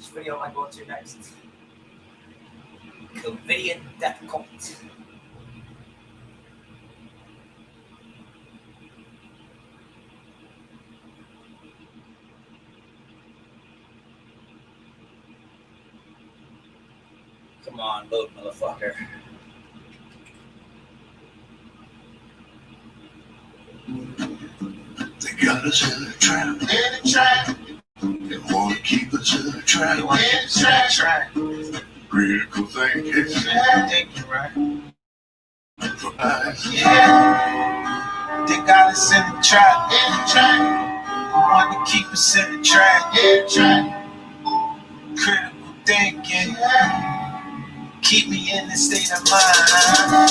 Which video am I going to next? Covidian Death Cult. Come on, load, motherfucker. They got us in a trap. In a trap. They want to keep us in a trap. They want to keep us in a trap. Critical thinking. Yeah, thinking, right? Yeah. They got us in the trap. In the trap. They want to keep us in the trap. In the trap. Critical thinking. Keep me in this state of mind.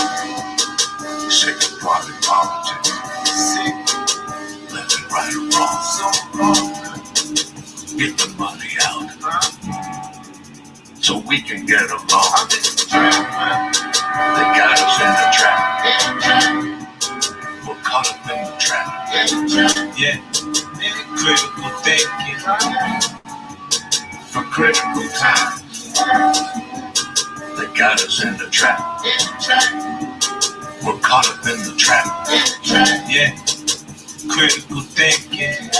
Sick of party politics. Sick. Left and right or wrong. So wrong. Get the money out. So we can get along. I'm in the trap, man. They got us in the trap. In the trap. We're caught up in the trap. In the trap. Yeah. Critical thinking. For critical times. They got us in the trap. In the trap. We're caught up in the trap. In the trap. Yeah. Critical thinking.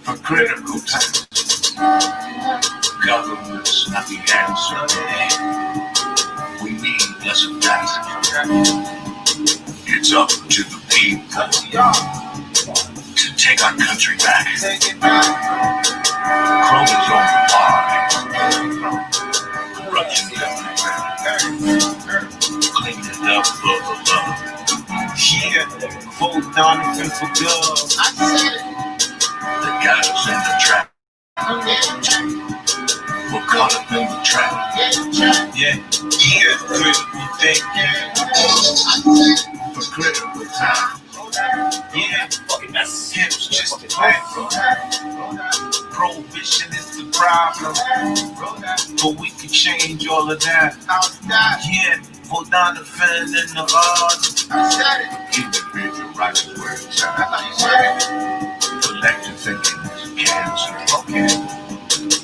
For critical times. Government's not the answer. We need less of that. It's up to the people to take our country back. Take it back. Chromosome parties. Corruption everywhere. Clean it up for the love. Yeah. Hold on and for good. I said it. They got us in the trap. We're caught up in the trap. Yeah. Yeah. Critical thinking. For critical time. Yeah. Fucking that's hips just the background. Prohibition is the problem. But we can change all of that. Yeah. Hold on to fend in the heart. Individual rights where it's at. Collective thinking is cancer. Okay.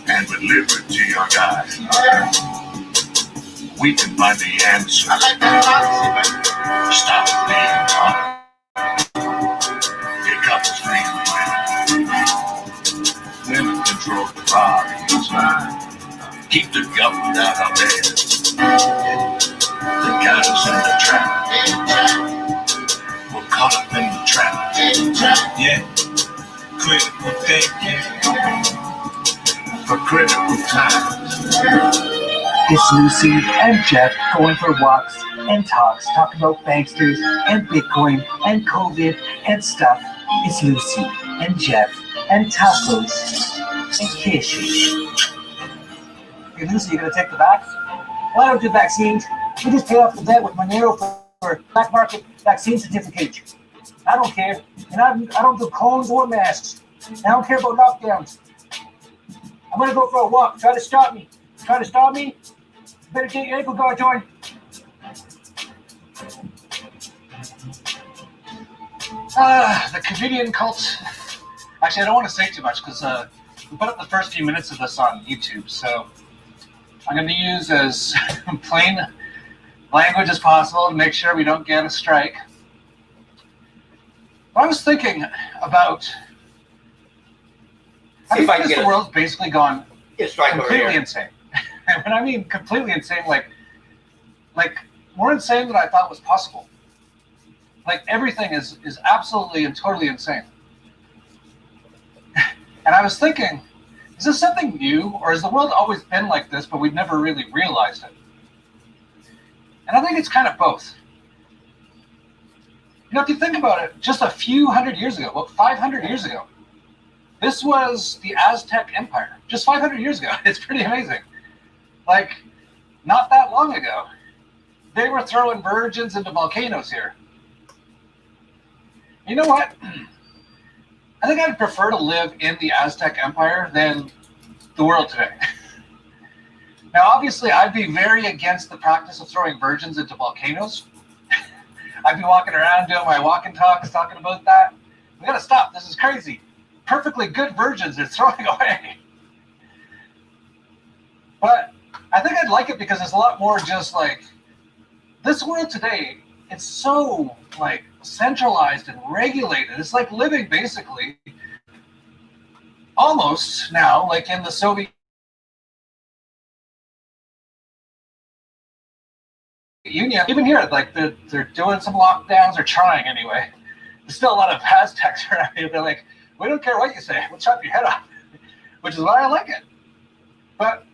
And with liberty our guide, we can find the answer. I like that policy, Stop being taught. It comes freely. Women control the bodies. Keep the government out of bed. They got us in the trap. We're caught up in the trap. Yeah. Critical thinking. For critical times. It's Lucy and Jeff going for walks and talks, talking about banksters and Bitcoin and COVID and stuff. It's Lucy and Jeff and tacos and kisses. Hey Lucy, you gonna take the vax? Well, I don't do vaccines. We just pay off the debt with Monero for black market vaccine certificate. I don't care. And I don't do cones or masks. I don't care about lockdowns. I'm gonna go for a walk. Try to stop me. Try to stop me. Better get your ankle guard on. The Covidian cult. Actually, I don't want to say too much because we put up the first few minutes of this on YouTube, so I'm going to use as plain language as possible to make sure we don't get a strike. I was thinking about I think the world's basically gone completely insane. And when I mean completely insane, like more insane than I thought was possible. Like everything is absolutely and totally insane. And I was thinking, is this something new, or has the world always been like this, but we've never really realized it? And I think it's kind of both. You know, if you think about it, just a few hundred years ago, about 500 years ago, this was the Aztec Empire. Just 500 years ago. It's pretty amazing. Like, not that long ago, they were throwing virgins into volcanoes here. You know what? I think I'd prefer to live in the Aztec Empire than the world today. Now, obviously, I'd be very against the practice of throwing virgins into volcanoes. I'd be walking around doing my walk and talks, talking about that. We gotta stop. This is crazy. Perfectly good virgins are throwing away. But I think I'd like it because it's a lot more just like this world today. It's so like centralized and regulated. It's like living basically almost now like in the Soviet Union. Even here, like they're doing some lockdowns or trying anyway. There's still a lot of Aztecs around here. They're like, we don't care what you say. We'll chop your head off, which is why I like it. But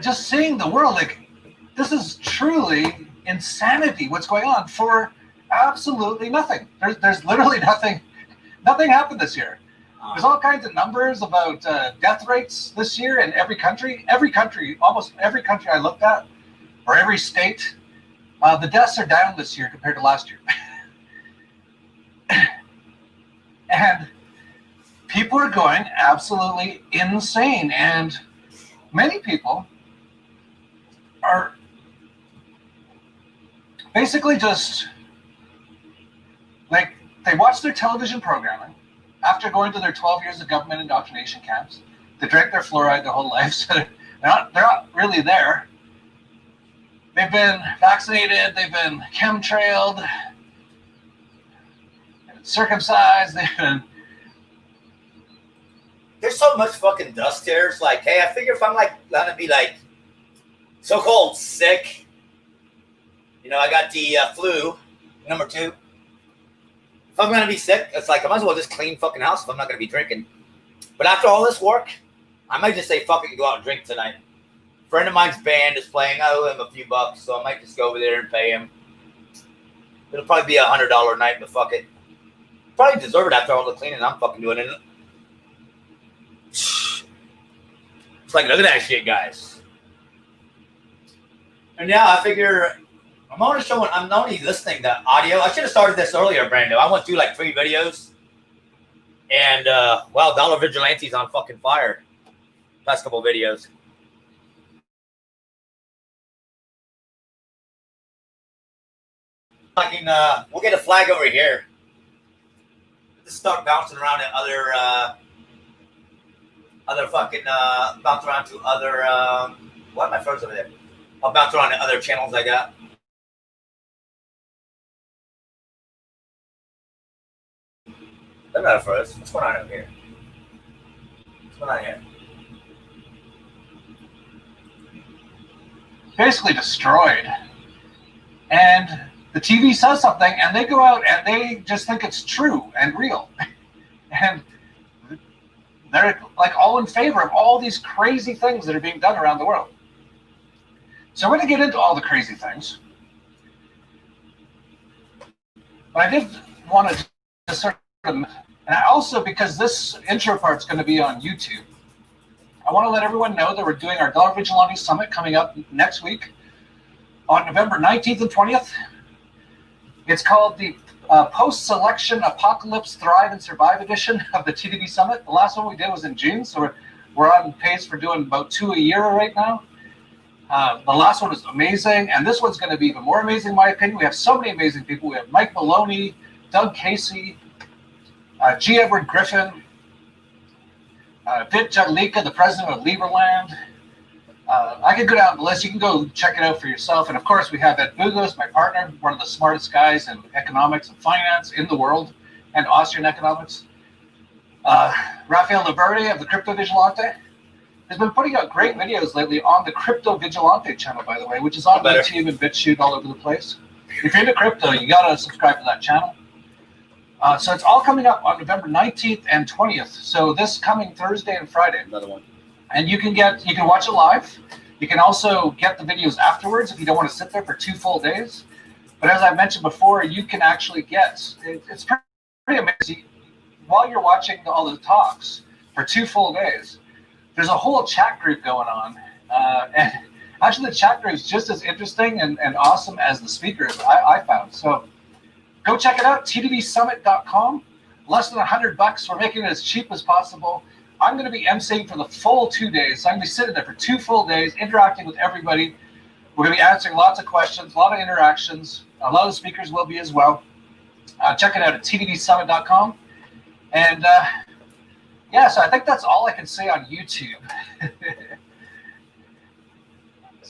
just seeing the world, like this is truly insanity. What's going on for absolutely nothing. There's literally nothing. Nothing happened this year. There's all kinds of numbers about death rates this year in every country. Almost every country I looked at, or every state, the deaths are down this year compared to last year. And people are going absolutely insane. And many people are basically just like they watch their television programming after going to their 12 years of government indoctrination camps. They drank their fluoride their whole life, so they're not really there. They've been vaccinated, they've been chemtrailed, circumcised, they've been... There's so much fucking dust here. It's like, hey, I figure if I'm like gonna be like so-called sick, I got the flu, number 2. If I'm gonna be sick, it's like I might as well just clean fucking house if I'm not gonna be drinking. But after all this work, I might just say fuck it and go out and drink tonight. A friend of mine's band is playing. I owe him a few bucks, so I might just go over there and pay him. It'll probably be $100 night, but fuck it. Probably deserve it after all the cleaning I'm fucking doing. It's like, look at that shit, guys. And now I figure I'm only listening to audio. I should have started this earlier, Brando. I went through like 3 videos. And, Dollar Vigilante's on fucking fire. Last couple of videos. Fucking, we'll get a flag over here. Just start bouncing around at other fucking, bounce around to other, what are my friends over there? I'll bounce around to other channels I got. Doesn't matter for us. What's going on over here? What's going on here? Basically destroyed. And the TV says something, and they go out and they just think it's true and real. And they're like all in favor of all these crazy things that are being done around the world. So we're going to get into all the crazy things. But I did want to sort of, and I also, because this intro part's going to be on YouTube, I want to let everyone know that we're doing our Dollar Vigilante Summit coming up next week on November 19th and 20th. It's called the Post-Selection Apocalypse Thrive and Survive edition of the TDV Summit. The last one we did was in June, so we're on pace for doing about 2 a year right now. The last one was amazing, and this one's going to be even more amazing, in my opinion. We have so many amazing people. We have Mike Maloney, Doug Casey, G. Edward Griffin, Vit Jadlika, the president of Lieberland. I could go down the list. You can go check it out for yourself. And of course, we have Ed Bugos, my partner, one of the smartest guys in economics and finance in the world, and Austrian economics. Rafael Laverde of the Crypto Vigilante has been putting out great videos lately on the Crypto Vigilante channel, by the way, which is on YouTube and BitChute all over the place. If you're into crypto, you got to subscribe to that channel. So it's all coming up on November 19th and 20th. So this coming Thursday and Friday. Another one. And you can watch it live. You can also get the videos afterwards if you don't want to sit there for 2 full days. But as I mentioned before, you can actually it's pretty amazing. While you're watching all the talks for 2 full days, there's a whole chat group going on. And actually the chat group is just as interesting and awesome as the speakers I found. So go check it out, tdvsummit.com. Less than $100. We're making it as cheap as possible. I'm going to be emceeing for the full 2 days. So I'm going to be sitting there for 2 full days, interacting with everybody. We're going to be answering lots of questions, a lot of interactions. A lot of the speakers will be as well. Check it out at tdvsummit.com. And so I think that's all I can say on YouTube.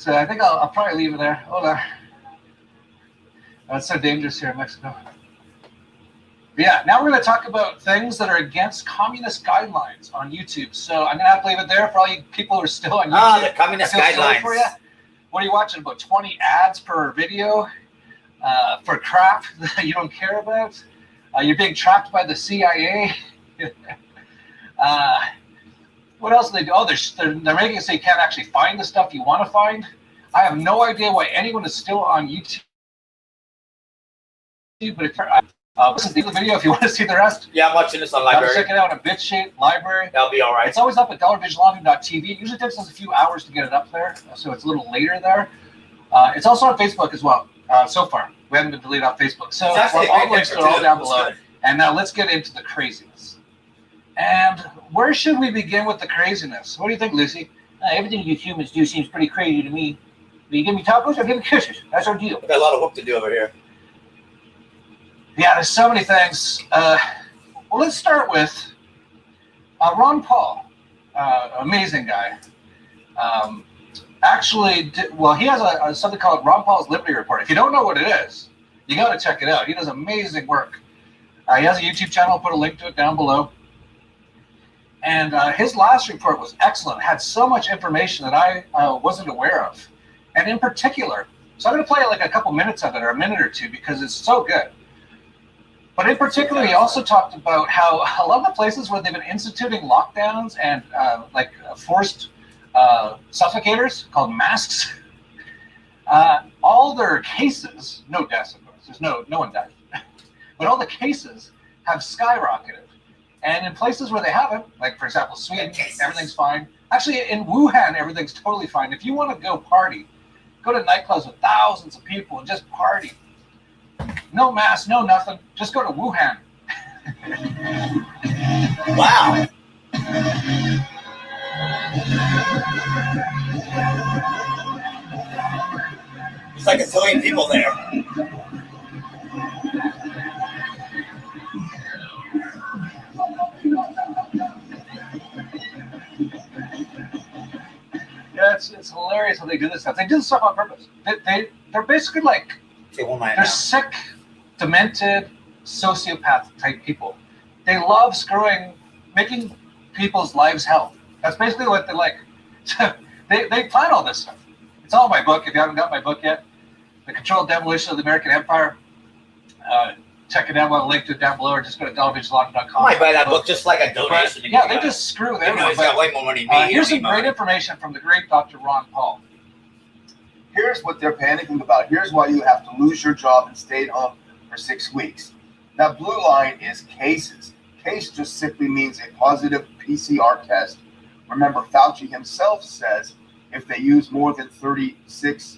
So I think I'll probably leave it there. Hold on. Oh, it's so dangerous here in Mexico. Yeah, now we're going to talk about things that are against communist guidelines on YouTube. So I'm going to have to leave it there for all you people who are still on YouTube. Ah, the communist I feel sorry guidelines. for you. What are you watching? About 20 ads per video for crap that you don't care about? You're being trapped by the CIA. What else do they do? Oh, they're making it so you can't actually find the stuff you want to find. I have no idea why anyone is still on YouTube. But this is the video if you want to see the rest. Yeah, I'm watching this on Gotta library. check it out on BitChute library. That'll be all right. It's always up at $vigilante.tv. It usually takes us a few hours to get it up there, so it's a little later there. It's also on Facebook as well. So far, we haven't been deleted off Facebook. So It's actually a all great links picture, are all too. down Looks below. good. And now let's get into the craziness. And where should we begin with the craziness? What do you think, Lucy? Everything you humans do seems pretty crazy to me. Will you give me tacos or give me kisses? That's our deal. We got a lot of work to do over here. Yeah, there's so many things. Well, let's start with Ron Paul, amazing guy. He has something called Ron Paul's Liberty Report. If you don't know what it is, you got to check it out. He does amazing work. He has a YouTube channel. I'll put a link to it down below. And his last report was excellent. It had so much information that I wasn't aware of. And in particular, so I'm going to play like a couple minutes of it or a minute or two because it's so good. But in particular, he also talked about how a lot of the places where they've been instituting lockdowns and forced suffocators called masks, all their cases, no deaths of course, there's no one died, but all the cases have skyrocketed. And in places where they haven't, like for example, Sweden, everything's fine. Actually, in Wuhan, everything's totally fine. If you want to go party, go to nightclubs with thousands of people and just party. No mask, no nothing. Just go to Wuhan. Wow. There's like a zillion people there. Yeah, it's hilarious how they do this stuff. They do this stuff on purpose. They're basically like, they're sick, demented, sociopath type people. They love making people's lives hell. That's basically what they like. So they plan all this stuff. It's all in my book. If you haven't got my book yet, The Controlled Demolition of the American Empire. Check it out. I'll link to it down below, or just go to televisionlodge.com. I might buy that book just like a donation. But, yeah, they just screw them. He's got way more money than me. Here's some great information from the great Dr. Ron Paul. Here's what they're panicking about. Here's why you have to lose your job and stay at home for 6 weeks. That blue line is cases. Case just simply means a positive PCR test. Remember, Fauci himself says if they use more than 36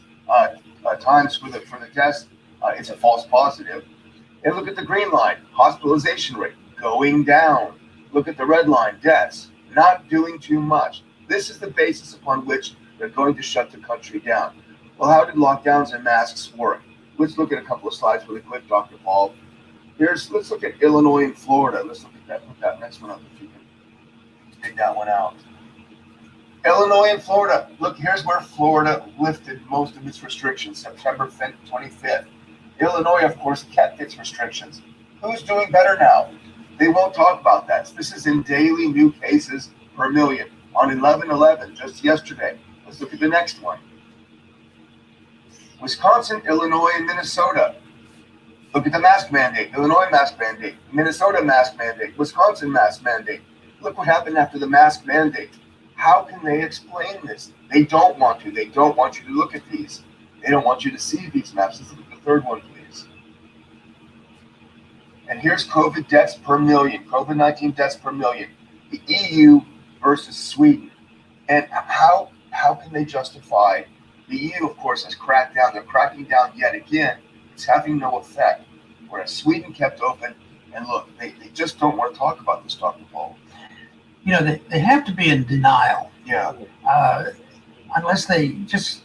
times for the test, it's a false positive. And look at the green line, hospitalization rate going down. Look at the red line, deaths, not doing too much. This is the basis upon which they're going to shut the country down. Well, how did lockdowns and masks work? Let's look at a couple of slides really quick, Dr. Paul. Let's look at Illinois and Florida. Let's look at that. Put that next one up if you can dig that one out. Illinois and Florida. Look, here's where Florida lifted most of its restrictions, September 25th. Illinois, of course, kept its restrictions. Who's doing better now? They won't talk about that. This is in daily new cases per million. On 11/11, just yesterday. Let's look at the next one. Wisconsin, Illinois, and Minnesota. Look at the mask mandate. Illinois mask mandate. Minnesota mask mandate. Wisconsin mask mandate. Look what happened after the mask mandate. How can they explain this? They don't want to. They don't want you to look at these. They don't want you to see these maps. Let's look at the third one, please. And here's COVID deaths per million. COVID-19 deaths per million. The EU versus Sweden. And how can they justify? The EU, of course, has cracked down. They're cracking down yet again. It's having no effect. Whereas Sweden kept open. And look, they just don't want to talk about this, Dr. Paul. You know, they have to be in denial. Yeah. Unless they just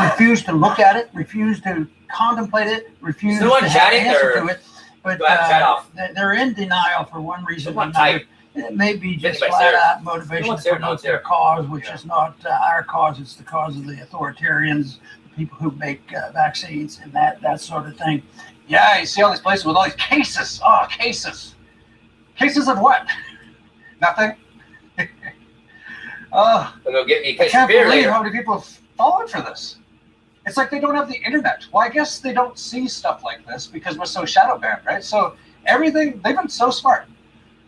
refuse to look at it, refuse to contemplate it, refuse Someone to have chatting an answer or- to it. But Go ahead, chat off. they're in denial for one reason or Someone another. type. It may be just Anybody's flat there. out No motivation one's to there, no promote one's their there. cause, which Yeah. is not our cause. It's the cause of the authoritarians, the people who make vaccines and that sort of thing. Yeah, you see all these places with all these cases. Oh, cases. Cases of what? Nothing. Oh, They'll go get me a I case of can't beer believe later. how many people have fallen for this. It's like they don't have the internet. Well, I guess they don't see stuff like this because we're so shadow banned, right? So everything, they've been so smart.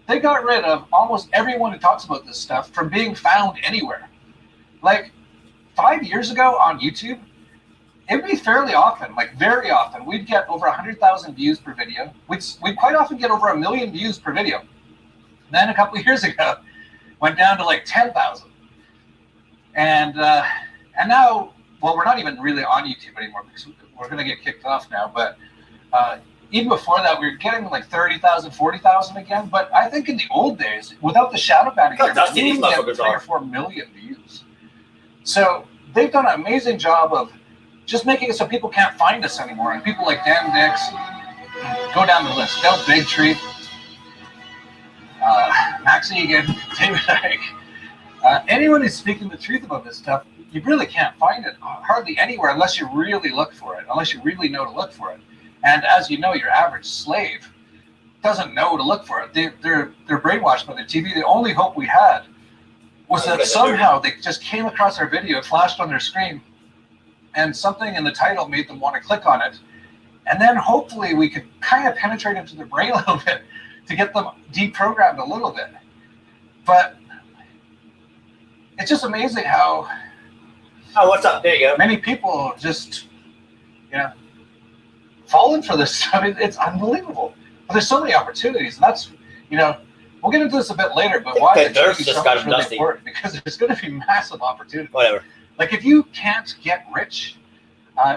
They got rid of almost everyone who talks about this stuff from being found anywhere. Like 5 years ago on YouTube, it'd be fairly often, like very often, we'd get over 100,000 views per video. We'd quite often get over 1 million views per video. Then a couple of years ago, went down to like 10,000. And now, well, we're not even really on YouTube anymore because we're going to get kicked off now. But even before that, we were getting like 30,000, 40,000 again. But I think in the old days, without the shadow banning, Look how dusty we these would get motherfuckers 3 are. or 4 million views. So they've done an amazing job of just making it so people can't find us anymore. And people like Dan Dix, go down the list. Del Bigtree, Max Egan, David Icke. Anyone who's speaking the truth about this stuff, you really can't find it hardly anywhere unless you really look for it, unless you really know to look for it. And as you know, your average slave doesn't know to look for it. They're brainwashed by the TV. The only hope we had was that somehow they just came across our video, it flashed on their screen, and something in the title made them want to click on it. And then hopefully we could kind of penetrate into their brain a little bit to get them deprogrammed a little bit. But it's just amazing how Oh, what's up? There you go. many people just, falling for this stuff. It's unbelievable. But there's so many opportunities, and that's, we'll get into this a bit later. But why that the Dirk's TV just stuff got is him really dusty. important, because there's going to be massive opportunities. Whatever. Like if you can't get rich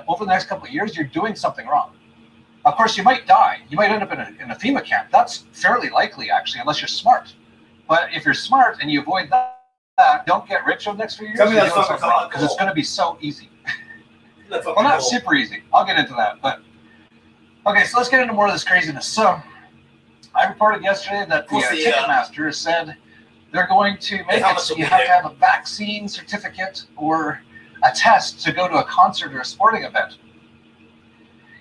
over the next couple of years, you're doing something wrong. Of course, you might die. You might end up in a FEMA camp. That's fairly likely, actually, unless you're smart. But if you're smart and you avoid that, don't get rich over the next few years, Tell me you're that's doing fucking something wrong, because it's cool. going to be so easy. That's Well, fucking not cool. super easy. I'll get into that. But okay, so let's get into more of this craziness. So I reported yesterday that the What's the, Ticketmaster said they're going to make how it much so will you be have to there? have a vaccine certificate or a test to go to a concert or a sporting event.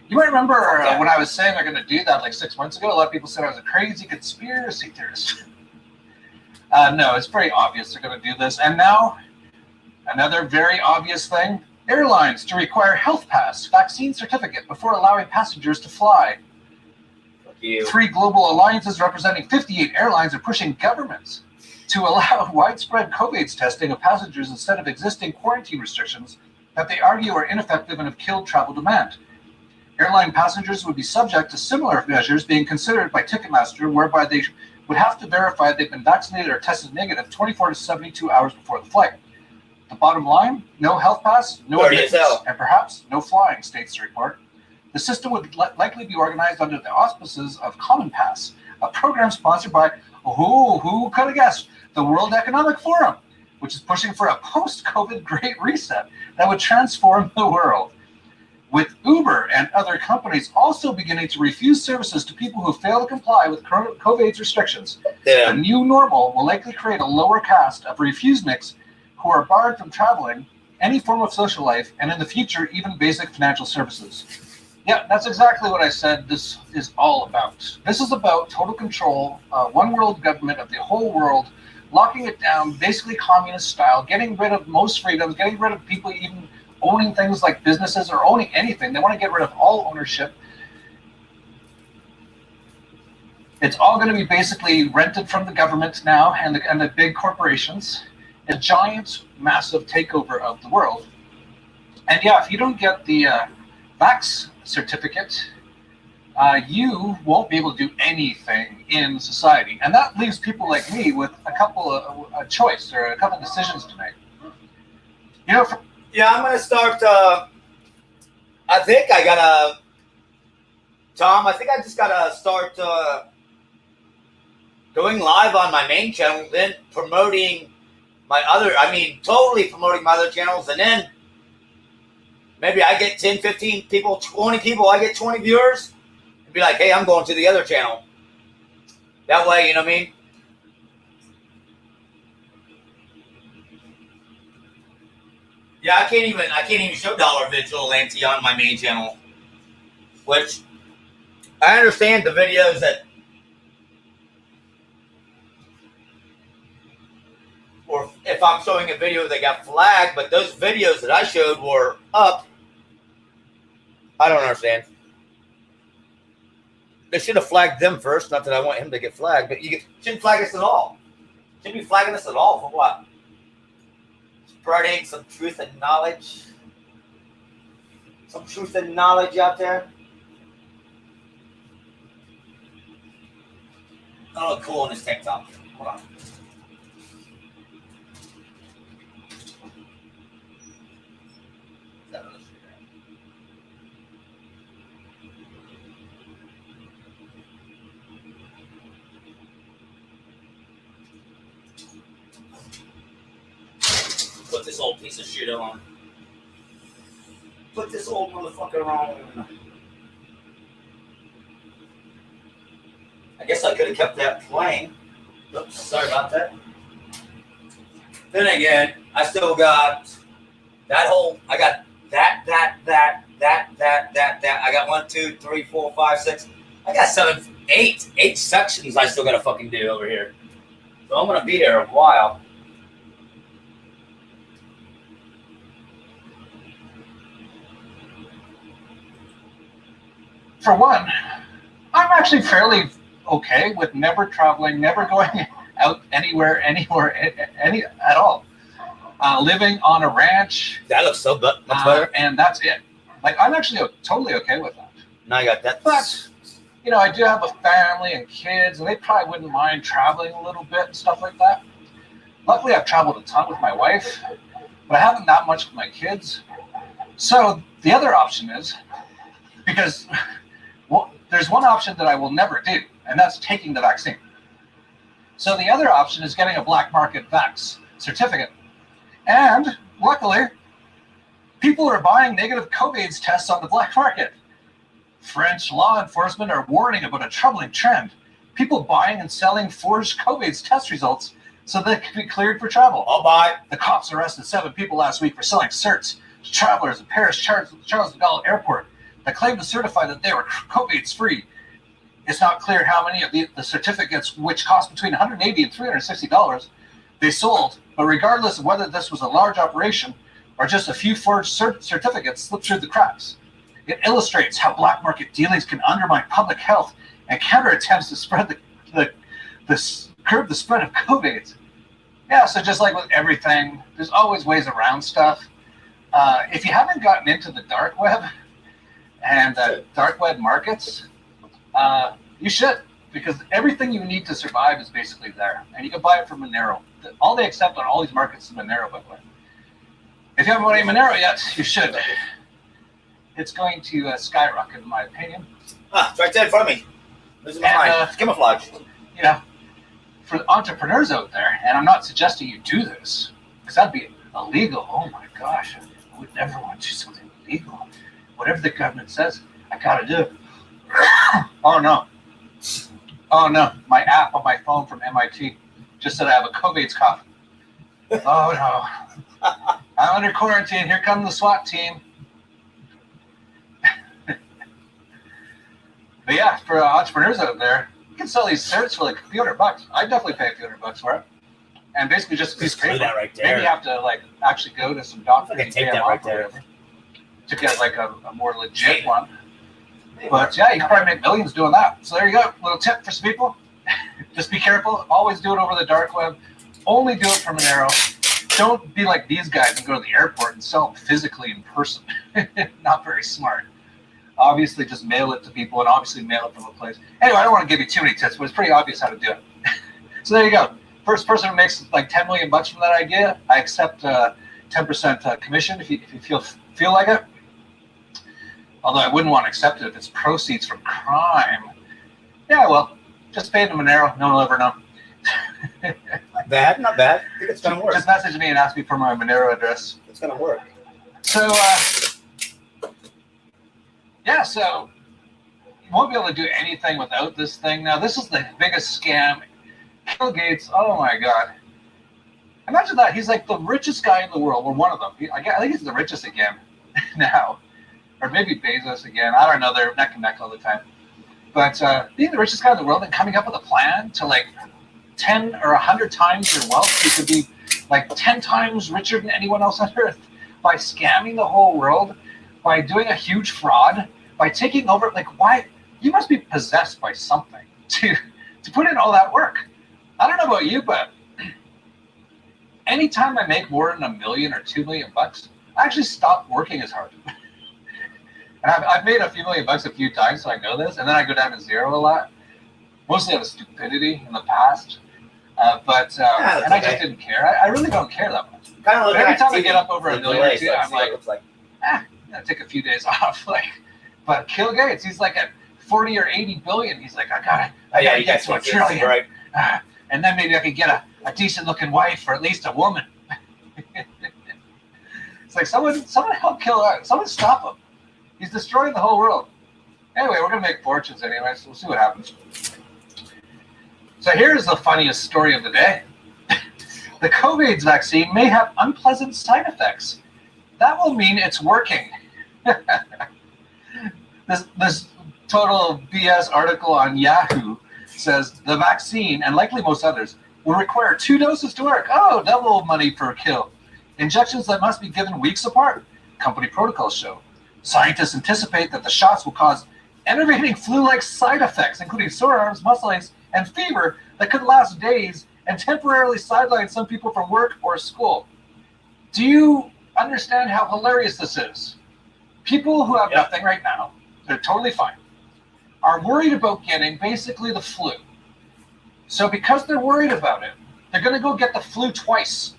You might remember Okay. when I was saying they're going to do that like 6 months ago, a lot of people said I was a crazy conspiracy theorist. No, it's very obvious they're going to do this. And now, another very obvious thing, airlines to require health pass, vaccine certificate before allowing passengers to fly. Fuck you. 3 global alliances representing 58 airlines are pushing governments to allow widespread COVID testing of passengers instead of existing quarantine restrictions that they argue are ineffective and have killed travel demand. Airline passengers would be subject to similar measures being considered by Ticketmaster, whereby they would have to verify they've been vaccinated or tested negative 24 to 72 hours before the flight. The bottom line, no health pass, no Dirty as admittance, hell. and perhaps no flying, states the report. The system would likely be organized under the auspices of Common Pass, a program sponsored by, who could have guessed, the World Economic Forum, which is pushing for a post-COVID Great Reset that would transform the world. With Uber and other companies also beginning to refuse services to people who fail to comply with COVID restrictions, the Yeah. new normal will likely create a lower caste of refuseniks who are barred from traveling, any form of social life, and in the future, even basic financial services. Yeah, that's exactly what I said this is all about. This is about total control, one world government of the whole world, locking it down, basically communist style, getting rid of most freedoms, getting rid of people even owning things like businesses or owning anything. They want to get rid of all ownership. It's all going to be basically rented from the government now and the big corporations. A giant, massive takeover of the world. And yeah, if you don't get the vax certificate, you won't be able to do anything in society. And that leaves people like me with a choice or a couple decisions to make. Yeah, I'm gonna start. I think I gotta, Tom. I think I just gotta start going live on my main channel, then promoting my other. Totally promoting my other channels, and then maybe I get 10, 15 people, 20 people. I get 20 viewers, and be like, "Hey, I'm going to the other channel." That way, you know what I mean. Yeah, I can't even show Dollar Vigilante on my main channel. Which I understand the videos that, or if I'm showing a video that got flagged, but those videos that I showed were up. I don't understand. They should have flagged them first. Not that I want him to get flagged, but shouldn't flag us at all. Shouldn't be flagging us at all for what? Spreading some truth and knowledge. Some truth and knowledge out there. I look cool in this tank top. Hold on. Put this old piece of shit on. Put this old motherfucker on. I guess I could have kept that playing. Oops, sorry about that. Then again, I still got that whole. I got that. I got 1, 2, 3, 4, 5, 6. I got 7, 8 sections I still got to fucking do over here. So I'm gonna be there a while. For one, I'm actually fairly okay with never traveling, never going out anywhere at all. Living on a ranch. That looks so much better. And that's it. Like, I'm actually totally okay with that. Now I got that. But, you know, I do have a family and kids, and they probably wouldn't mind traveling a little bit and stuff like that. Luckily, I've traveled a ton with my wife, but I haven't that much with my kids. So the other option is, because there's one option that I will never do, and that's taking the vaccine. So the other option is getting a black market vax certificate. And luckily, people are buying negative COVID tests on the black market. French law enforcement are warning about a troubling trend. People buying and selling forged COVID test results so they can be cleared for travel. I'll buy. The cops arrested 7 people last week for selling certs to travelers at Paris Charles de Gaulle Airport that claimed to certify that they were COVID-free. It's not clear how many of the certificates, which cost between $180 and $360, they sold. But regardless of whether this was a large operation or just a few forged certificates slipped through the cracks, it illustrates how black market dealings can undermine public health and counter attempts to spread curb the spread of COVID. Yeah, so just like with everything, there's always ways around stuff. If you haven't gotten into the dark web and dark web markets, you should, because everything you need to survive is basically there, and you can buy it from Monero. All they accept on all these markets is Monero, by the way. If you haven't bought any Monero yet, you should. It's going to skyrocket, in my opinion. It's right there in front of me. This is mine. It's camouflage. You know, for entrepreneurs out there, and I'm not suggesting you do this, because that'd be illegal. Oh my gosh, I would never want to do something illegal. Whatever the government says, I gotta do. Oh no. Oh no, my app on my phone from MIT just said I have a COVID cough. Oh no. I'm under quarantine. Here comes the SWAT team. But yeah, for entrepreneurs out there, you can sell these certs for like a few $100. I'd definitely pay a few $100 for it. And basically just a piece of paper. That right there. Maybe you have to like actually go to some doctor I can take that right there to get like a more legit one. But yeah, you can probably make millions doing that. So there you go. Little tip for some people. Just be careful. Always do it over the dark web. Only do it from Monero. Don't be like these guys and go to the airport and sell them physically in person. Not very smart. Obviously, just mail it to people, and obviously mail it from a place. Anyway, I don't want to give you too many tips, but it's pretty obvious how to do it. So there you go. First person who makes like $10 million from that idea, I accept 10% commission if you feel like it. Although I wouldn't want to accept it if it's proceeds from crime. Yeah, well, just pay to Monero. No one will ever know. Not bad, not bad. I think it's going to work. Just message me and ask me for my Monero address. It's going to work. So, yeah, so you won't be able to do anything without this thing. Now, this is the biggest scam. Bill Gates, oh my God. Imagine that. He's like the richest guy in the world, or one of them. I think he's the richest again now. Or maybe Bezos again. I don't know. They're neck and neck all the time. But being the richest guy in the world and coming up with a plan to like 10 or 100 times your wealth, you could be like 10 times richer than anyone else on earth by scamming the whole world, by doing a huge fraud, by taking over. Like, why? You must be possessed by something to put in all that work. I don't know about you, but anytime I make more than $1 million or $2 million bucks, I actually stop working as hard. And I've made a few $1 million bucks a few times, so I know this, and then I go down to zero a lot. Mostly out of stupidity in the past, and I just didn't care. I really don't care that much. But every time I get up over $1 million or two, I'm like, I'm gonna take a few days off. Like, but Bill Gates, he's like at 40 or 80 billion. He's like, I gotta get to $1 trillion, right? And then maybe I could get a decent looking wife, or at least a woman. It's like someone help someone stop him. He's destroying the whole world. Anyway, we're gonna make fortunes anyway, so we'll see what happens. So here's the funniest story of the day. The COVID vaccine may have unpleasant side effects. That will mean it's working. This total BS article on Yahoo says the vaccine, and likely most others, will require 2 doses to work. Oh, double money per kill. Injections that must be given weeks apart, company protocols show. Scientists anticipate that the shots will cause enervating flu-like side effects, including sore arms, muscle aches, and fever that could last days and temporarily sideline some people from work or school. Do you understand how hilarious this is? People who have nothing right now, they're totally fine, are worried about getting basically the flu. So because they're worried about it, they're going to go get the flu twice.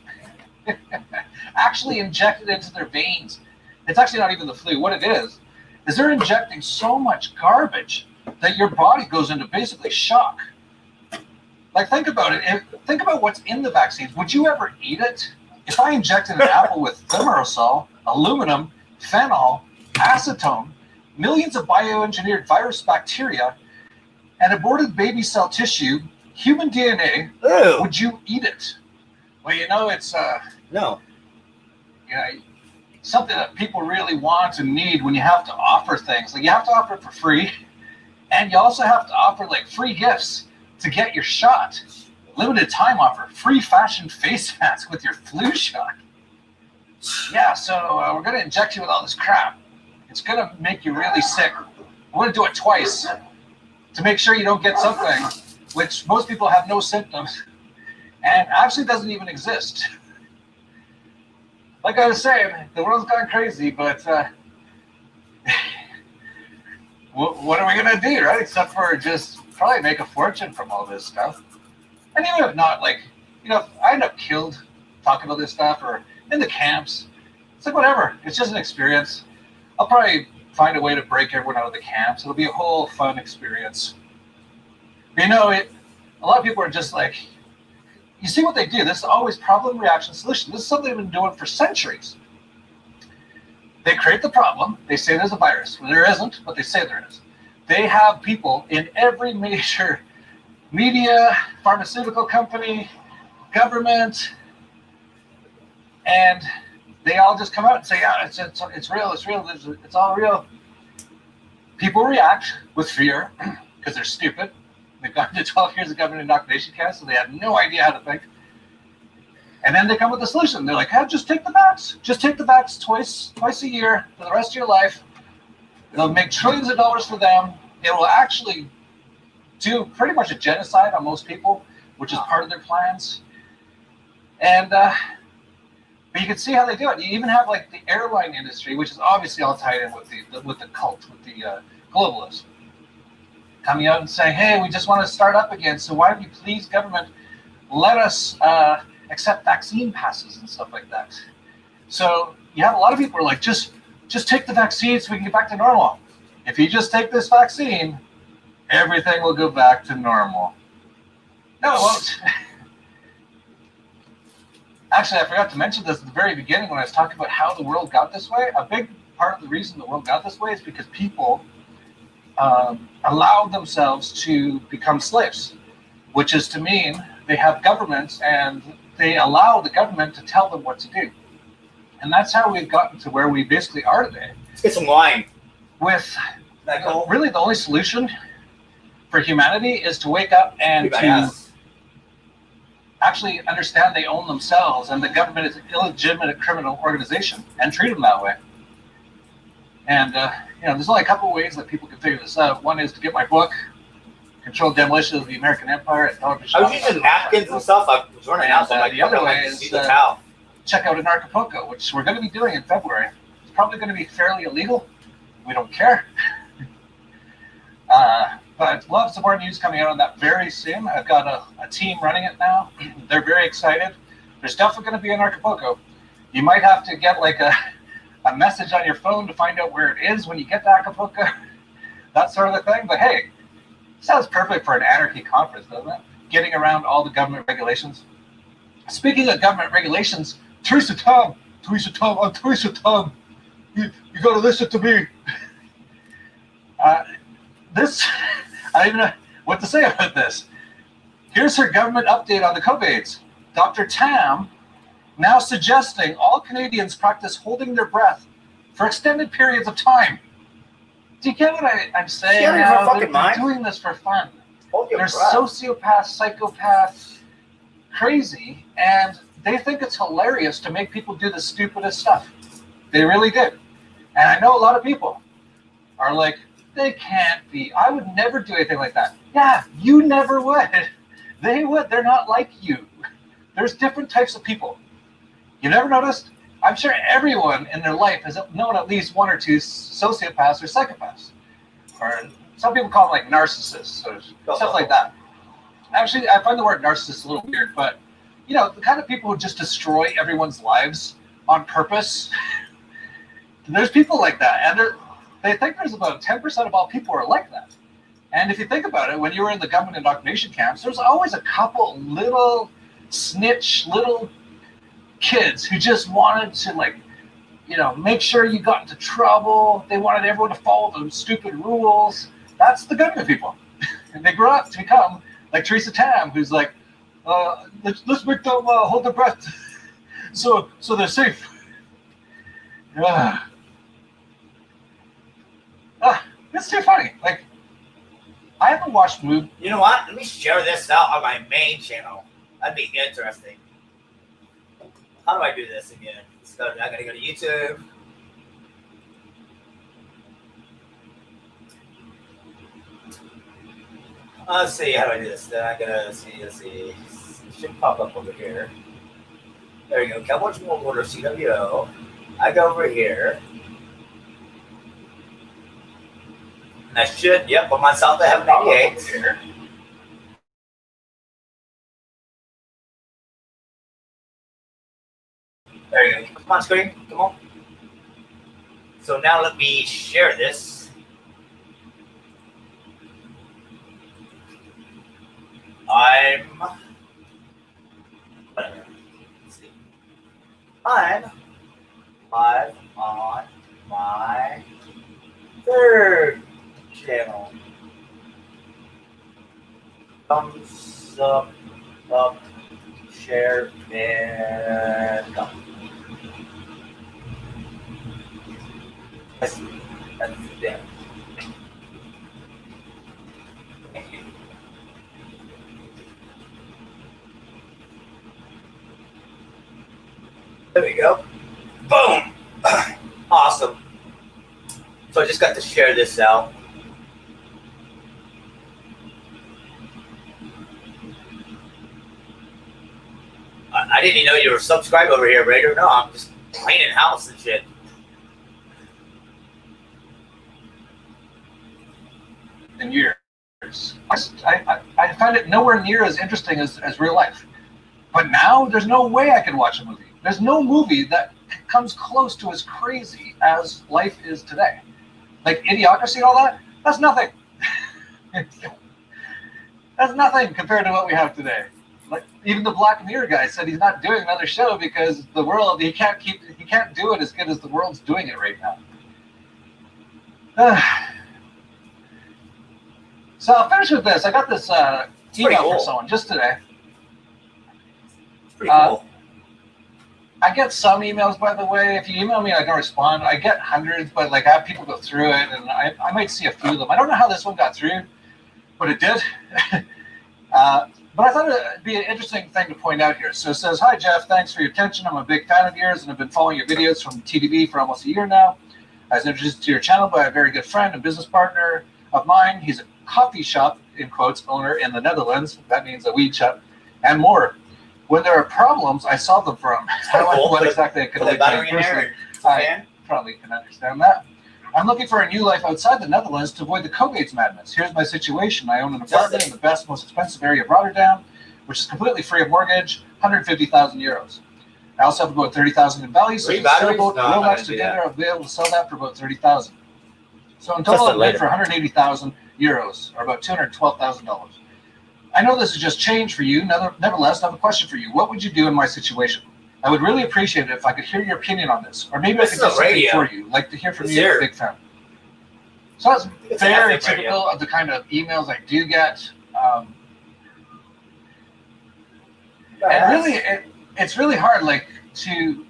Actually injected into their veins. It's actually not even the flu. What it is they're injecting so much garbage that your body goes into basically shock. Like, think about it. Think about what's in the vaccines. Would you ever eat it? If I injected an apple with thimerosal, aluminum, phenol, acetone, millions of bioengineered virus bacteria, and aborted baby cell tissue, human DNA, would you eat it? Well, it's no. Something that people really want and need when you have to offer things. Like, you have to offer it for free, and you also have to offer like free gifts to get your shot. Limited time offer, free fashion face mask with your flu shot. Yeah, so we're going to inject you with all this crap. It's going to make you really sick. We're going to do it twice to make sure you don't get something which most people have no symptoms and actually doesn't even exist. Like I was saying, the world's gone crazy, but what are we going to do, right? Except for just probably make a fortune from all this stuff. And even if not, if I end up killed talking about this stuff or in the camps, it's like, whatever. It's just an experience. I'll probably find a way to break everyone out of the camps. It'll be a whole fun experience. But a lot of people are just like, you see what they do. This is always problem, reaction, solution. This is something they've been doing for centuries. They create the problem. They say there's a virus. Well, there isn't, but they say there is. They have people in every major media, pharmaceutical company, government, and they all just come out and say, yeah, it's real, it's all real. People react with fear because they're stupid. They've gone to 12 years of government indoctrination camps, so they have no idea how to think. And then they come with a solution. They're like, just take the vax. Just take the vax twice a year for the rest of your life. It'll make trillions of dollars for them. It will actually do pretty much a genocide on most people, which is part of their plans. And but you can see how they do it. You even have like the airline industry, which is obviously all tied in with the cult, with the globalists, coming out and saying, hey, we just want to start up again. So why don't you please, government, let us accept vaccine passes and stuff like that. So you have a lot of people who are like, just take the vaccine so we can get back to normal. If you just take this vaccine, everything will go back to normal. No, it won't. Actually, I forgot to mention this at the very beginning when I was talking about how the world got this way. A big part of the reason the world got this way is because people allowed themselves to become slaves, which is to mean they have governments and they allow the government to tell them what to do. And that's how we've gotten to where we basically are today. Let's get some wine. With That cool? really the only solution for humanity is to wake up and to actually understand they own themselves and the government is an illegitimate criminal organization and treat them that way. And there's only a couple of ways that people can figure this out. One is to get my book, Controlled Demolition of the American Empire at television. I was using napkins and stuff. I was running out, so the other way is the towel. Check out Anarchapulco, which we're going to be doing in February. It's probably going to be fairly illegal. We don't care. But we'll have some more news coming out on that very soon. I've got a team running it now. They're very excited. There's definitely going to be an Acapulco. You might have to get like a message on your phone to find out where it is when you get to Acapulco. That sort of a thing. But hey, sounds perfect for an anarchy conference, doesn't it? Getting around all the government regulations. Speaking of government regulations, Teresa Tom, I'm Teresa Tom. You got to listen to me. I don't even know what to say about this. Here's her government update on the COVIDs. Dr. Tam now suggesting all Canadians practice holding their breath for extended periods of time. Do you get what I'm saying now? They're doing this for fun. They're sociopaths, psychopaths, crazy, and they think it's hilarious to make people do the stupidest stuff. They really do. And I know a lot of people are like, they can't be. I would never do anything like that. Yeah, you never would. They would. They're not like you. There's different types of people. You never noticed? I'm sure everyone in their life has known at least one or two sociopaths or psychopaths. Or some people call them like narcissists or stuff like that. Actually, I find the word narcissist a little weird, but the kind of people who just destroy everyone's lives on purpose. There's people like that, and they think there's about 10% of all people are like that. And if you think about it, when you were in the government indoctrination camps, there's always a couple little snitch, little kids who just wanted to make sure you got into trouble. They wanted everyone to follow the stupid rules. That's the government people. And they grow up to become like Teresa Tam, who's like, let's make them hold their breath so they're safe. It's too funny. Like, I haven't watched movies. You know what? Let me share this out on my main channel. That'd be interesting. How do I do this again? I gotta go to YouTube. Let's see. How do I do this? Then I gotta see. Let's see. It should pop up over here. There you go. Cowboys World Order CWO. I go over here. And I should, on myself I have an 88. There you go. Come on, screen. Come on. So now let me share this. I'm live on my third channel. Thumbs up, share, and go. That's it. Thank you. There we go. Boom! Awesome. So I just got to share this out. I didn't even know you were subscribed over here, Raider. No, I'm just cleaning house and shit. In years. I find it nowhere near as interesting as real life. But now, there's no way I can watch a movie. There's no movie that comes close to as crazy as life is today. Like Idiocracy and all that, that's nothing. That's nothing compared to what we have today. Like even the Black Mirror guy said he's not doing another show because the world he can't do it as good as the world's doing it right now. So I'll finish with this. I got this email from someone just today. Pretty cool. I get some emails, by the way. If you email me, I don't respond. I get hundreds, but like I have people go through it, and I might see a few of them. I don't know how this one got through, but it did. But I thought it'd be an interesting thing to point out here. So it says, "Hi Jeff, thanks for your attention. I'm a big fan of yours, and I've been following your videos from TDB for almost a year now. I was introduced to your channel by a very good friend and business partner of mine. He's a coffee shop, in quotes, owner in the Netherlands. That means a weed shop, and more. When there are problems, I solve them for him. I don't know what exactly I could Put do. that battery in there. I probably can understand that. I'm looking for a new life outside the Netherlands to avoid the COVID madness. Here's my situation. I own an apartment in the best, most expensive area of Rotterdam, which is completely free of mortgage, 150,000 euros. I also have about 30,000 in value, so Three if batteries? both No, real I'm not nice gonna do together, that. I'll be able to sell that for about 30,000. So in Just total, a I'm later. for 180,000 euros, or about $212,000. I know this is just change for you. Nevertheless, I have a question for you. What would you do in my situation? I would really appreciate it if I could hear your opinion on this, or maybe This I is could do a something radio. for you. Like to hear from It's you. I'm here. a big fan. So that's It's an very FM radio. typical of the kind of emails I do get. And really, it's really hard, like, to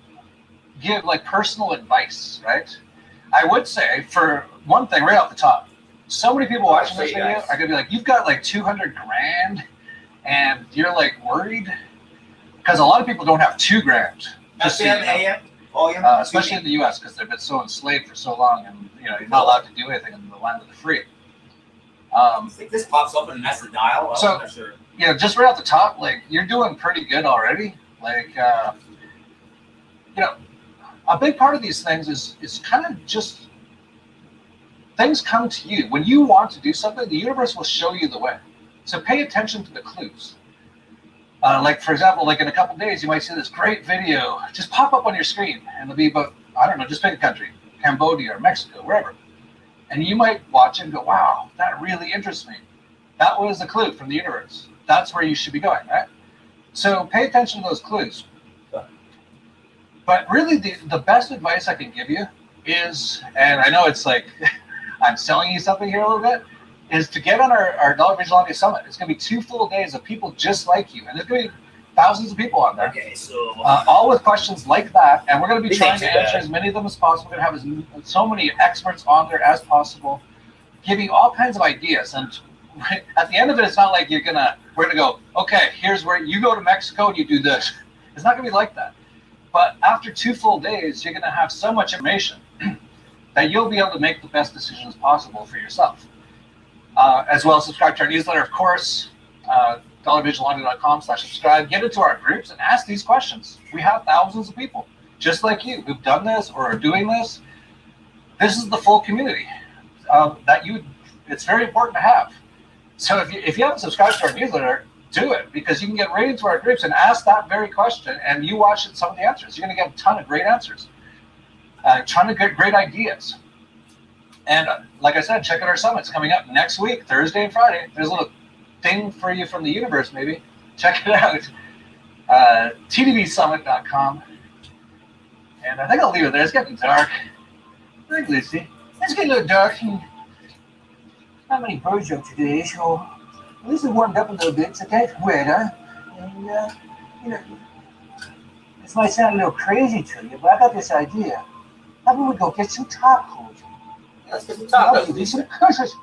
give like personal advice, right? I would say, for one thing, right off the top, so many people watching this video are gonna be like, "You've got like 200 grand, and you're like worried," because a lot of people don't have 2 grand. Just so you FM, know. AM, volume. Especially in the U.S. because they've been so enslaved for so long, and you're not allowed to do anything in the land of the free. I think this pops up and that's the dial. So- I'm not sure. Just right off the top, like you're doing pretty good already. Like, a big part of these things is kind of just things come to you when you want to do something. The universe will show you the way. So pay attention to the clues. Like for example, like in a couple days, you might see this great video just pop up on your screen, and it'll be about, I don't know, just pick a country, Cambodia or Mexico, wherever, and you might watch it and go, "Wow, that really interests me." That was a clue from the universe. That's where you should be going, right? So pay attention to those clues. But really, the best advice I can give you is, and I know it's like I'm selling you something here a little bit, is to get on our Dollar Vigilante Summit. It's going to be 2 full days of people just like you, and there's going to be thousands of people on there, Okay, so all with questions like that, and we're going to be This trying ain't to too answer bad. as many of them as possible. We're going to have so many experts on there as possible, giving all kinds of ideas. And at the end of it, it's not like we're going to go, "Okay, here's where you go to Mexico and you do this." It's not going to be like that. But after 2 full days, you're going to have so much information that you'll be able to make the best decisions possible for yourself. As well as subscribe to our newsletter, of course, dollarvigilante.com/subscribe. Get into our groups and ask these questions. We have thousands of people just like you who've done this or are doing this. This is the full community it's very important to have. So if you haven't subscribed to our newsletter, do it, because you can get right into our groups and ask that very question, and you watch some of the answers. You're going to get a ton of great answers, a ton of great ideas. And like I said, check out our summits coming up next week, Thursday and Friday. There's a little thing for you from the universe, maybe. Check it out. TDBsummit.com. And I think I'll leave it there. It's getting dark. Right, Lucy? It's getting a little dark. Not many birds out today, so at least it warmed up a little bit. It's a nice weather. And, this might sound a little crazy to you, but I got this idea. How about we go get some tacos? let's get some I'll tacos. give you some cushions.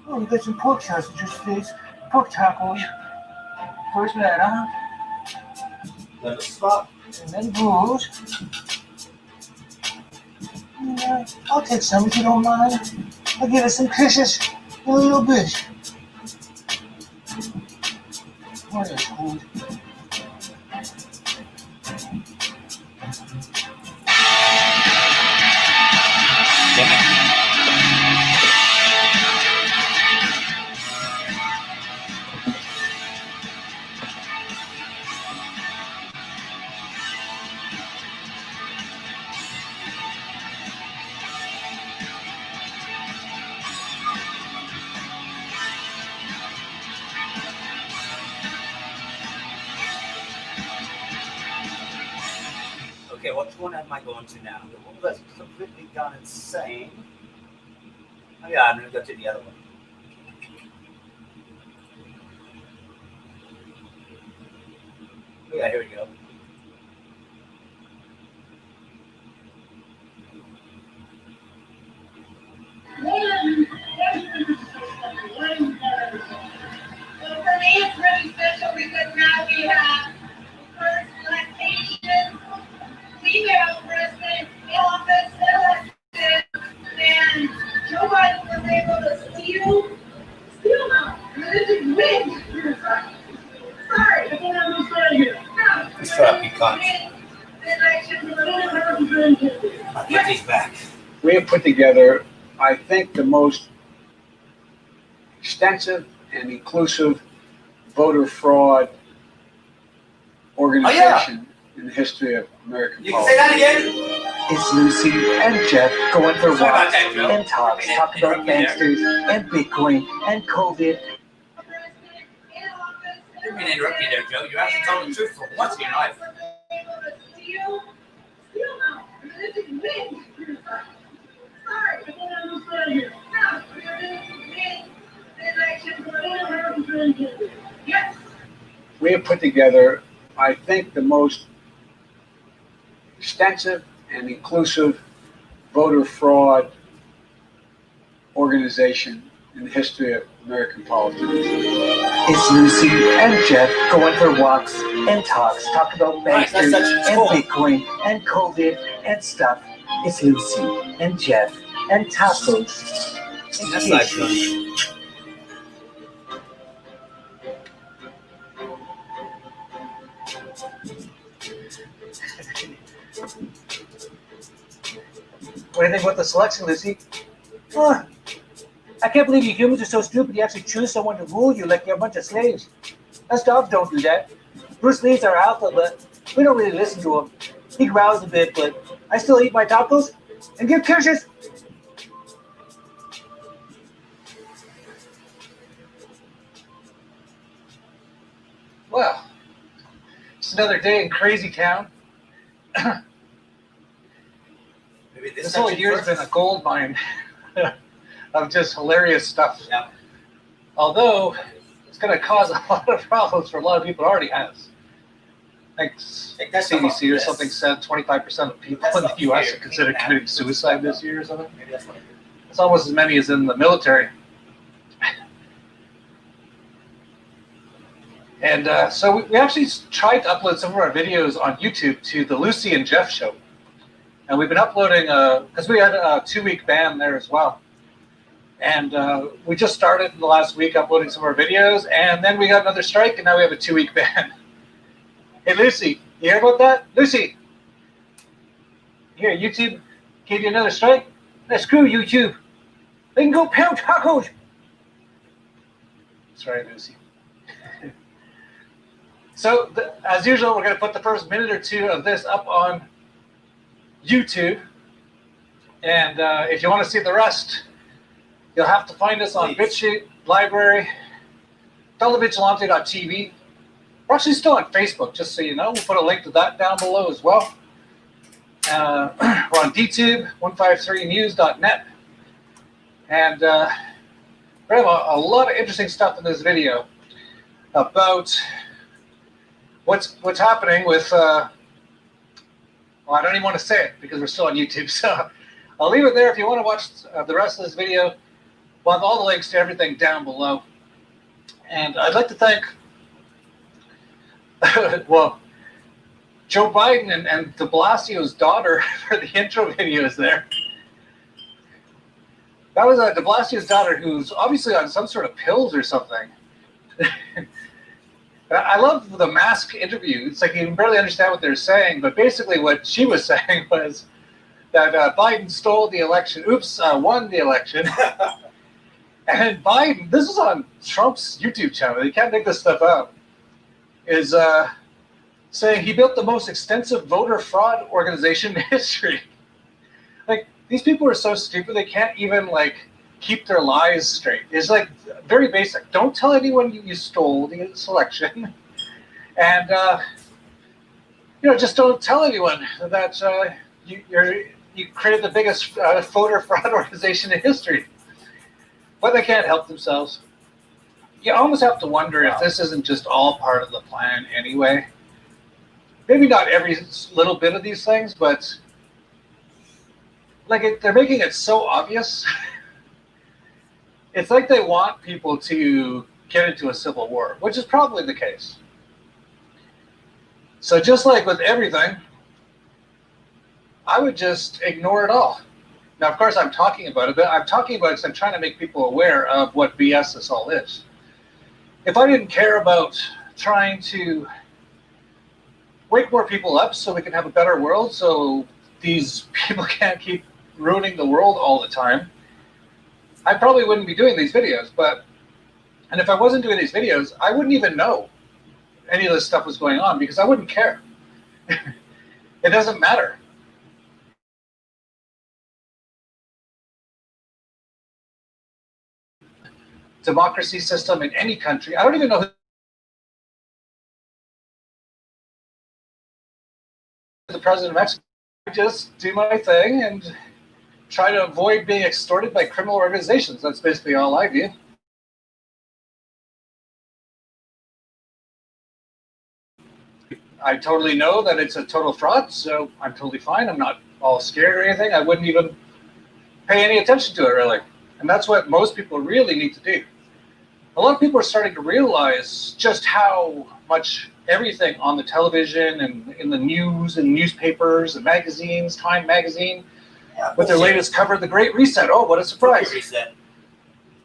Oh, you got some pork sausages, please. Pork tacos. First that, huh? Lemon spot. And then booze. I'll take some if you don't mind. I'll give it some kisses in a little bit. Oh, that's cool. Okay, which one am I going to now? The one that's completely gone insane. Oh yeah, I'm gonna go to the other one. Yeah, here we go. So for me, it's really special because now we have the first lactation female president in office elected, and Joe Biden was able to steal now. This is win. Sorry, I don't understand you. No. Shut up, you cunt. I'll put these back. We have put together, I think, the most extensive and inclusive voter fraud organization in the history of American You can say politics. that again? It's Lucy and Jeff going for Sorry about walks that, Joe. and talks, talking about banksters and Bitcoin and COVID. I didn't mean to interrupt you there, Joe. You're actually telling the truth for once in your life. We have put together, I think, the most extensive and inclusive voter fraud organization in the history of American politics. It's Lucy and Jeff going for walks and talks, talking about Nice, that's banksters such a and talk. Bitcoin and COVID and stuff. It's Lucy and Jeff and tacos. And That's not kisses. true. What do you think about the selection, Lucy? Huh. I can't believe you humans are so stupid you actually choose someone to rule you like you're a bunch of slaves. Us dogs don't do that. Bruce Lee's our alpha, but we don't really listen to him. He growls a bit, but I still eat my tacos and give kisses. Well, it's another day in crazy town. Maybe This whole year's been a gold mine of just hilarious stuff. Yeah. Although it's going to cause a lot of problems for a lot of people. It already has. I think that's CDC or yes. something said 25% of people That's in the not U.S. fair. are considered committing suicide this year or something. Maybe that's what it is. It's almost as many as in the military. And so we actually tried to upload some of our videos on YouTube to the Lucy and Jeff show. And we've been uploading, because we had a 2-week ban there as well. And we just started in the last week uploading some of our videos, and then we got another strike, and now we have a 2-week ban. Hey, Lucy, you hear about that? Lucy! Here, YouTube gave you another strike? Now, screw YouTube. They can go pound tacos. That's right, Lucy. So, as usual, we're going to put the first minute or two of this up on YouTube. And if you want to see the rest, you'll have to find us on BitChute, Library, televigilante.tv. We're actually still on Facebook, just so you know. We'll put a link to that down below as well. We're on DTube, 153news.net. And we have a lot of interesting stuff in this video about what's happening with, well, I don't even want to say it because we're still on YouTube. So I'll leave it there. If you want to watch the rest of this video, we'll have all the links to everything down below. And I'd like to thank, well, Joe Biden and de Blasio's daughter for the intro videos there. That was de Blasio's daughter, who's obviously on some sort of pills or something. I love the mask interview. It's like you can barely understand what they're saying, but basically what she was saying was that Biden stole the election. Oops, won the election. And Biden, this is on Trump's YouTube channel. You can't make this stuff up. Is saying he built the most extensive voter fraud organization in history. Like, these people are so stupid they can't even keep their lies straight. It's like very basic. Don't tell anyone you stole the election, and just don't tell anyone that you created the biggest voter fraud organization in history. But they can't help themselves. You almost have to wonder if this isn't just all part of the plan anyway. maybe not every little bit of these things, but like they're making it so obvious. It's like they want people to get into a civil war, which is probably the case. So just like with everything, I would just ignore it all. Now, of course, I'm talking about it, but I'm talking about it because I'm trying to make people aware of what BS this all is. If I didn't care about trying to wake more people up so we can have a better world, so these people can't keep ruining the world all the time, I probably wouldn't be doing these videos. And if I wasn't doing these videos, I wouldn't even know any of this stuff was going on because I wouldn't care. It doesn't matter. Democracy system in any country. I don't even know who the president of Mexico. I just do my thing and try to avoid being extorted by criminal organizations. That's basically all I do. I totally know that it's a total fraud, so I'm totally fine. I'm not all scared or anything. I wouldn't even pay any attention to it, really. And that's what most people really need to do. A lot of people are starting to realize just how much everything on the television and in the news and newspapers and magazines, Time magazine, with their latest cover, The Great Reset. Oh, what a surprise. Reset.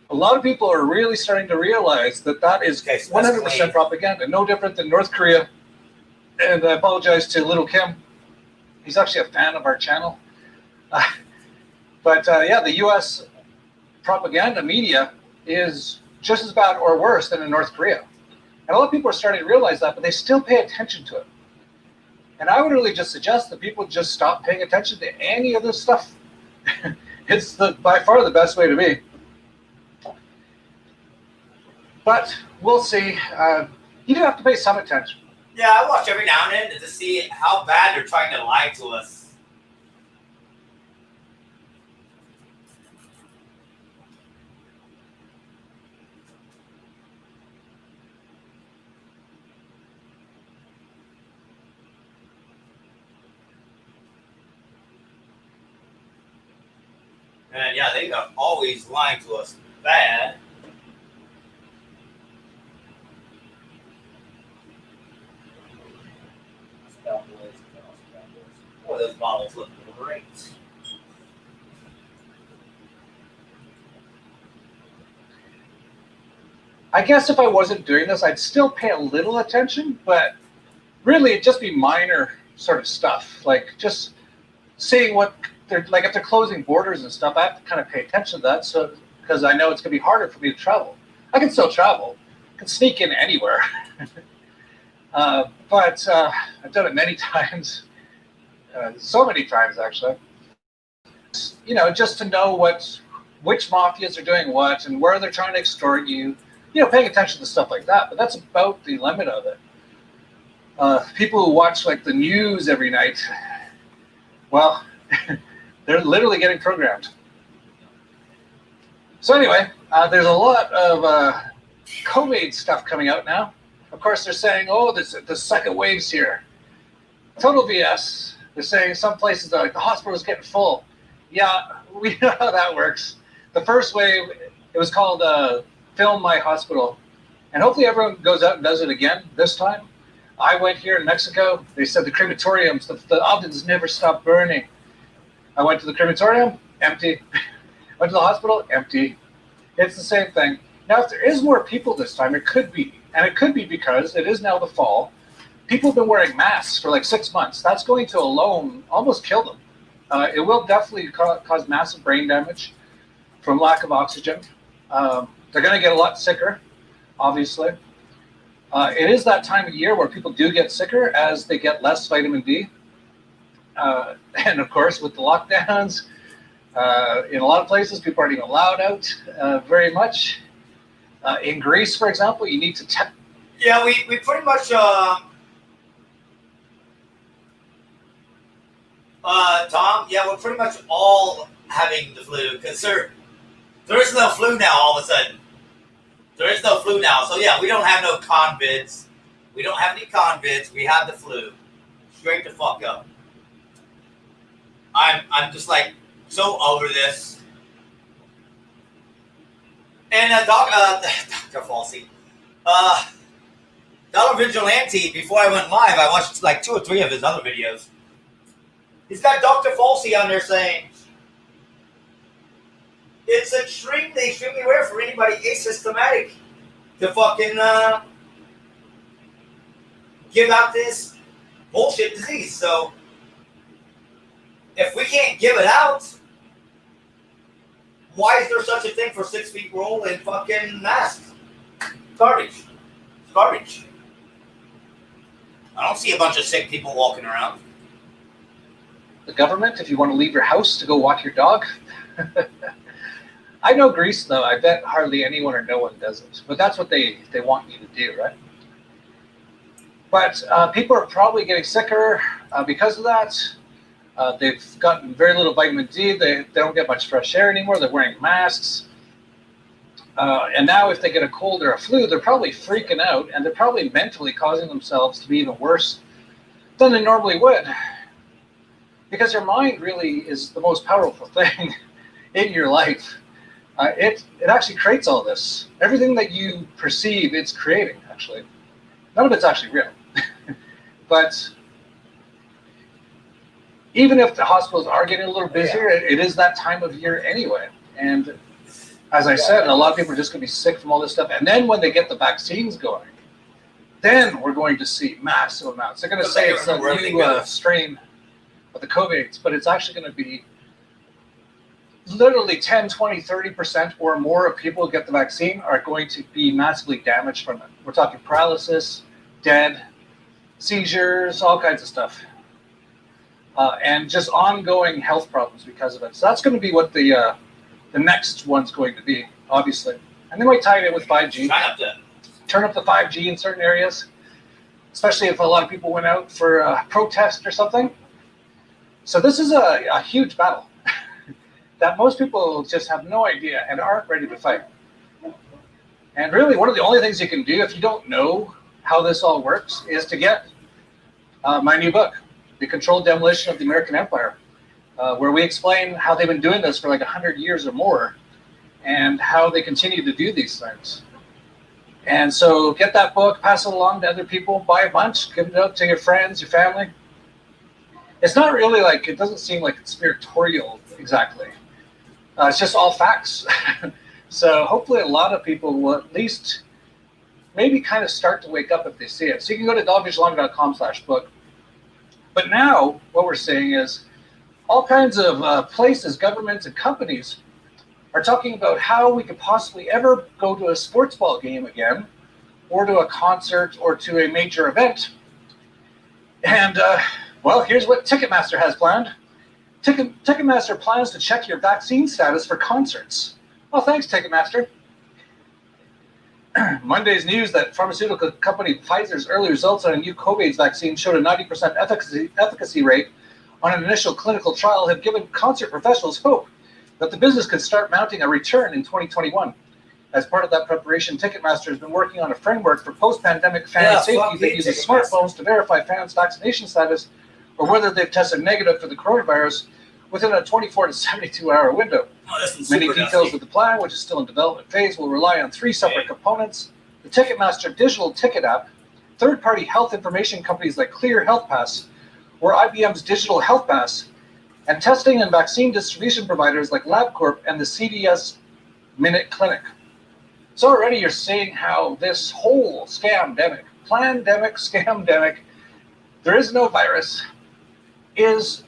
A lot of people are really starting to realize that that is 100% propaganda, no different than North Korea. And I apologize to Little Kim. He's actually a fan of our channel. But the U.S. propaganda media is just as bad or worse than in North Korea. And a lot of people are starting to realize that, but they still pay attention to it. And I would really just suggest that people just stop paying attention to any of this stuff. It's by far the best way to be. But we'll see. You do have to pay some attention. Yeah, I watch every now and then to see how bad they're trying to lie to us. And yeah, they are always lying to us bad. Boy, those bottles look great. I guess if I wasn't doing this, I'd still pay a little attention, but really it'd just be minor sort of stuff. Like just seeing what they're like, if they're closing borders and stuff, I have to kind of pay attention to that. So, because I know it's going to be harder for me to travel. I can still travel, I can sneak in anywhere. But I've done it many times, so many times actually. You know, just to know which mafias are doing what and where they're trying to extort you. You know, paying attention to stuff like that. But that's about the limit of it. People who watch like the news every night, well, they're literally getting programmed. So anyway, there's a lot of COVID stuff coming out now. Of course, they're saying, oh, the second wave's here. Total BS. They're saying some places that like the hospital's getting full. Yeah, we know how that works. The first wave, it was called Film My Hospital. And hopefully everyone goes out and does it again this time. I went here in Mexico. They said the crematoriums, the ovens never stop burning. I went to the crematorium, empty. Went to the hospital, empty. It's the same thing. Now, if there is more people this time, it could be. And it could be because it is now the fall. People have been wearing masks for like 6 months. That's going to alone almost kill them. It will definitely cause massive brain damage from lack of oxygen. They're going to get a lot sicker, obviously. It is that time of year where people do get sicker as they get less vitamin D. And of course, with the lockdowns, in a lot of places, people aren't even allowed out very much. In Greece, for example, you need to Yeah, we pretty much Tom, yeah, we're pretty much all having the flu because there is no flu now all of a sudden. There is no flu now. So yeah, we don't have no convids. We don't have any convids. We have the flu. straight the fuck up. I'm just like so over this. And Dr. Falsey, Dollar Vigilante, before I went live, I watched like 2 or 3 of his other videos. He's got Dr. Falsey on there saying, it's extremely rare for anybody asymptomatic to fucking give out this bullshit disease. So, if we can't give it out, why is there such a thing for 6 feet rule and fucking masks? Garbage. It's garbage. I don't see a bunch of sick people walking around. The government, if you want to leave your house to go walk your dog. I know Greece, though. I bet hardly anyone or no one does it. But that's what they want you to do, right? But people are probably getting sicker because of that. They've gotten very little vitamin D. They don't get much fresh air anymore. They're wearing masks. And now if they get a cold or a flu, they're probably freaking out, and they're probably mentally causing themselves to be even worse than they normally would. Because your mind really is the most powerful thing in your life. It actually creates all this. Everything that you perceive, it's creating, actually. None of it's actually real. But even if the hospitals are getting a little busier, it is that time of year anyway. And as I said, a lot of people are just going to be sick from all this stuff. And then when they get the vaccines going, then we're going to see massive amounts. They're going to say it's a new strain of the COVID, but it's actually going to be literally 10, 20, 30% or more of people who get the vaccine are going to be massively damaged from it. We're talking paralysis, dead, seizures, all kinds of stuff. And just ongoing health problems because of it. So that's going to be what the next one's going to be, obviously. And they might tie it in with 5G. Turn up the 5G in certain areas, especially if a lot of people went out for a protest or something. So this is a huge battle that most people just have no idea and aren't ready to fight. And really, one of the only things you can do if you don't know how this all works is to get my new book, The Controlled Demolition of the American Empire, where we explain how they've been doing this for like 100 years or more and how they continue to do these things. And so get that book, pass it along to other people, buy a bunch, give it out to your friends, your family. It's not really like, it doesn't seem like conspiratorial exactly. It's just all facts. So hopefully a lot of people will at least maybe kind of start to wake up if they see it. So you can go to dollarvigilante.com/book. But now what we're seeing is all kinds of places, governments, and companies are talking about how we could possibly ever go to a sports ball game again, or to a concert, or to a major event. And, well, here's what Ticketmaster has planned. Ticketmaster plans to check your vaccine status for concerts. Well, thanks, Ticketmaster. Monday's news that pharmaceutical company Pfizer's early results on a new COVID vaccine showed a 90% efficacy rate on an initial clinical trial have given concert professionals hope that the business could start mounting a return in 2021. As part of that preparation, Ticketmaster has been working on a framework for post-pandemic fan safety that uses smartphones to verify fans' vaccination status or whether they've tested negative for the coronavirus within a 24 to 72-hour window. Many details of the plan, which is still in development phase, will rely on 3 separate components: the Ticketmaster digital ticket app, third-party health information companies like Clear Health Pass, or IBM's Digital Health Pass, and testing and vaccine distribution providers like LabCorp and the CVS Minute Clinic. So already you're seeing how this whole scamdemic, plandemic, scamdemic, there is no virus, is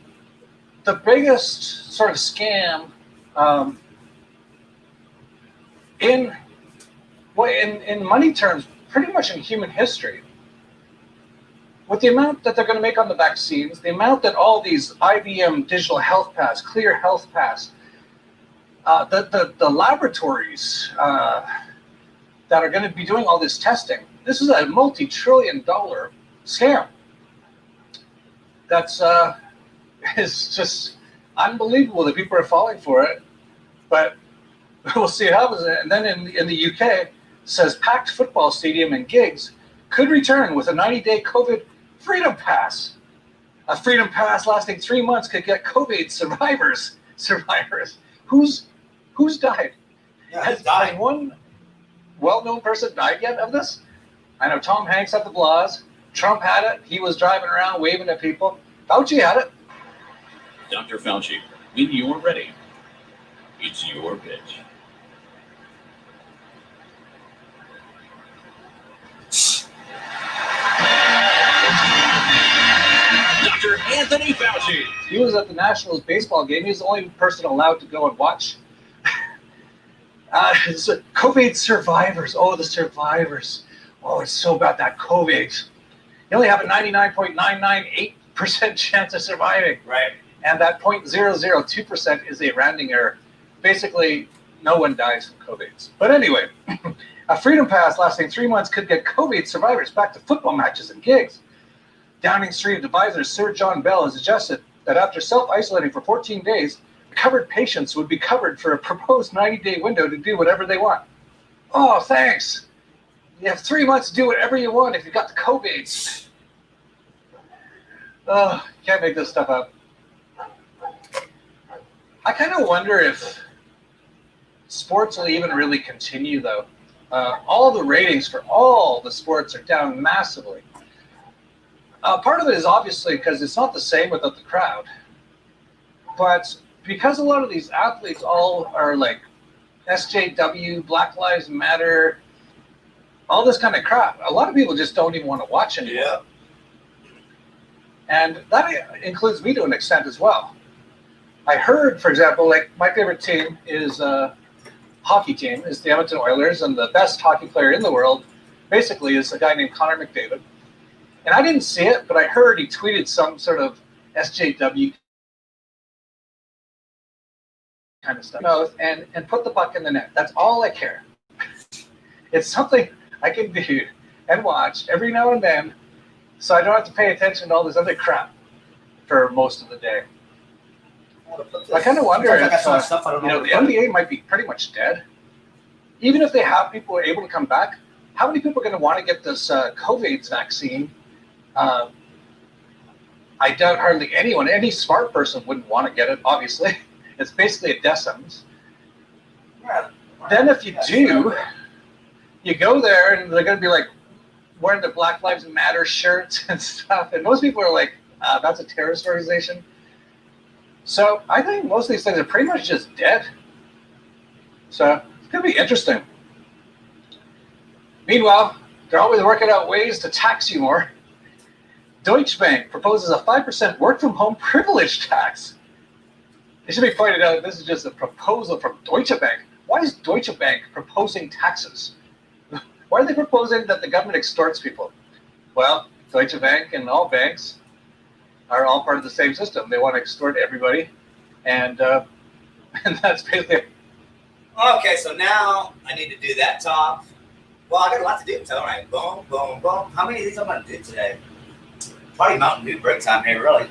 the biggest sort of scam in money terms, pretty much in human history. With the amount that they're going to make on the vaccines, the amount that all these IBM Digital Health Pass, Clear Health Pass, the laboratories that are going to be doing all this testing, this is a multi-trillion-dollar scam. That's is just unbelievable that people are falling for it. But we'll see what happens. And then in the UK, it says packed football stadium and gigs could return with a 90-day COVID freedom pass. A freedom pass lasting 3 months could get COVID survivors. Survivors. Who's died? Yeah, Has he's dying. one well-known person died yet of this? I know Tom Hanks had the blahs. Trump had it. He was driving around waving at people. Fauci had it. Dr. Fauci, when you're ready, it's your pitch. Dr. Anthony Fauci. He was at the Nationals baseball game. He was the only person allowed to go and watch. COVID survivors. Oh, the survivors. Oh, it's so bad, that COVID. You only have a 99.998% chance of surviving. Right. And that 0.002% is a rounding error. Basically, no one dies from COVID. But anyway, a freedom pass lasting 3 months could get COVID survivors back to football matches and gigs. Downing Street advisor Sir John Bell has suggested that after self-isolating for 14 days, covered patients would be covered for a proposed 90-day window to do whatever they want. Oh, thanks. You have 3 months to do whatever you want if you got the COVID. Oh, can't make this stuff up. I kind of wonder if sports will even really continue, though. All the ratings for all the sports are down massively. Part of it is obviously because it's not the same without the crowd. But because a lot of these athletes all are like SJW, Black Lives Matter, all this kind of crap, a lot of people just don't even want to watch anymore. Yeah. And that includes me to an extent as well. I heard, for example, like my favorite team is hockey team is the Edmonton Oilers, and the best hockey player in the world basically is a guy named Connor McDavid. And I didn't see it, but I heard he tweeted some sort of SJW kind of stuff and put the puck in the net. That's all I care. It's something I can do and watch every now and then so I don't have to pay attention to all this other crap for most of the day. I kind of wonder if the NBA might be pretty much dead. Even if they have people able to come back, how many people are going to want to get this COVID vaccine? I doubt hardly anyone. Any smart person wouldn't want to get it, obviously. It's basically a death sentence. Then if you do, you go there and they're going to be like wearing the Black Lives Matter shirts and stuff. And most people are like, that's a terrorist organization. So I think most of these things are pretty much just dead. So it's going to be interesting. Meanwhile, they're always working out ways to tax you more. Deutsche Bank proposes a 5% work-from-home privilege tax. It should be pointed out this is just a proposal from Deutsche Bank. Why is Deutsche Bank proposing taxes? Why are they proposing that the government extorts people? Well, Deutsche Bank and all banks are all part of the same system. They want to extort everybody, and that's basically it. Okay, so now I need to do that top. Well, I got a lot to do. All right, boom, boom, boom. How many of these I'm going to do today? Probably Mountain Dew break time here, really.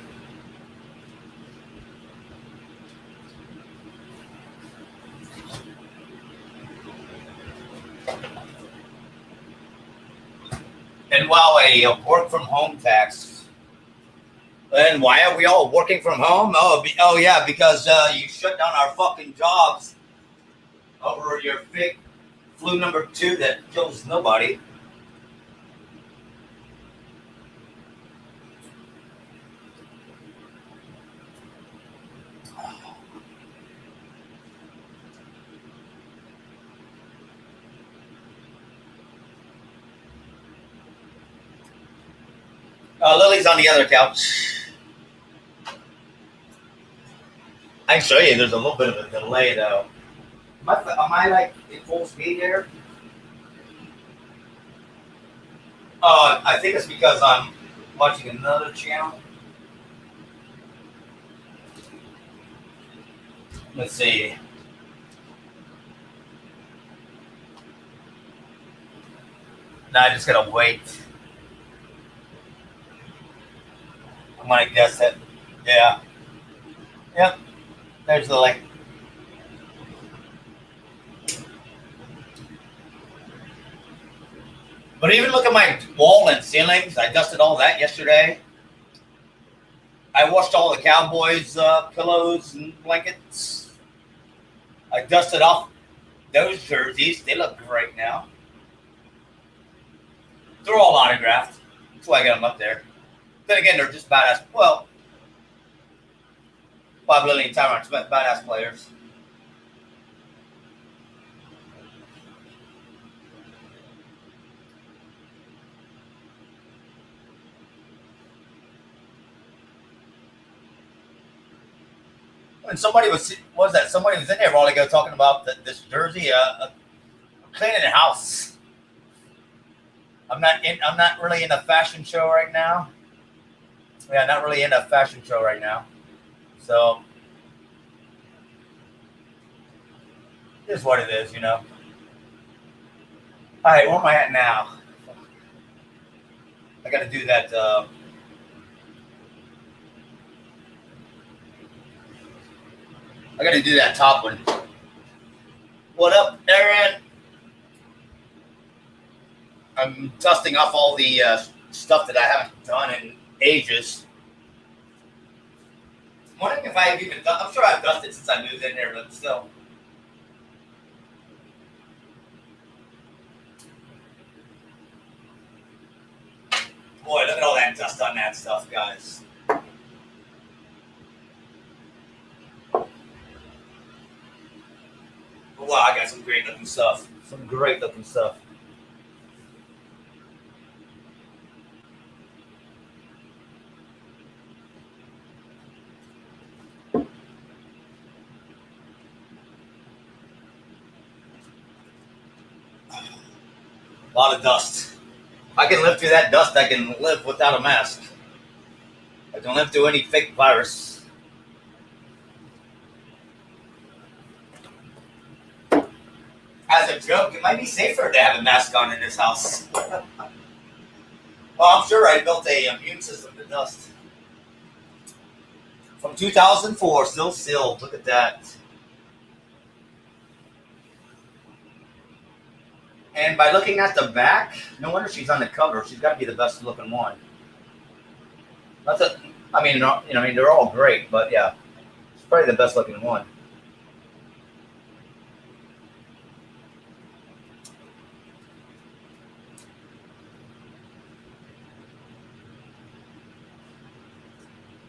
And while a work from home tax, and why are we all working from home? Oh yeah, because you shut down our fucking jobs over your fake flu number 2 that kills nobody. Lily's on the other couch. I can show you. There's a little bit of a delay, though. Am I like in full speed here? I think it's because I'm watching another channel. Let's see. Now I just gotta wait. I'm gonna guess it. Yeah. Yep. There's the link. But even look at my wall and ceilings. I dusted all that yesterday. I washed all the Cowboys pillows and blankets. I dusted off those jerseys. They look great now. They're all autographed. That's why I got them up there. Then again, they're just badass. Well, Bob Lilly and Tyron Smith, badass players. And somebody was in there a while ago talking about this jersey, cleaning the house. I'm not really in a fashion show right now. Yeah, not really in a fashion show right now. So it is what it is, you know. All right, where am I at now? I got to do that. I got to do that top one. What up, Aaron? I'm dusting off all the stuff that I haven't done in ages. I'm wondering if I've even done. I'm sure I've dusted since I moved in there, but still. Boy, look at all that dust on that stuff, guys. Wow, I got some great looking stuff. Some great looking stuff. A lot of dust. I can live through that dust. I can live without a mask. I can live through any fake virus. As a joke, it might be safer to have a mask on in this house. Well, I'm sure I built a immune system to dust. From 2004, still sealed. Look at that. And by looking at the back, no wonder she's on the cover. She's got to be the best looking one. They're all great, but yeah, she's probably the best looking one.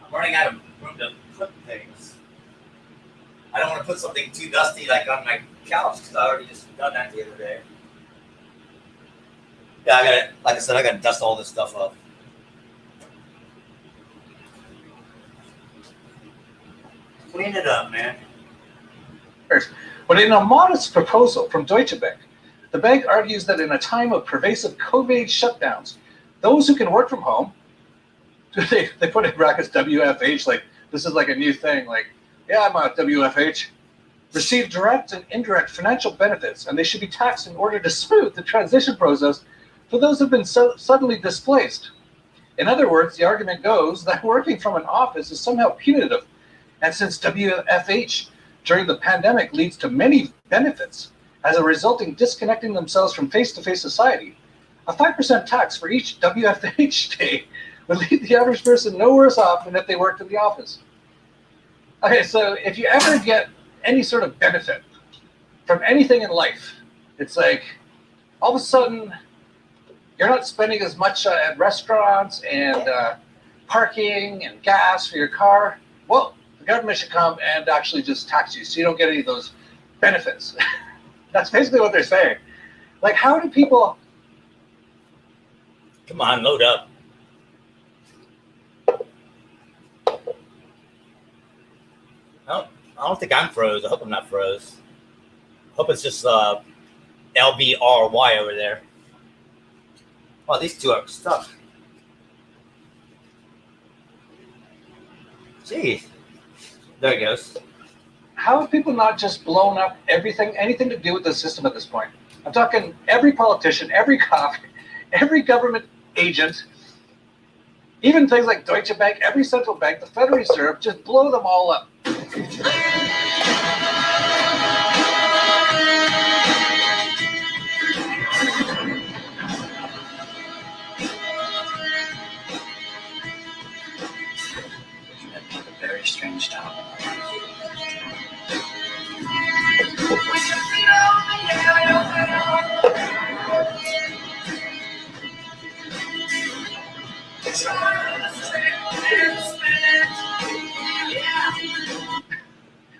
I'm running out of room to put things. I don't want to put something too dusty like on my couch because I already just done that the other day. Yeah, I got it. Like I said, I got to dust all this stuff up. Clean it up, man. But in a modest proposal from Deutsche Bank, the bank argues that in a time of pervasive COVID shutdowns, those who can work from home, they put in brackets WFH, like this is like a new thing, like, yeah, I'm a WFH, receive direct and indirect financial benefits, and they should be taxed in order to smooth the transition process for those who have been suddenly displaced. In other words, the argument goes that working from an office is somehow punitive, and since WFH during the pandemic leads to many benefits as a resulting disconnecting themselves from face-to-face society, a 5% tax for each WFH day would leave the average person no worse off than if they worked in the office. Okay, so if you ever get any sort of benefit from anything in life, it's like all of a sudden you're not spending as much at restaurants and parking and gas for your car. Well, the government should come and actually just tax you so you don't get any of those benefits. That's basically what they're saying. Like, how do people... Come on, load up. I don't think I'm froze. I hope I'm not froze. I hope it's just LBRY over there. Well, these two are stuck. Jeez. There it goes. How have people not just blown up anything to do with the system at this point? I'm talking every politician, every cop, every government agent, even things like Deutsche Bank, every central bank, the Federal Reserve, just blow them all up.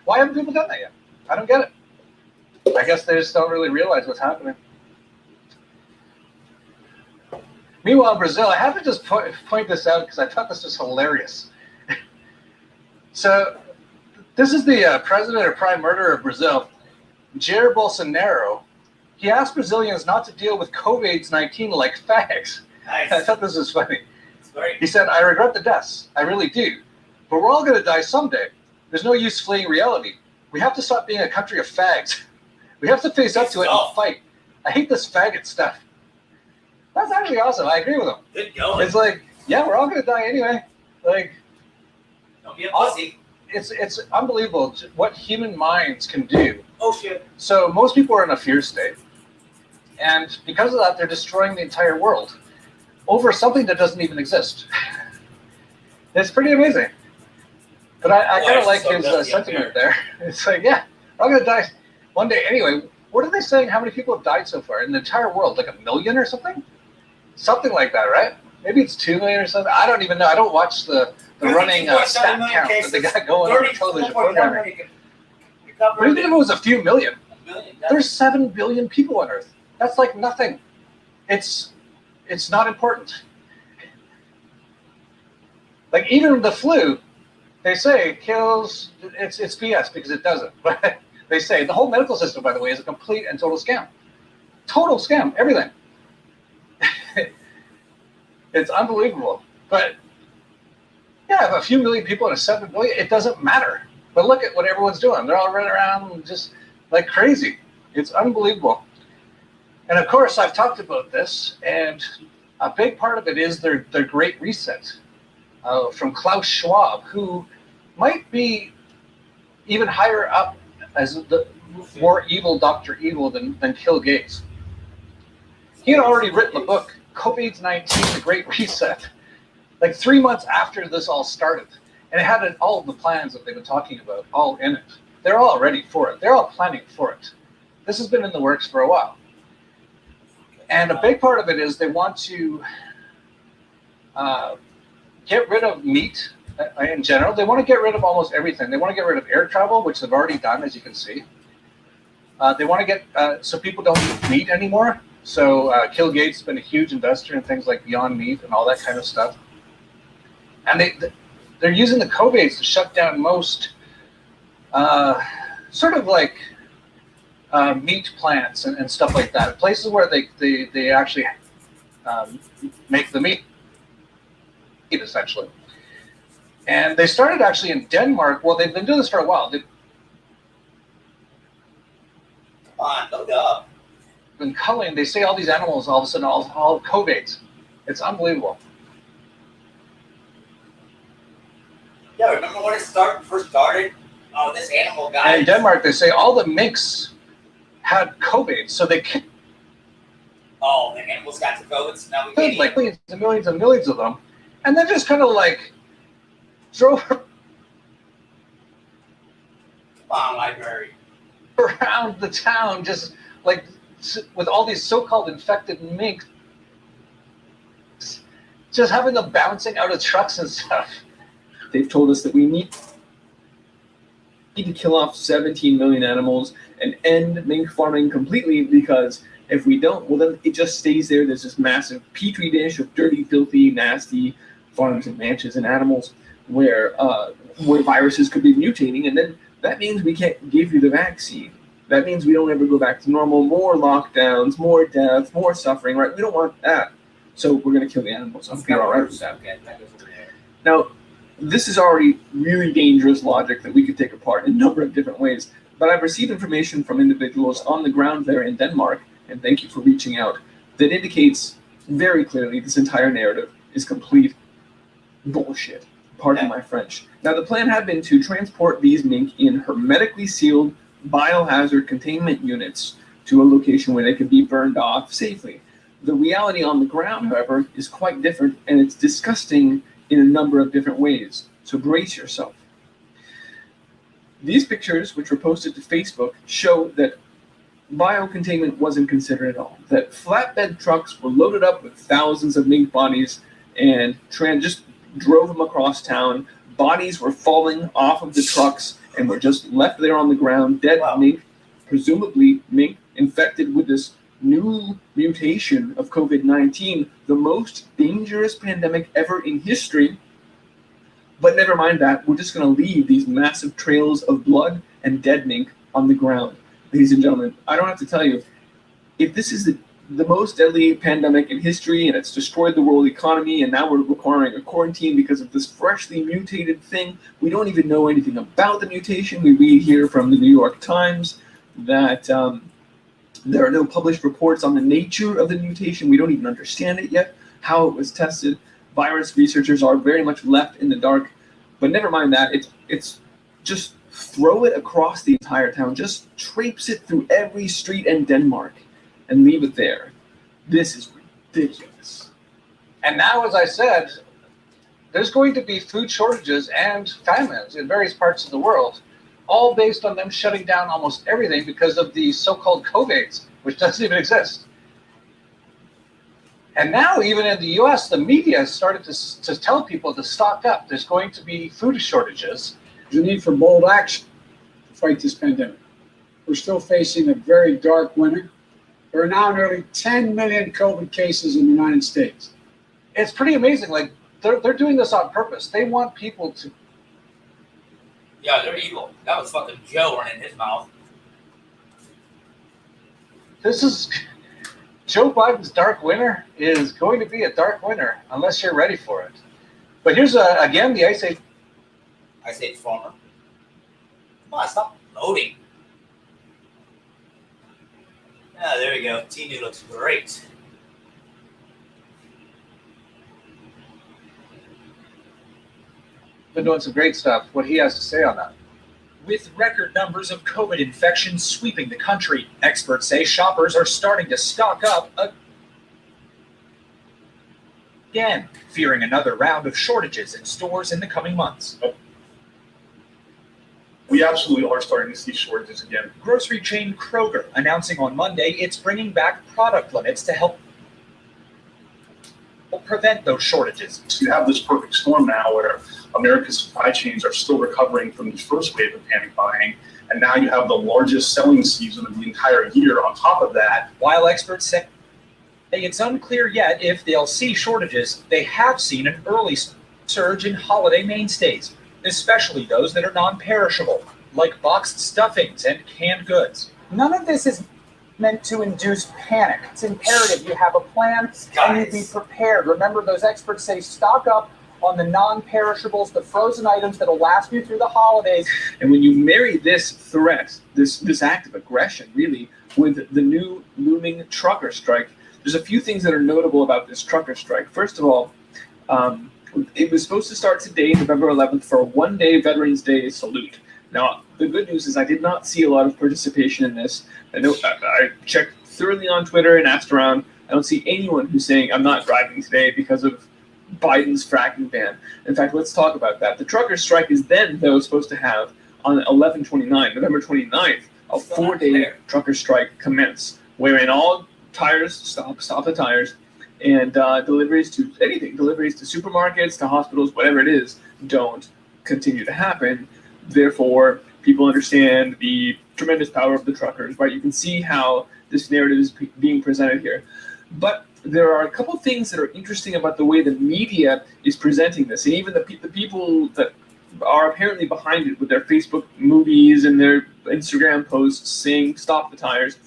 Why haven't people done that yet? I don't get it. I guess they just don't really realize what's happening. Meanwhile, in Brazil, I have to just point this out because I thought this was hilarious. So, this is the president or prime minister of Brazil, Jair Bolsonaro. He asked Brazilians not to deal with COVID-19 like fags. Nice. I thought this was funny. Great. He said, I regret the deaths. I really do. But we're all going to die someday. There's no use fleeing reality. We have to stop being a country of fags. We have to face up to it and fight. I hate this faggot stuff. That's actually awesome. I agree with him. Good going. It's like, yeah, we're all going to die anyway. Like, Don't be a pussy. it's unbelievable what human minds can do. Oh, shit. So most people are in a fear state. And because of that, they're destroying the entire world over something that doesn't even exist. It's pretty amazing. But I kind of like his sentiment there. It's like, yeah, we're all going to die one day anyway. What are they saying? How many people have died so far in the entire world? Like 1 million or something? Something like that, right? Maybe it's 2 million or something. I don't even know. I don't watch the running stat count that they got going on the television programming. But even if it was a few million, there's 7 billion people on Earth. That's like nothing. It's not important. Like even the flu, they say kills. It's BS because it doesn't. But they say the whole medical system, by the way, is a complete and total scam. Total scam. Everything. It's unbelievable. But yeah, a few million people and a 7 billion, it doesn't matter. But look at what everyone's doing. They're all running around just like crazy. It's unbelievable. And of course, I've talked about this, and a big part of it is their Great Reset from Klaus Schwab, who might be even higher up as the more evil Dr. Evil than Bill Gates. He had already written the book, COVID-19, The Great Reset, like 3 months after this all started. And it had all of the plans that they've been talking about all in it. They're all ready for it. They're all planning for it. This has been in the works for a while. And a big part of it is they want to get rid of meat in general. They want to get rid of almost everything. They want to get rid of air travel, which they've already done, as you can see. They want to get so people don't eat meat anymore. So Bill Gates has been a huge investor in things like Beyond Meat and all that kind of stuff. And they're using the COVIDs to shut down most sort of like meat plants and stuff like that. Places where they actually make the meat, essentially. And they started actually in Denmark. Well, they've been doing this for a while. They've no doubt. been culling. They say all these animals all of a sudden all COVIDs. It's unbelievable. Yeah, remember when it first started? Oh, this animal guy. And in Denmark, they say all the minks had COVID, so they killed Oh, the animals got to COVID, so now we can't like eat. millions and millions and millions of them, and then just kind of like drove Come on, library. around the town, just like with all these so-called infected minks, just having them bouncing out of trucks and stuff. They've told us that we need to kill off 17 million animals and end mink farming completely, because if we don't, well, then it just stays there. There's this massive petri dish of dirty, filthy, nasty farms and ranches and animals where viruses could be mutating, and then that means we can't give you the vaccine. That means we don't ever go back to normal. More lockdowns, more deaths, more suffering, right? We don't want that. So we're going to kill the animals. I'm all right with that. Now, this is already really dangerous logic that we could take apart in a number of different ways. But I've received information from individuals on the ground there in Denmark, and thank you for reaching out, that indicates very clearly this entire narrative is complete bullshit. Pardon my French. Now, the plan had been to transport these mink in hermetically sealed biohazard containment units to a location where they could be burned off safely. The reality on the ground, however, is quite different, and it's disgusting in a number of different ways. So brace yourself. These pictures, which were posted to Facebook, show that biocontainment wasn't considered at all. That flatbed trucks were loaded up with thousands of mink bodies and just drove them across town. Bodies were falling off of the trucks and were just left there on the ground, dead Wow. mink, presumably mink infected with this new mutation of COVID-19, the most dangerous pandemic ever in history. But never mind that, we're just going to leave these massive trails of blood and dead mink on the ground. Ladies and gentlemen, I don't have to tell you, if this is the most deadly pandemic in history and it's destroyed the world economy and now we're requiring a quarantine because of this freshly mutated thing, we don't even know anything about the mutation. We read here from the New York Times that there are no published reports on the nature of the mutation. We don't even understand it yet, how it was tested. Virus researchers are very much left in the dark. But never mind that, it's just throw it across the entire town. Just traipse it through every street in Denmark and leave it there. This is ridiculous. And now, as I said, there's going to be food shortages and famines in various parts of the world, all based on them shutting down almost everything because of the so-called COVIDs, which doesn't even exist. And now, even in the US, the media has started to tell people to stock up. There's going to be food shortages. There's a need for bold action to fight this pandemic. We're still facing a very dark winter. There are now nearly 10 million COVID cases in the United States. It's pretty amazing. Like, they're doing this on purpose. They want people to. Yeah, they're evil. That was fucking Joe running his mouth. This is. Joe Biden's dark winter is going to be a dark winter unless you're ready for it. But here's, again, the Ice Age. I say farmer. Come on, stop loading. Ah, there we go. Teeny looks great. Been doing some great stuff. What he has to say on that. With record numbers of COVID infections sweeping the country, experts say shoppers are starting to stock up again, fearing another round of shortages in stores in the coming months. We absolutely are starting to see shortages again. Grocery chain Kroger announcing on Monday it's bringing back product limits to help prevent those shortages. You have this perfect storm now where America's supply chains are still recovering from the first wave of panic buying, and now you have the largest selling season of the entire year on top of that. While experts say it's unclear yet if they'll see shortages, they have seen an early surge in holiday mainstays, especially those that are non-perishable, like boxed stuffings and canned goods. None of this is meant to induce panic. It's imperative you have a plan and you be prepared. Remember, those experts say stock up on the non-perishables, the frozen items that'll last you through the holidays. And when you marry this threat, this act of aggression, really, with the new looming trucker strike, there's a few things that are notable about this trucker strike. First of all, it was supposed to start today, November 11th, for a one-day Veterans Day salute. Now, the good news is I did not see a lot of participation in this. I checked thoroughly on Twitter and asked around. I don't see anyone who's saying, I'm not driving today because of Biden's fracking ban. In fact, let's talk about that. The trucker strike is then, though, supposed to have on November 29th, a 4-day trucker strike commence, wherein all tires stop the tires, and deliveries to supermarkets, to hospitals, whatever it is, don't continue to happen. Therefore, people understand the tremendous power of the truckers, right? You can see how this narrative is being presented here. But there are a couple things that are interesting about the way the media is presenting this, and even the people that are apparently behind it with their Facebook movies and their Instagram posts saying stop the tires.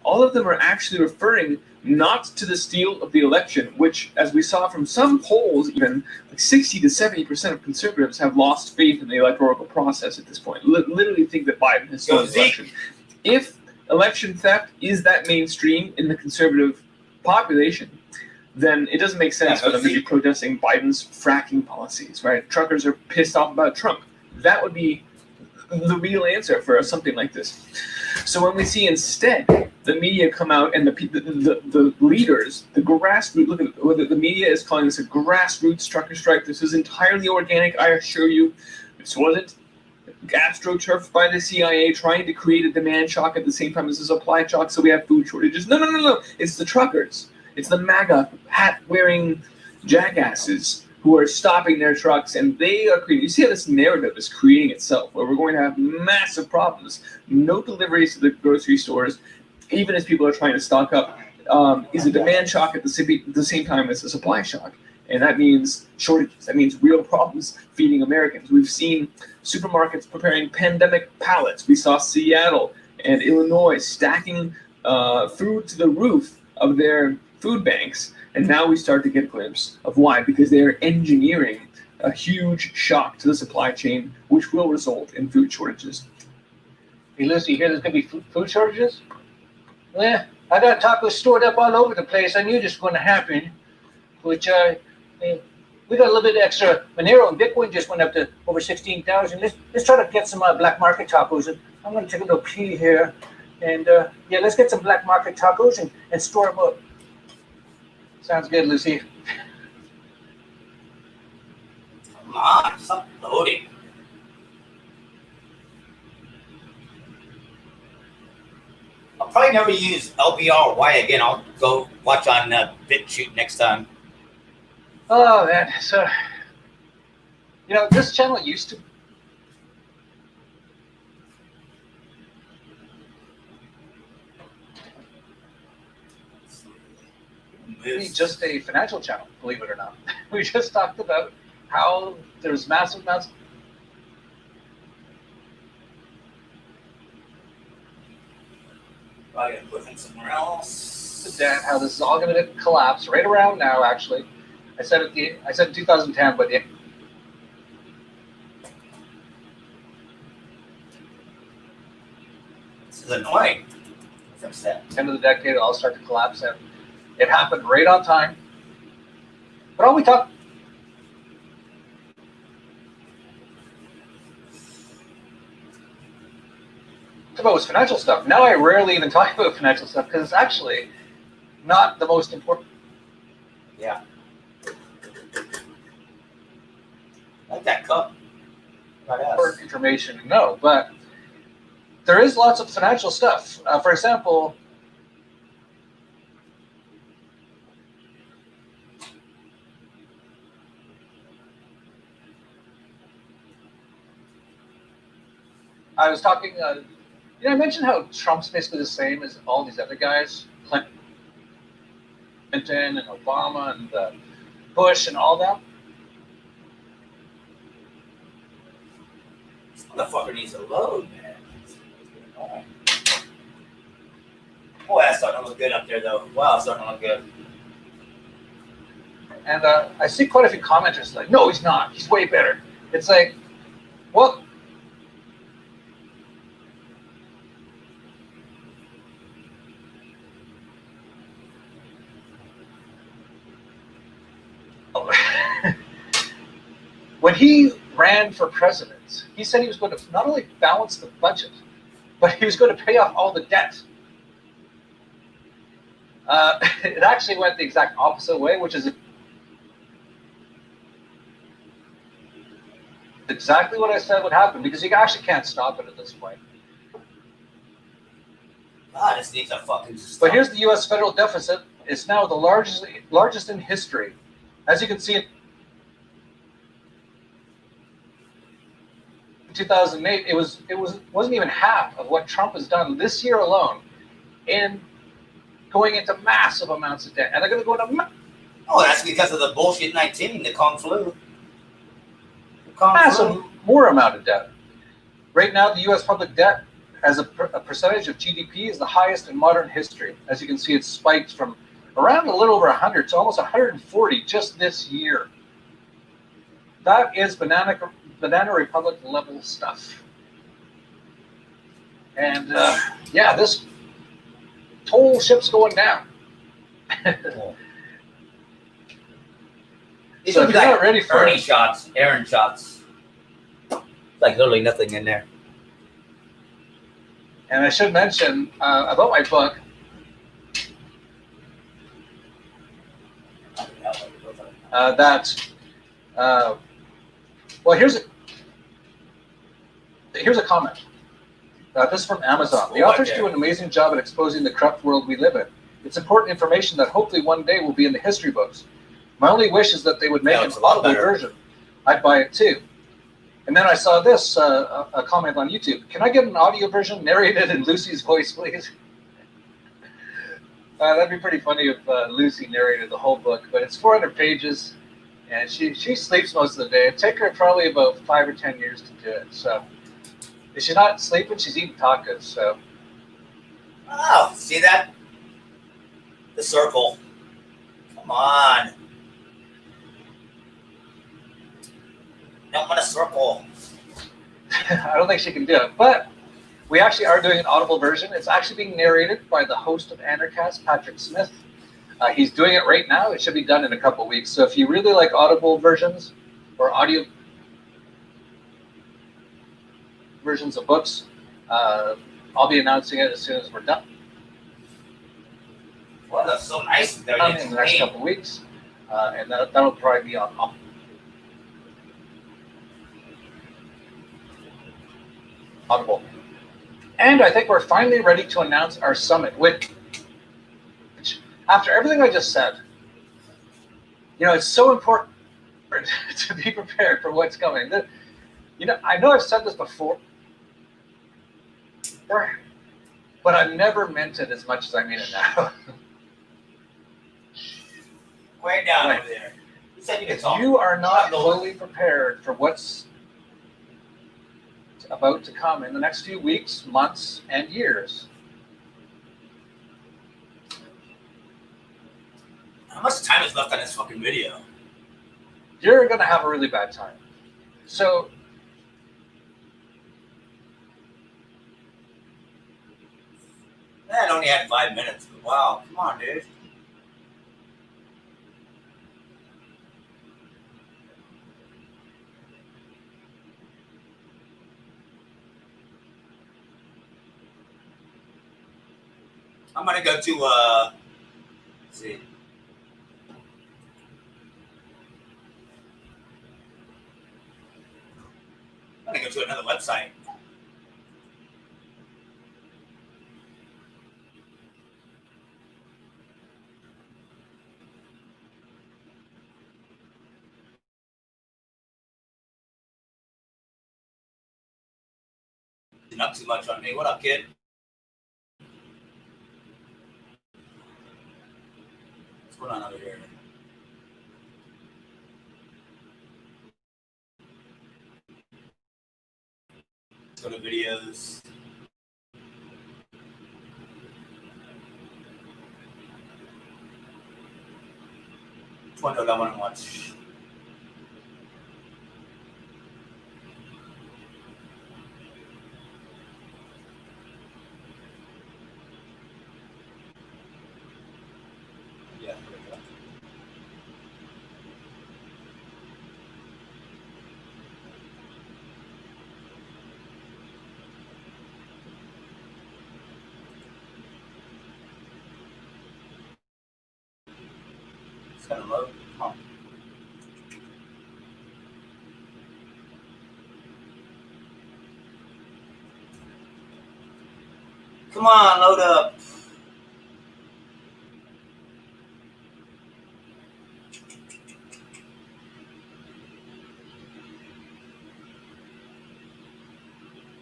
All of them are actually referring not to the steal of the election, which, as we saw from some polls, even like 60 to 70% of conservatives have lost faith in the electoral process at this point. Literally think that Biden has stolen the election. If election theft is that mainstream in the conservative population, then it doesn't make sense for them to be protesting Biden's fracking policies, right? Truckers are pissed off about Trump. That would be the real answer for something like this. So when we see instead the media come out and the leaders, the grassroots, look at what the media is calling this a grassroots trucker strike. This is entirely organic, I assure you. This wasn't astroturfed by the CIA trying to create a demand shock at the same time as a supply shock so we have food shortages. No. It's the truckers. It's the MAGA hat-wearing jackasses who are stopping their trucks, and they are creating. You see how this narrative is creating itself, where we're going to have massive problems, no deliveries to the grocery stores, even as people are trying to stock up. Is a demand shock at the same time as a supply shock, and that means shortages. That means real problems feeding Americans. We've seen supermarkets preparing pandemic pallets. We saw Seattle and Illinois stacking food to the roof of their food banks. And now we start to get a glimpse of why, because they are engineering a huge shock to the supply chain, which will result in food shortages. Hey, Lucy, you hear there's going to be food shortages? Yeah, I got tacos stored up all over the place. I knew this was going to happen. Which, we got a little bit extra. Monero and Bitcoin just went up to over 16,000. Let's try to get some black market tacos. And I'm going to take a little pee here. And, yeah, let's get some black market tacos and store them up. Sounds good, Lucy. Come on, stop loading. I'll probably never use LBR or Y again. I'll go watch on BitChute next time. Oh, man. So, you know, this channel used to be just a financial channel, believe it or not. We just talked about how there's massive amounts. Probably gonna put in somewhere else. How this is all going to collapse right around now. Actually, I said in 2010, but the This is annoying. Fix that. end of the decade, it'll all start to collapse, and it happened right on time. But all we talked about was financial stuff. Now I rarely even talk about financial stuff because it's actually not the most important. Yeah. I like that cup. Important information to know, but there is lots of financial stuff. For example, I was talking. I mentioned how Trump's basically the same as all these other guys, Clinton and Obama and Bush and all them. This motherfucker needs a load, man. Boy, that's starting to look good up there, though. Wow, it's starting to look good. And I see quite a few commenters like, no, he's not. He's way better. It's like, well, when he ran for president, he said he was going to not only balance the budget, but he was going to pay off all the debt. It actually went the exact opposite way, which is exactly what I said would happen, because you actually can't stop it at this point. God, this needs a fucking stop. But here's the U.S. federal deficit. It's now the largest in history. As you can see, in 2008, it wasn't even half of what Trump has done this year alone, in going into massive amounts of debt, and they're going to go into Oh, that's because of the bullshit 19, the Kung Flu. massive more amount of debt. Right now, the U.S. public debt as a percentage of GDP is the highest in modern history. As you can see, it's spiked from around a little over 100 to almost 140 just this year. That is banana republic level stuff. And yeah, this whole ship's going down. These So would if be you're like not ready for Ernie it, shots, Aaron shots. Like literally nothing in there. and I should mention about my book. Well, here's a comment. This is from Amazon. The authors do an amazing job at exposing the corrupt world we live in. It's important information that hopefully one day will be in the history books. My only wish is that they would make Yeah, an it's a lot audible better. version. I'd buy it too. And then I saw this a comment on YouTube. Can I get an audio version narrated in Lucy's voice, please? That'd be pretty funny if Lucy narrated the whole book. But it's 400 pages, and she sleeps most of the day. It'd take her probably about 5 or 10 years to do it. So if she's not sleeping, she's eating tacos. So Oh, see that? The circle. Come on. Don't want a circle. I don't think she can do it. But we actually are doing an audible version. It's actually being narrated by the host of Anarcast, Patrick Smith. He's doing it right now. It should be done in a couple of weeks. So if you really like audible versions or audio versions of books, I'll be announcing it as soon as we're done. Well, that's so nice. They're In the next couple of weeks. And that'll probably be on Audible. And I think we're finally ready to announce our summit, which, after everything I just said, it's so important to be prepared for what's coming. I know I've said this before, but I've never meant it as much as I mean it now. Way down over there. You said you could If talk. you are not fully prepared for what's about to come in the next few weeks, months, and years, How much time is left on this fucking video? you're going to have a really bad time. So Man, I only had 5 minutes. But wow, come on, dude. I'm gonna go to let's see. I'm gonna go to another website. Not too much on me. What up, kid? What's going on over here? Let's go to videos. Which one do I want to watch? Yeah, there we go. It's gonna load. Huh. Come on, load up.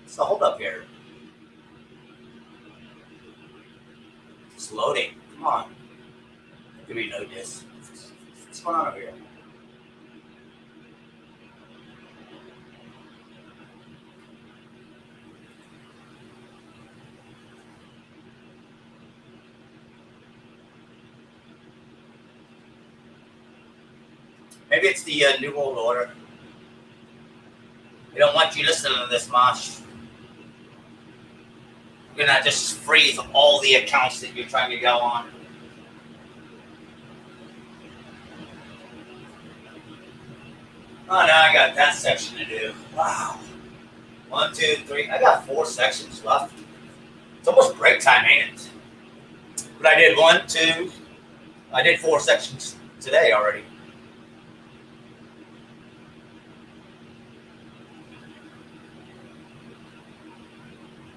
So hold up here. It's loading. Come on. Give me no diss. What's going on over here? Maybe it's the New World Order. They don't want you listening to this, Mosh. You're gonna just freeze all the accounts that you're trying to go on. Oh, now I got that section to do. Wow. 1, 2, 3. I got 4 sections left. It's almost break time, ain't it? But I did 1, 2. I did 4 sections today already.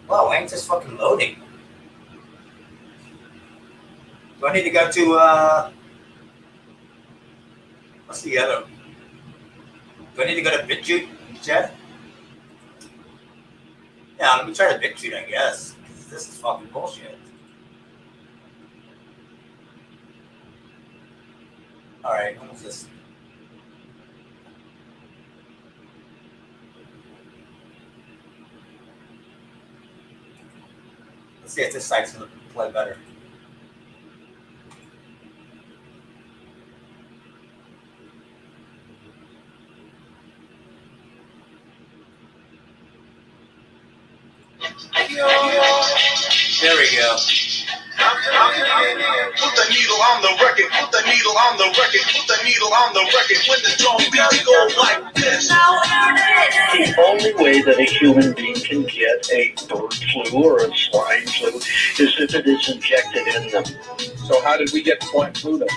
Wow, ain't this fucking loading? Do I need to go to What's the other? Do I need to go to BitChute, Jeff? Yeah, let me try to BitChute, I guess. 'Cause this is fucking bullshit. Alright, what was this? Let's see if this site's gonna play better. There we go. Put the needle on the record, put the needle on the record, put the needle on the record when the drum beats go like this. The only way that a human being can get a bird flu or a swine flu is if it is injected in them. So how did we get swine flu then?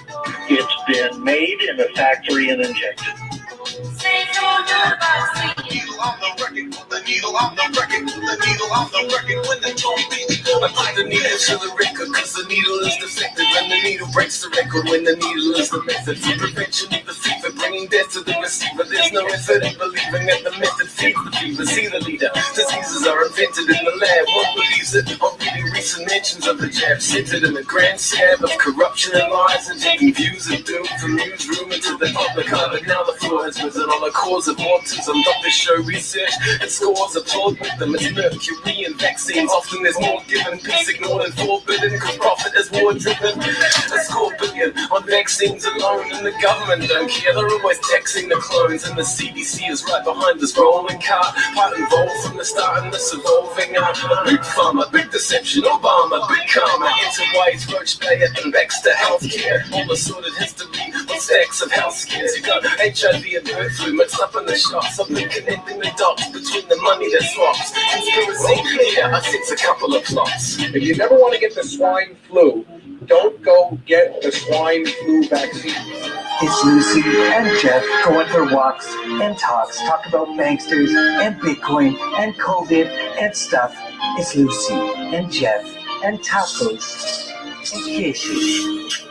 It's been made in a factory and injected. Needle on the record, put the needle on the record, put the needle on the record when the drum beats go like this. I put the needle to the record cause the needle is defective and the needle breaks the record when the needle is the method for prevention of the fever, bringing death to the receiver. There's no effort in believing that the method feeds the fever. See the leader, diseases are invented in the lab. One believes it on reading recent mentions of the jab, centered in a grand scab of corruption and lies and taking views of doom from newsroom into the public eye. But now the floor has risen on the cause of autism. Doctors show research and scores applaud with them. It's mercury and vaccines. Often there's more given, peace ignored and forbidden, cause profit is war driven. A scorpion on vaccines alone, and the government don't care. They're always taxing the clones, and the CDC is right behind this rolling cart. Part involved from the start in this evolving art. A big pharma, big deception, Obama, big karma. Interways, Roach, Bayer, and Baxter Healthcare. All the sordid history with stacks of health scares. You got HIV and bird flu mixed up in the shots. I've been connecting the dots between the money that swaps. Conspiracy, yeah, I sense a couple of plots. If you never want to get the swine flu, don't go get the swine flu vaccine. It's Lucy and Jeff going for walks and talks, talk about banksters and Bitcoin and COVID and stuff. It's Lucy and Jeff and tacos and kisses.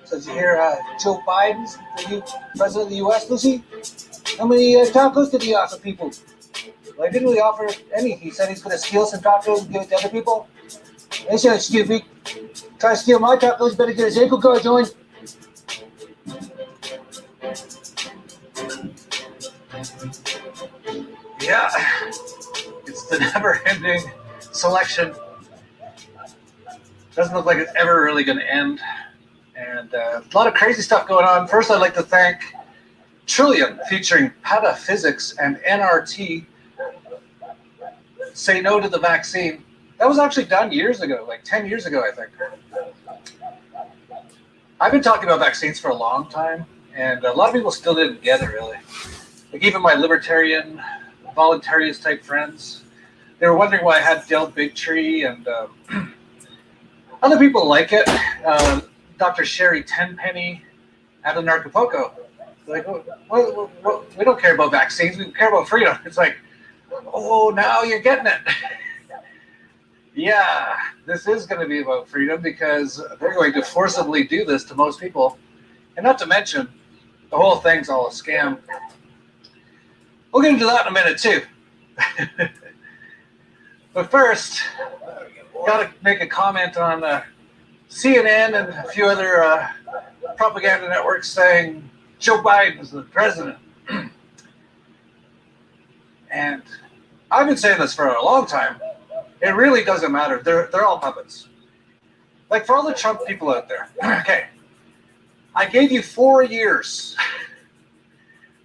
So did you hear Joe Biden's the new president of the U.S., Lucy? How many tacos did he offer people? Well, he didn't really offer any. He said he's going to steal some tacos and give it to other people. They said, stupid. Try to steal my tacos, better get his ankle guard on. Yeah, it's the never-ending selection. Doesn't look like it's ever really going to end. And a lot of crazy stuff going on. First, I'd like to thank Trillium, featuring Pataphysics and NRT, Say No to the Vaccine. That was actually done years ago, like 10 years ago, I think. I've been talking about vaccines for a long time, and a lot of people still didn't get it, really. Like even my libertarian, voluntarist type friends, they were wondering why I had Del Bigtree, and other people like it. Dr. Sherry Tenpenny out of Acapulco. Like, well, we don't care about vaccines. We care about freedom. It's like, oh, now you're getting it. Yeah, this is going to be about freedom because they're going to forcibly do this to most people. And not to mention, the whole thing's all a scam. We'll get into that in a minute, too. But first, got to make a comment on CNN and a few other propaganda networks saying Joe Biden is the president. And I've been saying this for a long time. It really doesn't matter. They're all puppets. Like for all the Trump people out there. Okay. I gave you 4 years.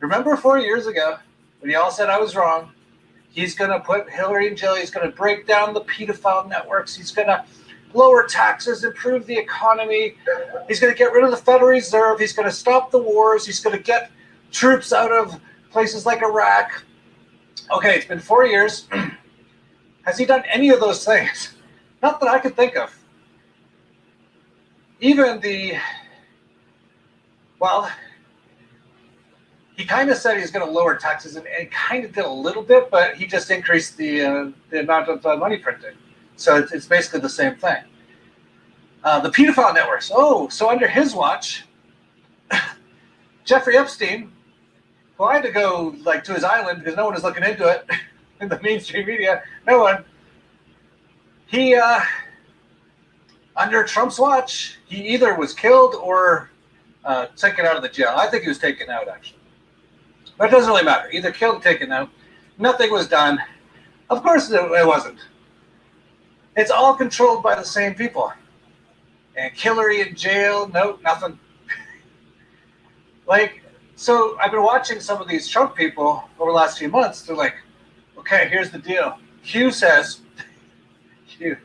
Remember 4 years ago when y'all said I was wrong? He's going to put Hillary in jail. He's going to break down the pedophile networks. He's going to lower taxes, improve the economy. He's going to get rid of the Federal Reserve. He's going to stop the wars. He's going to get troops out of places like Iraq. Okay, it's been 4 years. Has he done any of those things? Not that I could think of. Even he kind of said he's going to lower taxes, and kind of did a little bit, but he just increased the amount of money printing. So it's basically the same thing. The pedophile networks. Oh, so under his watch, Jeffrey Epstein, who I had to go to his island because no one was looking into it in the mainstream media. No one. He, under Trump's watch, he either was killed or taken out of the jail. I think he was taken out, actually. But it doesn't really matter. Either killed or taken out. Nothing was done. Of course it wasn't. It's all controlled by the same people. And Hillary in jail, no, nothing. So I've been watching some of these Trump people over the last few months. They're like, okay, here's the deal. Q says, Q,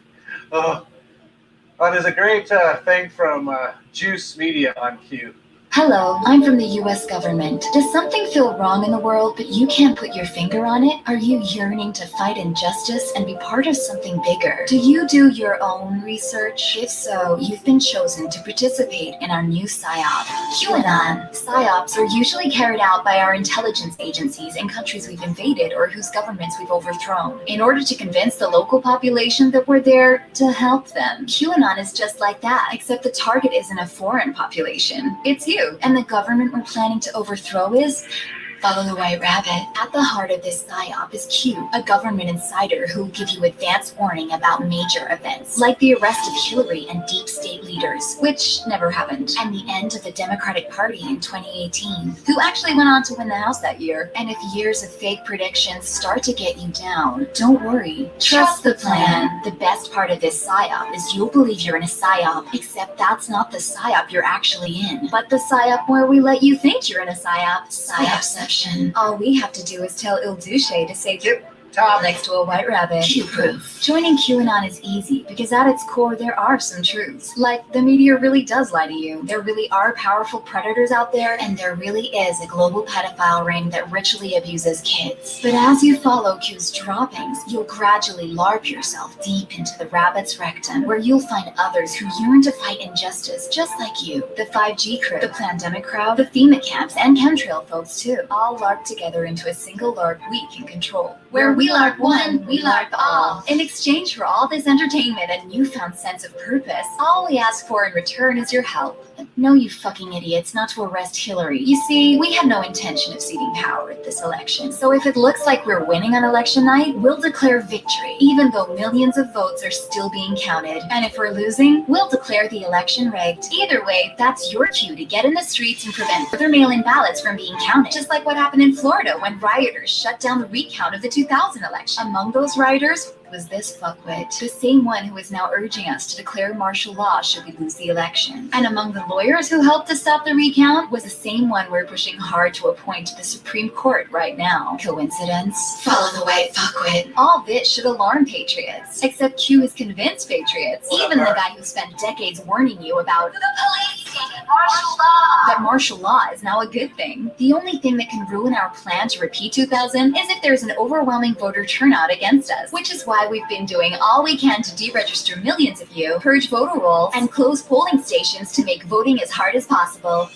there's a great thing from Juice Media on Q. Hello, I'm from the US government. Does something feel wrong in the world, but you can't put your finger on it? Are you yearning to fight injustice and be part of something bigger? Do you do your own research? If so, you've been chosen to participate in our new PSYOP, QAnon. PSYOPs are usually carried out by our intelligence agencies in countries we've invaded or whose governments we've overthrown, in order to convince the local population that we're there to help them. QAnon is just like that, except the target isn't a foreign population. It's you. And the government we're planning to overthrow is Follow the White Rabbit. At the heart of this PSYOP is Q, a government insider who will give you advance warning about major events, like the arrest of Hillary and deep state leaders, which never happened, and the end of the Democratic Party in 2018, who actually went on to win the House that year. And if years of fake predictions start to get you down, don't worry. Trust the plan. The best part of this PSYOP is you'll believe you're in a PSYOP, except that's not the PSYOP you're actually in, but the PSYOP where we let you think you're in a PSYOP. PSYOPception. All we have to do is tell Il Duce to say top next to a white rabbit. Q-proof. Joining QAnon is easy because at its core there are some truths. Like, the media really does lie to you. There really are powerful predators out there, and there really is a global pedophile ring that ritually abuses kids. But as you follow Q's droppings, you'll gradually LARP yourself deep into the rabbit's rectum, where you'll find others who yearn to fight injustice just like you. The 5G crew, the Plandemic crowd, the FEMA camps, and chemtrail folks too. All LARP together into a single LARP we can control. Where we LARP one, we LARP all. In exchange for all this entertainment and newfound sense of purpose, all we ask for in return is your help. No, you fucking idiots, not to arrest Hillary. You see, we have no intention of ceding power at this election. So if it looks like we're winning on election night, we'll declare victory, even though millions of votes are still being counted. And if we're losing, we'll declare the election rigged. Either way, that's your cue to get in the streets and prevent further mail-in ballots from being counted. Just like what happened in Florida when rioters shut down the recount of the 2000 election. Among those rioters was this fuckwit, the same one who is now urging us to declare martial law should we lose the election. And among the lawyers who helped to stop the recount was the same one we're pushing hard to appoint to the Supreme Court right now. Coincidence? Follow the white fuckwit. All this should alarm patriots, except Q has convinced patriots, even the guy who spent decades warning you about the police state, martial law, that martial law is now a good thing. The only thing that can ruin our plan to repeat 2000 is if there's an overwhelming voter turnout against us, which is why we've been doing all we can to deregister millions of you, purge voter rolls, and close polling stations to make voting as hard as possible.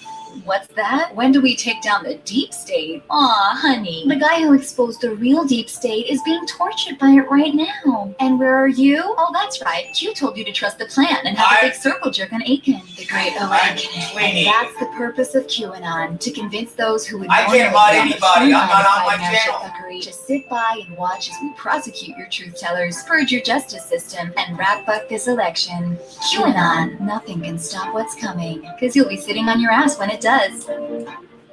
What's that? When do we take down the deep state? Aw, honey. The guy who exposed the real deep state is being tortured by it right now. And where are you? Oh, that's right. Q told you to trust the plan and have a big circle jerk on Aiken. The Great Awakening. And that's the purpose of QAnon, to convince those who would I can't mod anybody. I'm not on my channel. Fuckery, to sit by and watch as we prosecute your truth tellers, purge your justice system, and rat fuck this election. QAnon. Nothing can stop what's coming, because you'll be sitting on your ass when it does.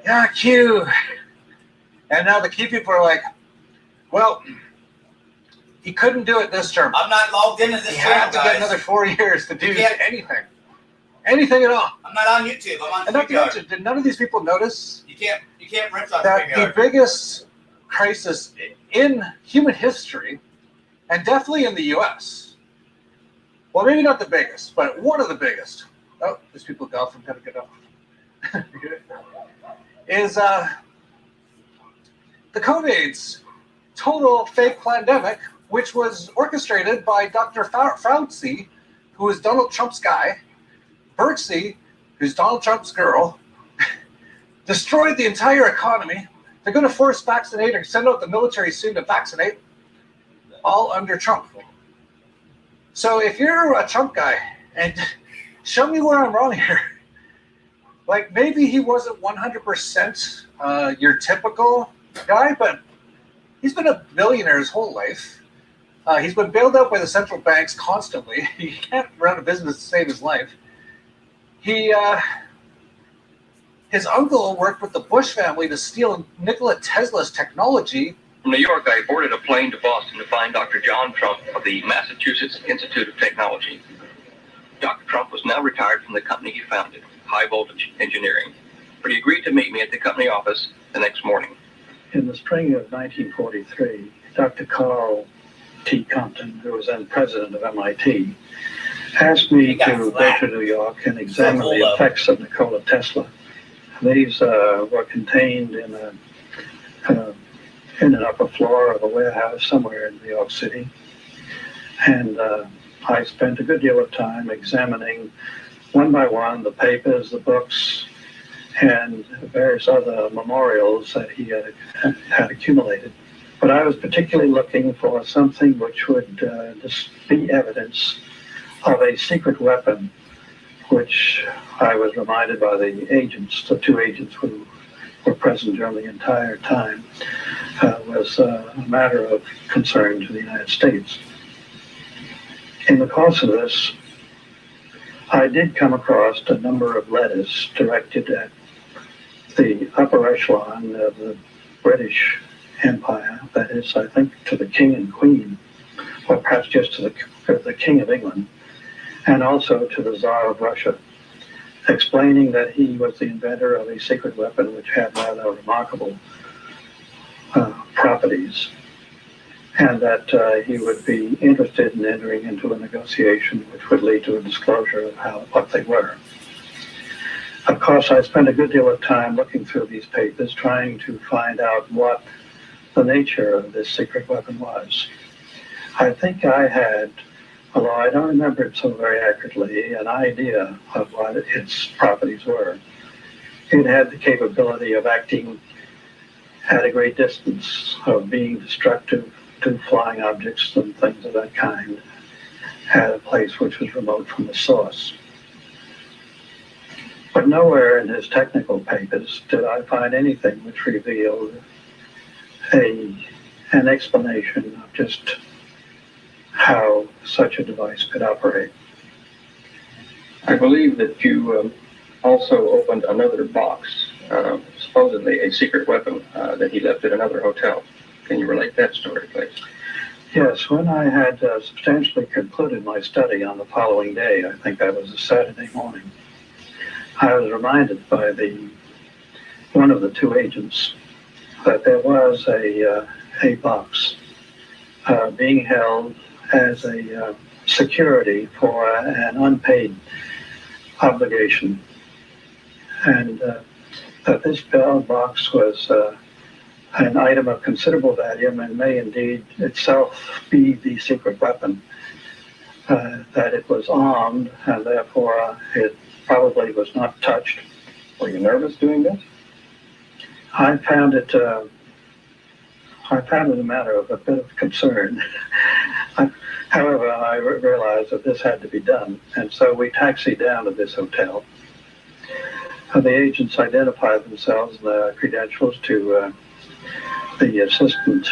Yeah, Q. And now the Q people are like, well, he couldn't do it this term. I'm not logged into this He channel, had to guys. get another 4 years to do Yeah. anything. Anything at all. I'm not on YouTube. I'm on And not to StreamYard. mention, did none of these people notice You can't rip on that the StreamYard. biggest crisis in human history, and definitely in the US, well, maybe not the biggest, but one of the biggest, oh, there's people golf, I'm gonna get up, is the COVID's total fake pandemic, which was orchestrated by Dr. Fauci, who is Donald Trump's guy, Birxie, who's Donald Trump's girl, destroyed the entire economy. They're going to force vaccinate or send out the military soon to vaccinate, all under Trump. So if you're a Trump guy, and show me where I'm wrong here, Like maybe he wasn't 100% your typical guy, but he's been a billionaire his whole life. He's been bailed out by the central banks constantly. He can't run a business to save his life. His uncle worked with the Bush family to steal Nikola Tesla's technology. From New York, I boarded a plane to Boston to find Dr. John Trump of the Massachusetts Institute of Technology. Dr. Trump was now retired from the company he founded, High Voltage Engineering, but he agreed to meet me at the company office the next morning. In the spring of 1943, Dr. Carl T. Compton, who was then president of MIT, asked me to go to New York and examine the effects of Nikola Tesla. These were contained in an upper floor of a warehouse somewhere in New York City. And I spent a good deal of time examining one by one the papers, the books, and various other memorials that he had accumulated. But I was particularly looking for something which would be evidence of a secret weapon, which I was reminded by the agents, the two agents who were present during the entire time, was a matter of concern to the United States. In the course of this, I did come across a number of letters directed at the upper echelon of the British Empire, that is, I think, to the King and Queen, or perhaps just to the King of England, and also to the Tsar of Russia, explaining that he was the inventor of a secret weapon which had rather remarkable properties, and that he would be interested in entering into a negotiation which would lead to a disclosure of what they were. Of course, I spent a good deal of time looking through these papers, trying to find out what the nature of this secret weapon was. I think I had, although I don't remember it so very accurately, an idea of what its properties were. It had the capability of acting at a great distance, of being destructive to flying objects and things of that kind, at a place which was remote from the source. But nowhere in his technical papers did I find anything which revealed an explanation of just how such a device could operate. I believe that you also opened another box, supposedly a secret weapon that he left at another hotel. Can you relate that story, please? Yes, when I had substantially concluded my study on the following day, I think that was a Saturday morning, I was reminded by one of the two agents that there was a box being held as a security for an unpaid obligation, and that this box was an item of considerable value and may indeed itself be the secret weapon, that it was armed and therefore it probably was not touched. Were you nervous doing this? I found it a matter of a bit of concern. However, I realized that this had to be done, and so we taxied down to this hotel. The agents identified themselves and their credentials to the assistant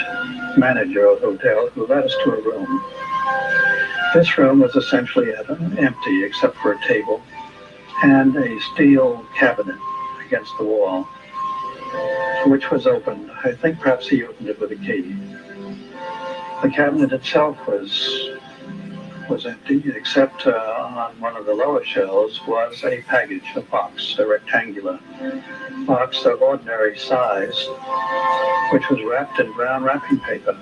manager of the hotel, who led us to a room. This room was essentially empty except for a table and a steel cabinet against the wall, which was open. I think perhaps he opened it with a key. The cabinet itself was empty, except on one of the lower shelves was a package, a box, a rectangular box of ordinary size, which was wrapped in brown wrapping paper.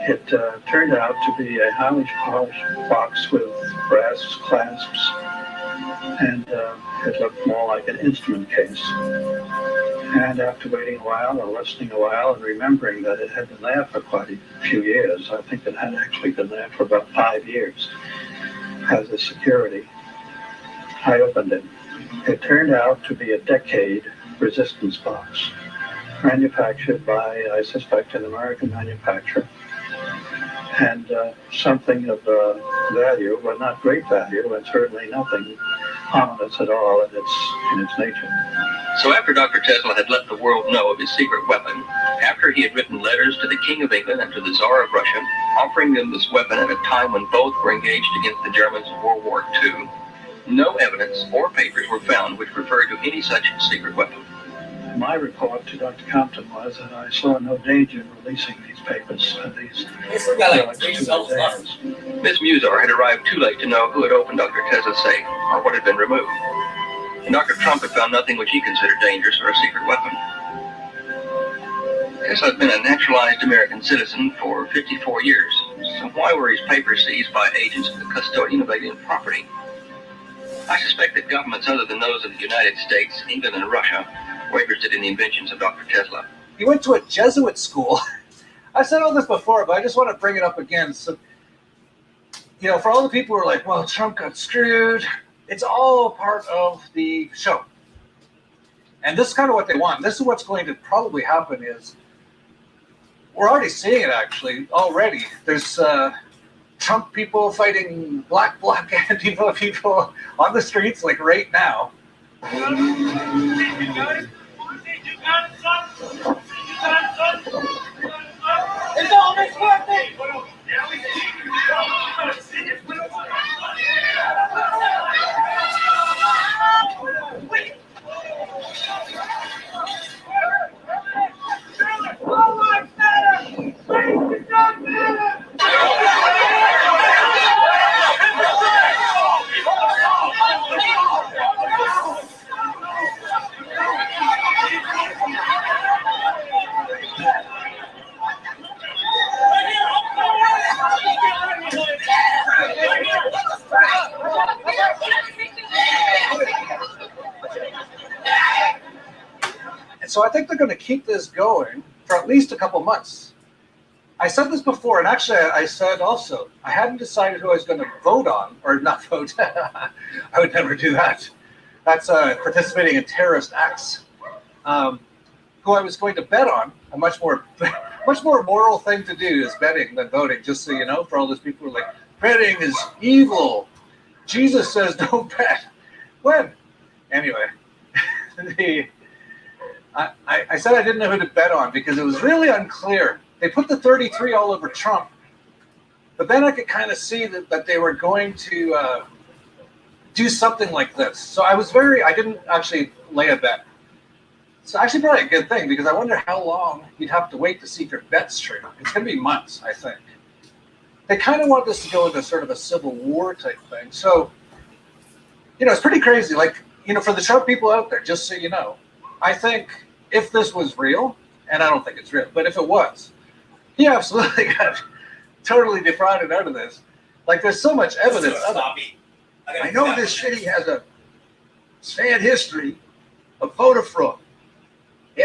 It turned out to be a highly polished box with brass clasps, and it looked more like an instrument case. And after waiting a while and listening a while and remembering that it had been there for quite a few years, I think it had actually been there for about 5 years as a security, I opened it. It turned out to be a decade resistance box, manufactured by, I suspect, an American manufacturer, and something of value, but not great value, and certainly nothing ominous at all in its nature. So after Dr. Tesla had let the world know of his secret weapon, after he had written letters to the King of England and to the Tsar of Russia, offering them this weapon at a time when both were engaged against the Germans in World War II, no evidence or papers were found which referred to any such secret weapon. My report to Dr. Compton was that I saw no danger in releasing these papers and these relics to his heirs. Miss Musar had arrived too late to know who had opened Dr. Tesla's safe or what had been removed. And Dr. Trump had found nothing which he considered dangerous or a secret weapon. Tesla had been a naturalized American citizen for 54 years, so why were his papers seized by agents of the custodian of alien property? I suspect that governments other than those of the United States, England, and Russia were interested in the inventions of Dr. Tesla. He went to a Jesuit school. I've said all this before, but I just want to bring it up again. So, for all the people who are like, well, Trump got screwed, it's all part of the show. And this is kind of what they want. This is what's going to probably happen is, we're already seeing it actually, already. There's Trump people fighting black Antifa people on the streets like right now. It's almost working! And so I think they're going to keep this going for at least a couple months. I said this before, and actually I said also, I hadn't decided who I was going to vote on, or not vote. I would never do that. That's participating in terrorist acts. Who I was going to bet on, a much more moral thing to do is betting than voting, just so you know, for all those people who are like, betting is evil. Jesus says don't bet. When? Anyway, I said I didn't know who to bet on because it was really unclear. They put the 33 all over Trump, but then I could kind of see that they were going to do something like this. So I didn't actually lay a bet. It's actually probably a good thing because I wonder how long you'd have to wait to see your bets true. It's going to be months, I think. They kind of want this to go into sort of a civil war type thing. So, it's pretty crazy. Like, for the Trump people out there, just so you know, I think if this was real, and I don't think it's real, but if it was, he absolutely got totally defrauded out of this. Like, there's so much evidence of it. I know this city has a sad history of voter fraud.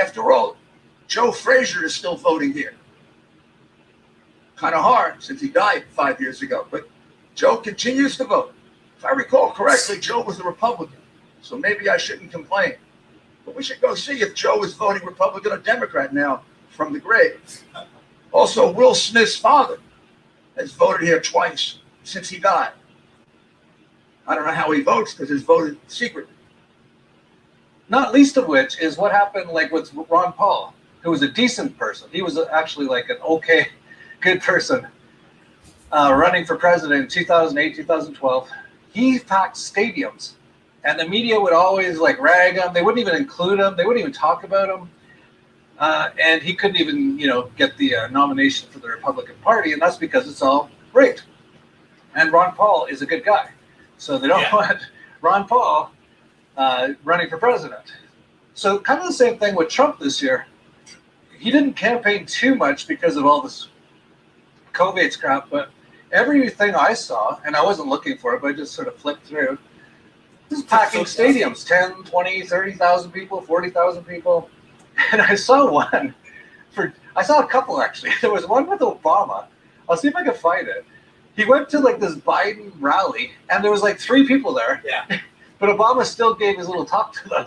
After all, Joe Frazier is still voting here. Kind of hard since he died 5 years ago, but Joe continues to vote. If I recall correctly, Joe was a Republican, so maybe I shouldn't complain. But we should go see if Joe is voting Republican or Democrat now from the grave. Also, Will Smith's father has voted here twice since he died. I don't know how he votes because he's voted secretly. Not least of which is what happened like with Ron Paul, who was a decent person. He was actually like an okay, good person running for president in 2008, 2012. He packed stadiums, and the media would always like rag him. They wouldn't even include him. They wouldn't even talk about him. And he couldn't even, get the nomination for the Republican Party, and that's because it's all rigged. And Ron Paul is a good guy, so they don't want Ron Paul running for president. So kind of the same thing with Trump this year. He didn't campaign too much because of all this COVID crap, but everything I saw, and I wasn't looking for it, but I just sort of flipped through, this is packing stadiums, 10, 20, 30,000 people, 40,000 people. And I saw one I saw a couple actually. There was one with Obama. I'll see if I can find it. He went to like this Biden rally, and there was like 3 people there. Yeah. But Obama still gave his little talk to them.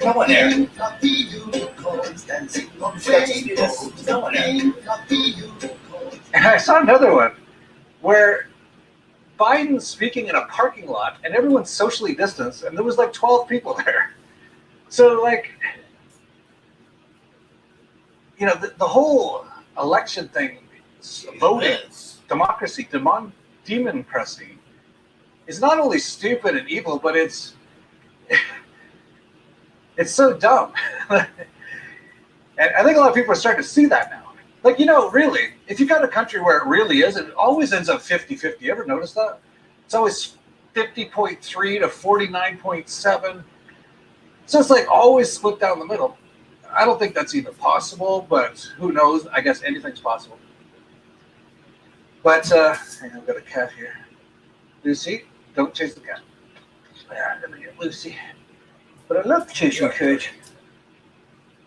Come on there. And I saw another one where Biden speaking in a parking lot, and everyone's socially distanced, and there was like 12 people there. So, like, you know, the whole election thing, voting, democracy, democracy, is not only stupid and evil, but it's so dumb. And I think a lot of people are starting to see that now. Like, you know, really, if you got a country where it really is, it always ends up 50-50. You ever notice that? It's always 50.3 to 49.7. So it's like always split down the middle. I don't think that's even possible, but who knows? I guess anything's possible. But hang on, I've got a cat here. Lucy, don't chase the cat. Let me get Lucy. But I love chasing cat.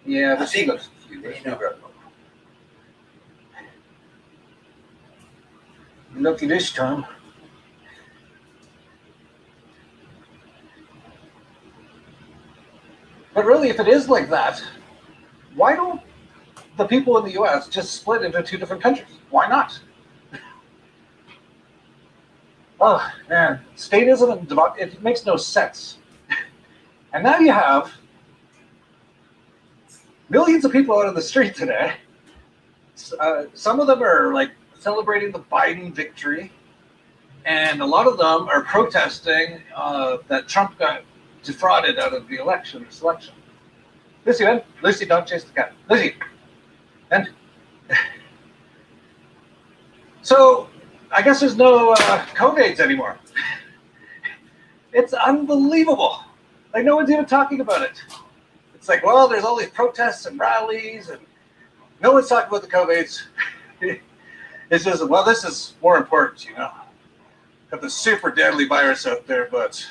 Yeah, but she looks cute. Lucky this time. But really, if it is like that, why don't the people in the U.S. just split into two different countries? Why not? Oh, man. Statism and it makes no sense. And now you have millions of people out on the street today. Some of them are like celebrating the Biden victory, and a lot of them are protesting that Trump got defrauded out of the selection. Lucy, don't chase the cat. Lucy, and so I guess there's no COVIDs anymore. It's unbelievable. Like, no one's even talking about it. It's like, well, there's all these protests and rallies, and no one's talking about the COVIDs. It's just, well, this is more important, you know. Got the super deadly virus out there, but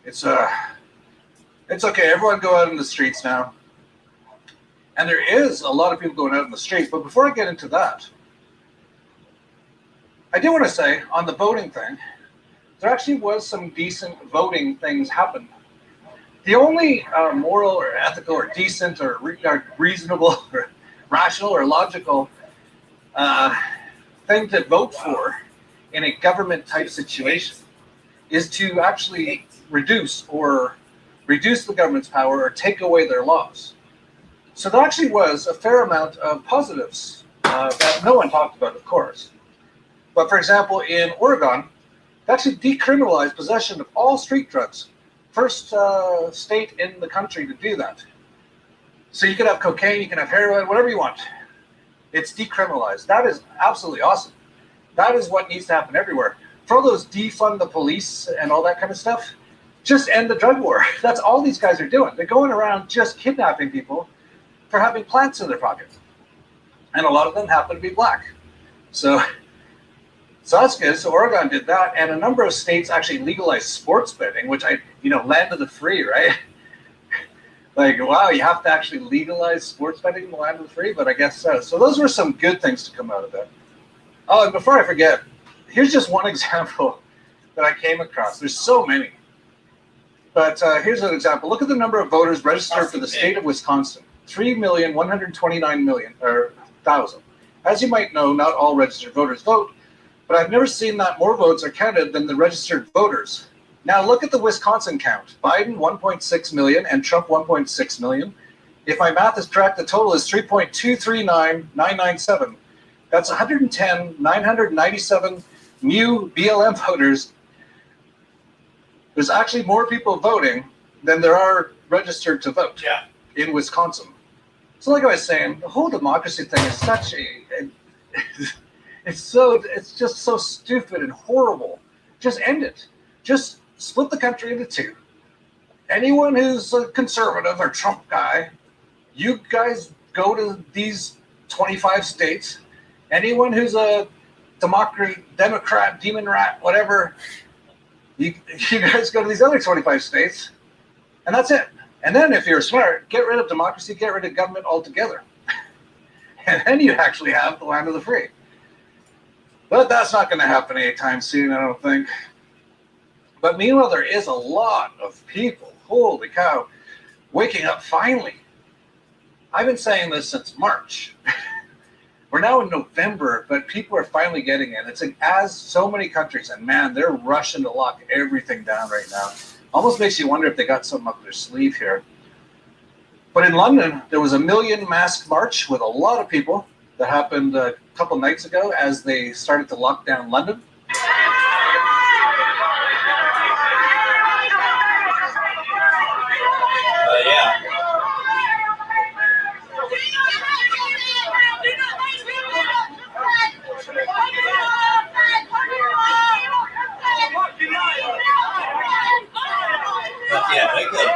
it's okay. Everyone go out in the streets now. And there is a lot of people going out in the streets. But before I get into that, I do want to say on the voting thing, there actually was some decent voting things happen. The only moral or ethical or decent or reasonable or rational or logical thing to vote for in a government type situation is to actually reduce the government's power or take away their laws. So there actually was a fair amount of positives that no one talked about, of course. But for example, in Oregon, they actually decriminalized possession of all street drugs. First state in the country to do that. So you can have cocaine, you can have heroin, whatever you want. It's decriminalized. That is absolutely awesome. That is what needs to happen everywhere. For all those defund the police and all that kind of stuff, just end the drug war. That's all these guys are doing. They're going around just kidnapping people for having plants in their pocket. And a lot of them happen to be black. So that's good. So Oregon did that, and a number of states actually legalized sports betting, which land of the free, right? Like, wow, you have to actually legalize sports betting in the land of the free, but I guess so. So those were some good things to come out of that. Oh, and before I forget, here's just one example that I came across. There's so many. But here's an example. Look at the number of voters registered for the state of Wisconsin. 3,129,000. As you might know, not all registered voters vote, but I've never seen that more votes are counted than the registered voters. Now look at the Wisconsin count. Biden 1.6 million and Trump 1.6 million. If my math is correct, the total is 3.239997. That's 110,997 new BLM voters. There's actually more people voting than there are registered to vote in Wisconsin. So like I was saying, the whole democracy thing is such it's just so stupid and horrible. Just end it. Just split the country into two. Anyone who's a conservative or Trump guy, you guys go to these 25 states. Anyone who's a Democrat, demon rat, whatever, you guys go to these other 25 states, and that's it. And then if you're smart, get rid of democracy, get rid of government altogether. And then you actually have the land of the free. But that's not going to happen anytime soon, I don't think. But meanwhile, there is a lot of people, holy cow, waking up finally. I've been saying this since March, We're now in November, but people are finally getting it. It's like, as so many countries, and man, they're rushing to lock everything down right now. Almost makes you wonder if they got something up their sleeve here. But in London, there was a million mask march with a lot of people that happened a couple nights ago as they started to lock down London. Yeah. Yeah, they could.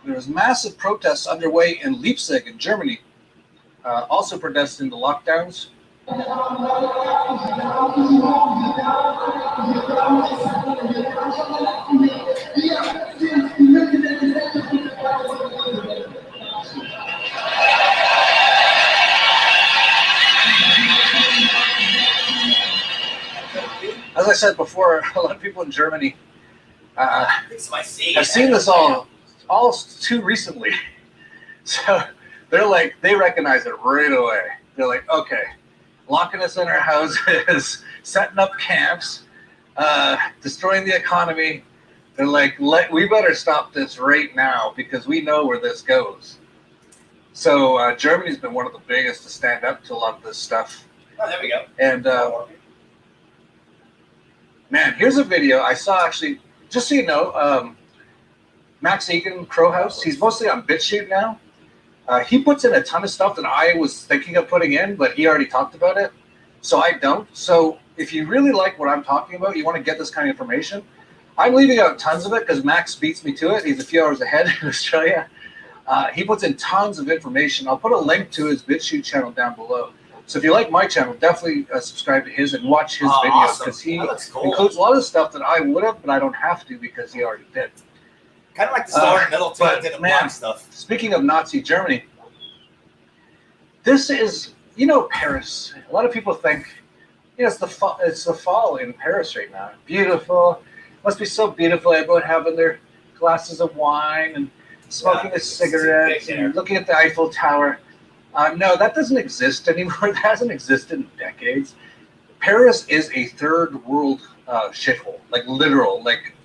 There was massive protests underway in Leipzig in Germany, also protesting the lockdowns. As I said before, a lot of people in Germany have seen this all too recently. So they're like, they recognize it right away. They're like, okay, locking us in our houses, setting up camps, destroying the economy. They're like, we better stop this right now because we know where this goes. So Germany's been one of the biggest to stand up to a lot of this stuff. Oh, there we go. And man, here's a video I saw actually, just so you know, Max Egan, Crowhouse, he's mostly on BitChute now. He puts in a ton of stuff that I was thinking of putting in, but he already talked about it, so I don't. So if you really like what I'm talking about, you want to get this kind of information, I'm leaving out tons of it because Max beats me to it. He's a few hours ahead in Australia. He puts in tons of information. I'll put a link to his BitChute channel down below. So if you like my channel, definitely subscribe to his and watch his videos because he includes a lot of stuff that I would have, but I don't have to because he already did. Kind of like the start and middle too, but man, stuff. Speaking of Nazi Germany, this is, you know, Paris. A lot of people think, you know, it's the fall in Paris right now. Beautiful, must be so beautiful. Everyone having their glasses of wine and smoking a cigarette and looking at the Eiffel Tower. No, that doesn't exist anymore. That hasn't existed in decades. Paris is a third world shithole, like literal. Like,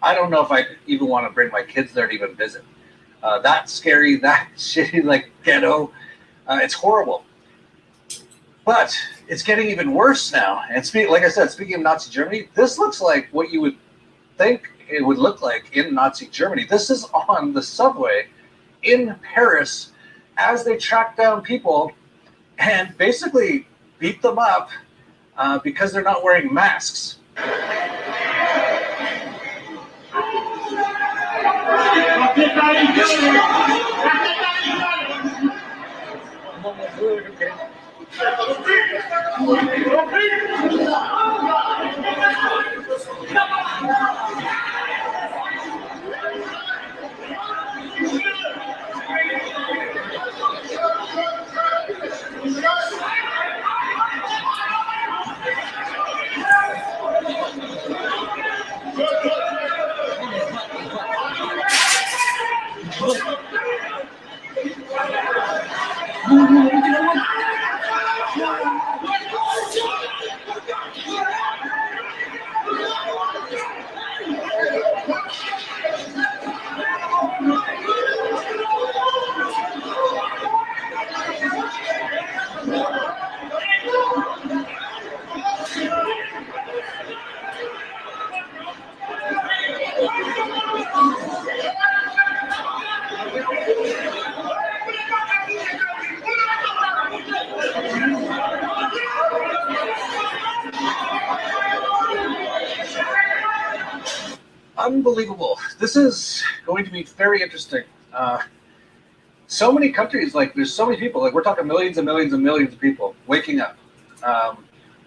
I don't know if I even want to bring my kids there to even visit. That scary, that shitty, like ghetto. It's horrible. But it's getting even worse now. And like I said, speaking of Nazi Germany, this looks like what you would think it would look like in Nazi Germany. This is on the subway in Paris as they track down people and basically beat them up because they're not wearing masks. Unbelievable. This is going to be very interesting. So many countries, like there's so many people, like we're talking millions and millions and millions of people waking up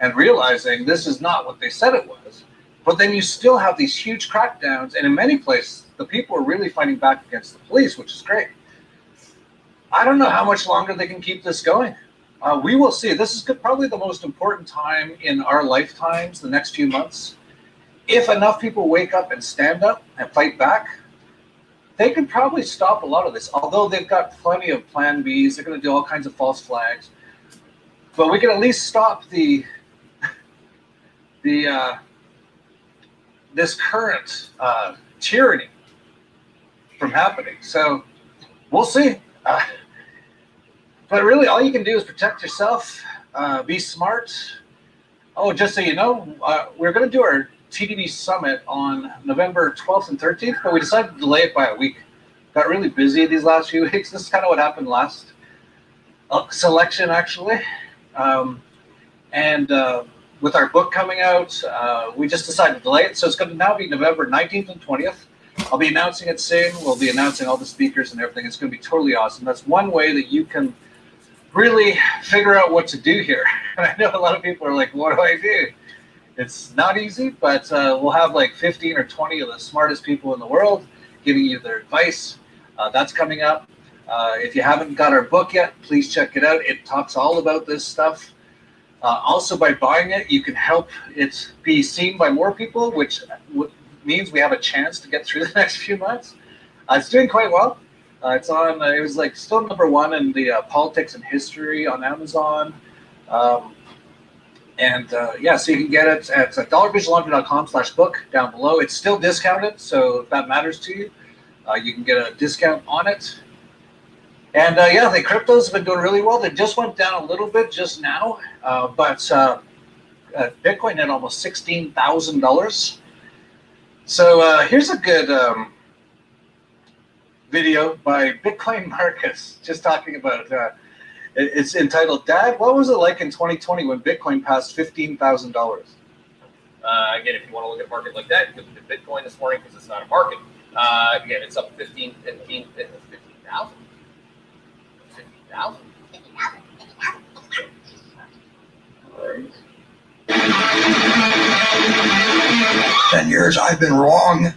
and realizing this is not what they said it was, But then you still have these huge crackdowns, and in many places, the people are really fighting back against the police, which is great. I don't know how much longer they can keep this going. We will see. This is probably the most important time in our lifetimes, the next few months. If enough people wake up and stand up and fight back, they can probably stop a lot of this. Although they've got plenty of plan Bs, they're going to do all kinds of false flags. But we can at least stop this current tyranny from happening. So we'll see. But really, all you can do is protect yourself, be smart. Oh, just so you know, we're going to do our TDD Summit on November 12th and 13th, but we decided to delay it by a week. Got really busy these last few weeks. This is kind of what happened last selection, actually. With our book coming out, we just decided to delay it. So it's going to now be November 19th and 20th. I'll be announcing it soon. We'll be announcing all the speakers and everything. It's going to be totally awesome. That's one way that you can really figure out what to do here. And I know a lot of people are like, what do I do? It's not easy, but we'll have like 15 or 20 of the smartest people in the world giving you their advice. That's coming up. If you haven't got our book yet, please check it out. It talks all about this stuff. Also, by buying it, you can help it be seen by more people, which means we have a chance to get through the next few months. It's doing quite well. It's on. It was like still #1 in the politics and history on Amazon. So you can get it at $vigilante.com/book down below. It's still discounted, so if that matters to you, you can get a discount on it. And the cryptos have been doing really well. They just went down a little bit just now, but Bitcoin had almost $16,000. So here's a good video by Bitcoin Marcus, just talking about. It's entitled, "Dad, what was it like in 2020 when Bitcoin passed $15,000?" Again, if you want to look at a market like that, you can look at Bitcoin this morning because it's not a market. Again, it's up 15,000. 10 years I've been wrong.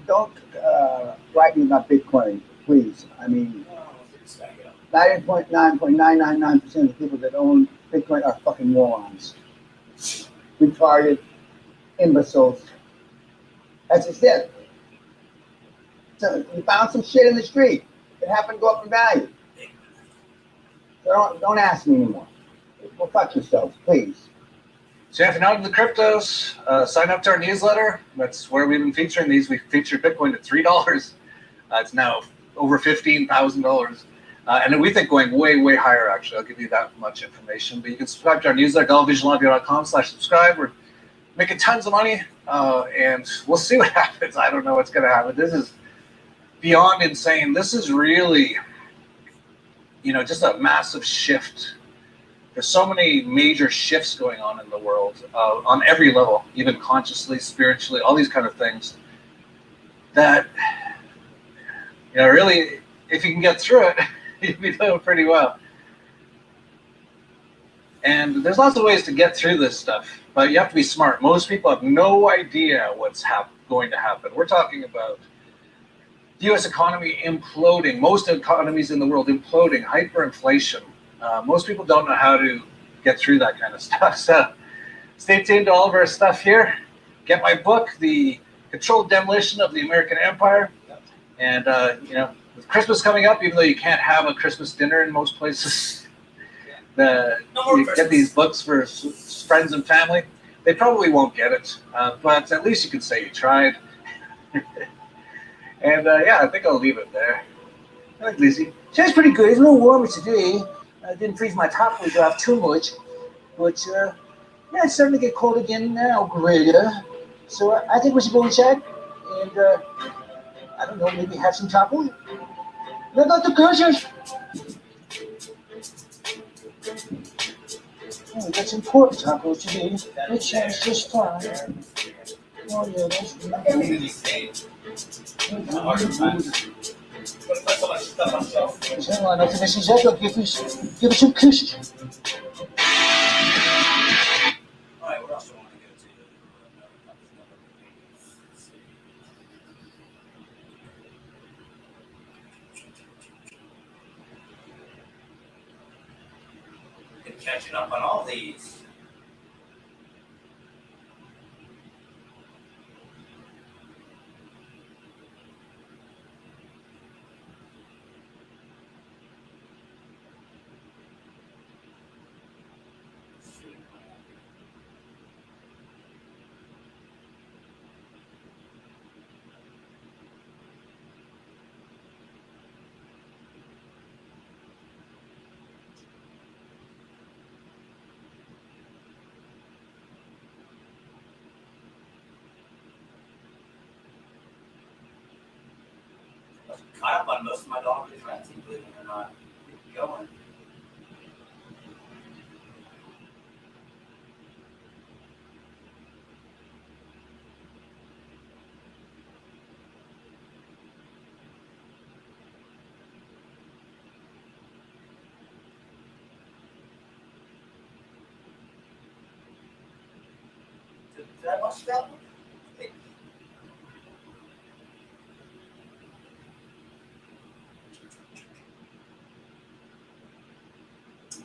Don't write me about Bitcoin, please. I mean, 99.999% of the people that own Bitcoin are fucking morons. Retarded imbeciles. That's just it. So you found some shit in the street. It happened to go up in value. So don't ask me anymore. Well, fuck yourselves, please. So if you're not in the cryptos, sign up to our newsletter. That's where we've been featuring these. We featured Bitcoin at $3. It's now over $15,000. And we think going way, way higher, actually. I'll give you that much information. But you can subscribe to our newsletter, dollarvigilante.com/subscribe. We're making tons of money, and we'll see what happens. I don't know what's going to happen. This is beyond insane. This is really, just a massive shift. There's so many major shifts going on in the world, on every level, even consciously, spiritually, all these kind of things, that, really, if you can get through it, you'll be doing pretty well. And there's lots of ways to get through this stuff, but you have to be smart. Most people have no idea what's going to happen. We're talking about the U.S. economy imploding, most economies in the world imploding, hyperinflation. Most people don't know how to get through that kind of stuff. So stay tuned to all of our stuff here. Get my book, The Controlled Demolition of the American Empire. And, with Christmas coming up, even though you can't have a Christmas dinner in most places, you get these books for friends and family. They probably won't get it, but at least you can say you tried. And yeah, I think I'll leave it there. I like Lizzie. Tastes pretty good. It's a little warmer today. I didn't freeze my tacos off too much. But yeah, it's starting to get cold again now, Greta. So I think we should go inside and, I don't know, maybe have some tacos. Look at the cushions. Oh, we got some pork tacos today. That sounds just fine. Oh, yeah, that's good. I can't believe these things. Hard times. Put so much stuff on shelf. Just hang on, after this is up, I'll give you some kisses. All right, what else do I want to go to? Been catching up on all these. Caught up on most of my dog friends, believe it or not. Keep going. Did I watch that one?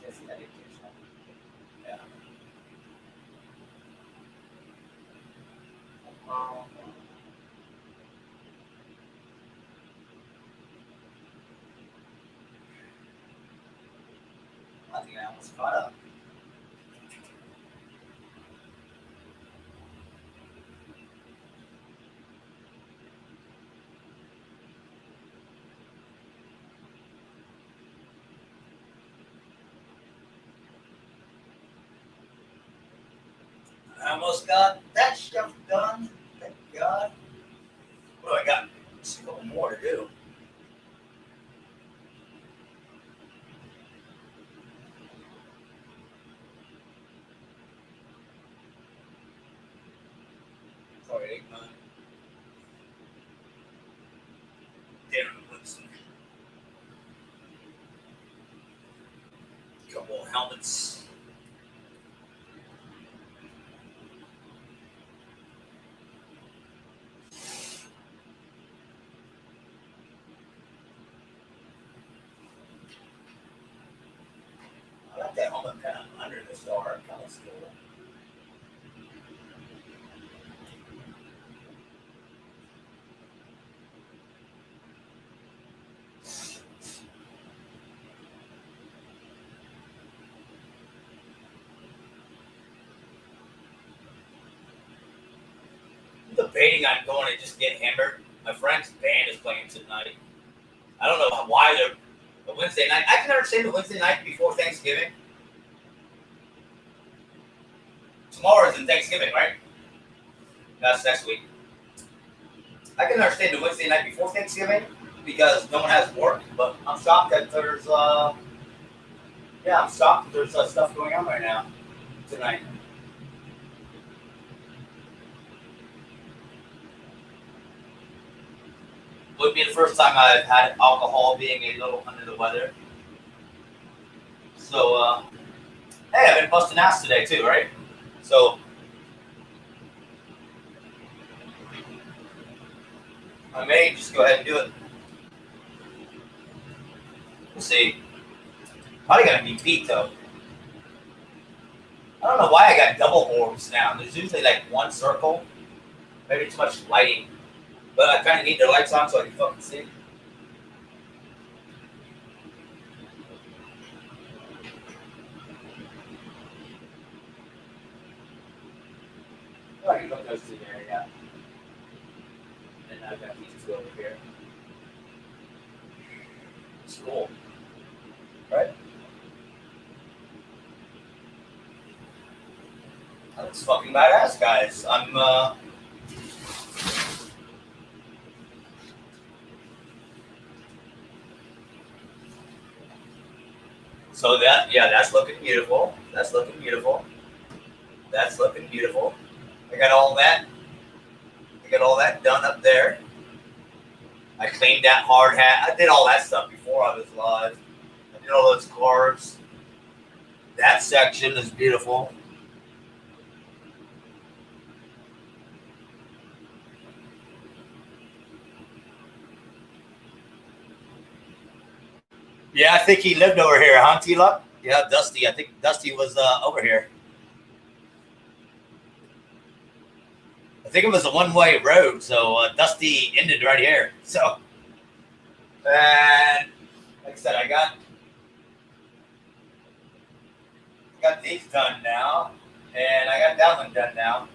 Yes, I did catch that. Yeah. I think I almost caught up. I almost got that stuff done. Thank God. What do I got? Just a couple more to do. Sorry, 8, 9. Darren Woodson. Couple helmets. I like that helmet kind of under the star. Kind of cool. I'm debating on going and just get hammered. My friend's band is playing tonight. I don't know why they're the Wednesday night. I can understand the Wednesday night before Thanksgiving. Tomorrow isn't Thanksgiving, right? That's next week. I can understand the Wednesday night before Thanksgiving because no one has work, but I'm shocked that there's I'm shocked that there's stuff going on right now tonight. Would be the first time I've had alcohol being a little under the weather. So hey, I've been busting ass today too, right? So I may just go ahead and do it. We'll see. Probably gonna be beat though. I don't know why I got double orbs now. There's usually like one circle. Maybe too much lighting. But I kind of need the lights on so I can fucking see. I can put those two there, yeah. And I've got these two over here. It's cool. Right? That looks fucking badass, guys. So that's looking beautiful. That's looking beautiful. That's looking beautiful. I got all that. I got all that done up there. I cleaned that hard hat. I did all that stuff before I was live. I did all those cards. That section is beautiful. Yeah, I think he lived over here, huh, T-Luck? Yeah, Dusty. I think Dusty was over here. I think it was a one-way road, so Dusty ended right here. So, and like I said, I got these done now, and I got that one done now.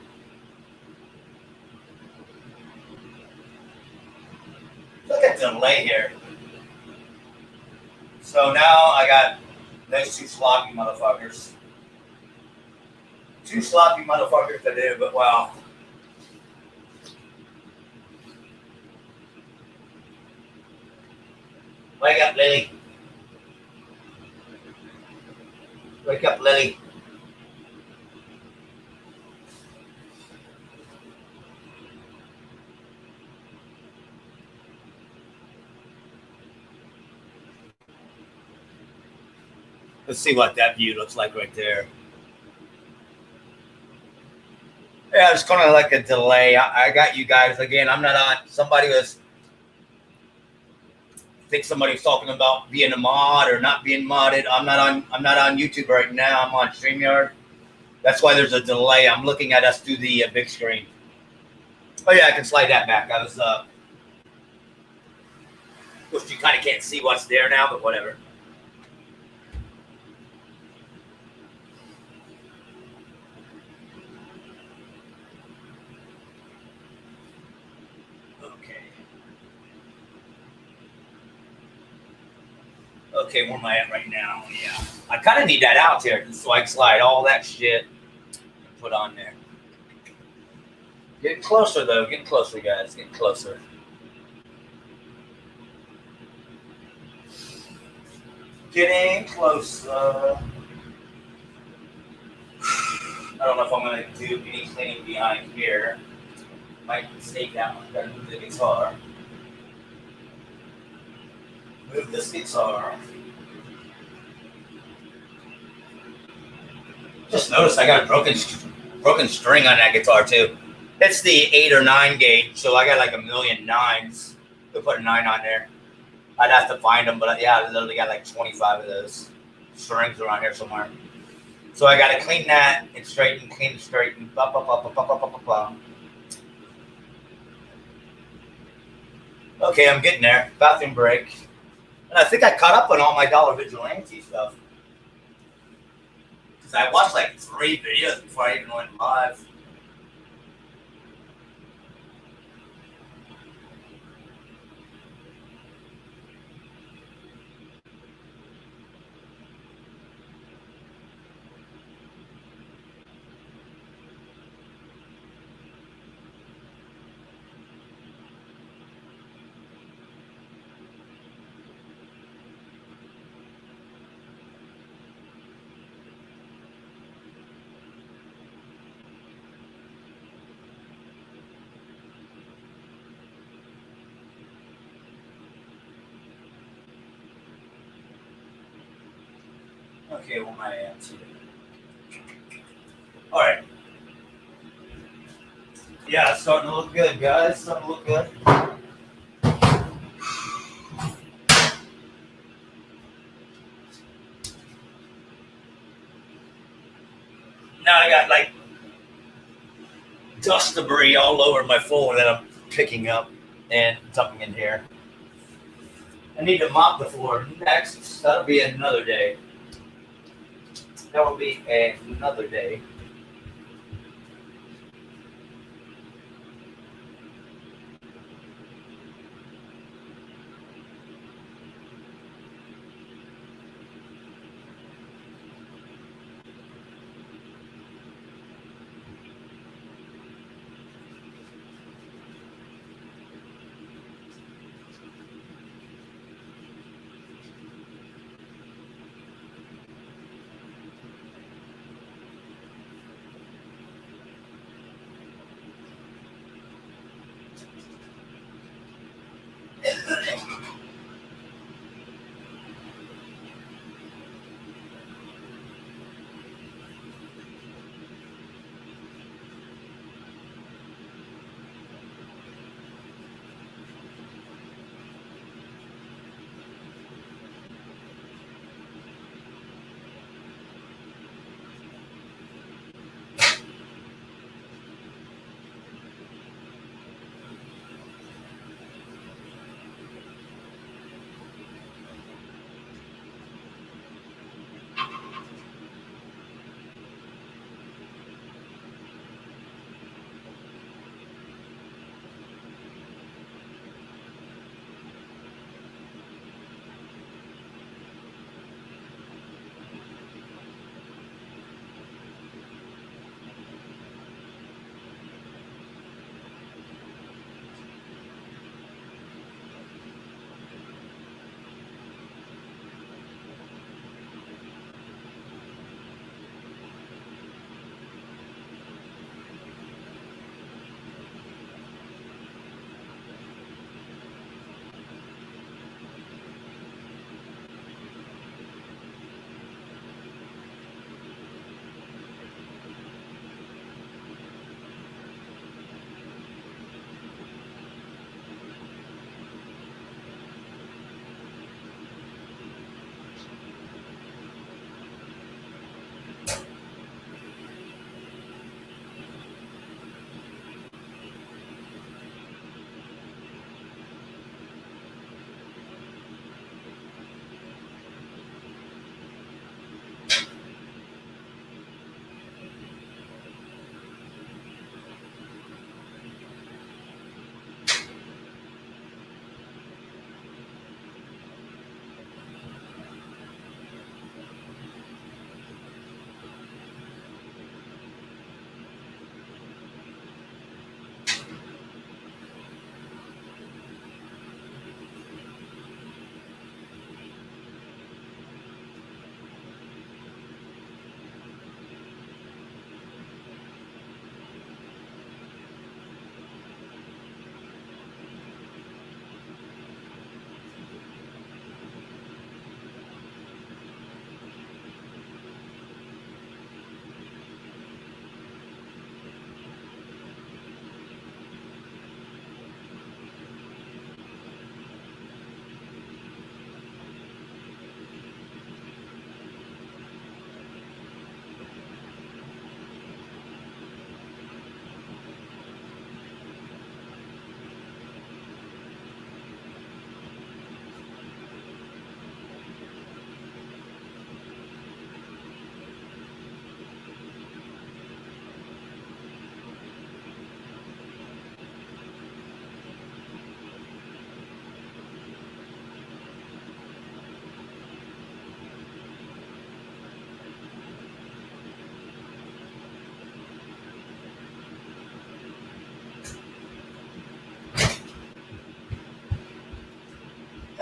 Look at the delay here. So now I got those two sloppy motherfuckers. Two sloppy motherfuckers to do, but wow. Wake up, Lily. Wake up, Lily. Let's see what that view looks like right there. Yeah, it's kind of like a delay. I got you guys again. I'm not on. Somebody was. I think somebody was talking about being a mod or not being modded. I'm not on YouTube right now. I'm on StreamYard. That's why there's a delay. I'm looking at us through the big screen. Oh yeah, I can slide that back. I was which you kind of can't see what's there now, but whatever. Okay, where am I at right now? Yeah. I kind of need that out here so I can slide all that shit and put on there. Getting closer, though. Getting closer, guys. Getting closer. Getting closer. I don't know if I'm going to do any cleaning behind here. Might stay down. Gotta move the guitar. Move this guitar. Just noticed I got a broken string on that guitar too. It's the 8 or 9 gauge, so I got like a million nines. Could put a 9 on there. I'd have to find them, but yeah, I literally got like 25 of those strings around here somewhere. So I got to clean that and straighten, clean and straighten. Okay, I'm getting there. Bathroom break. And I think I caught up on all my Dollar Vigilante stuff. Because I watched like 3 videos before I even went live. Okay, where am I at? All right. Yeah, it's starting to look good, guys. Starting to look good. Now I got like dust debris all over my phone that I'm picking up and dumping in here. I need to mop the floor next. That'll be another day. That will be another day.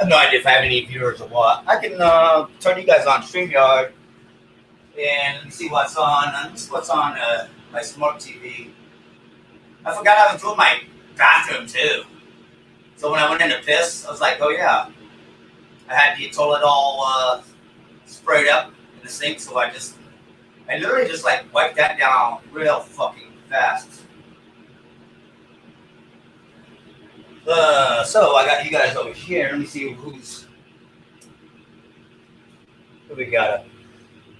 have no idea if I have any viewers or what. I can turn you guys on StreamYard and see what's on. What's on my smart TV. I forgot I was doing my bathroom too. So when I went in to piss, I was like, oh yeah. I had the toilet all sprayed up in the sink, so I literally just like wiped that down real fucking fast. So I got you guys over here. Let me see who we got.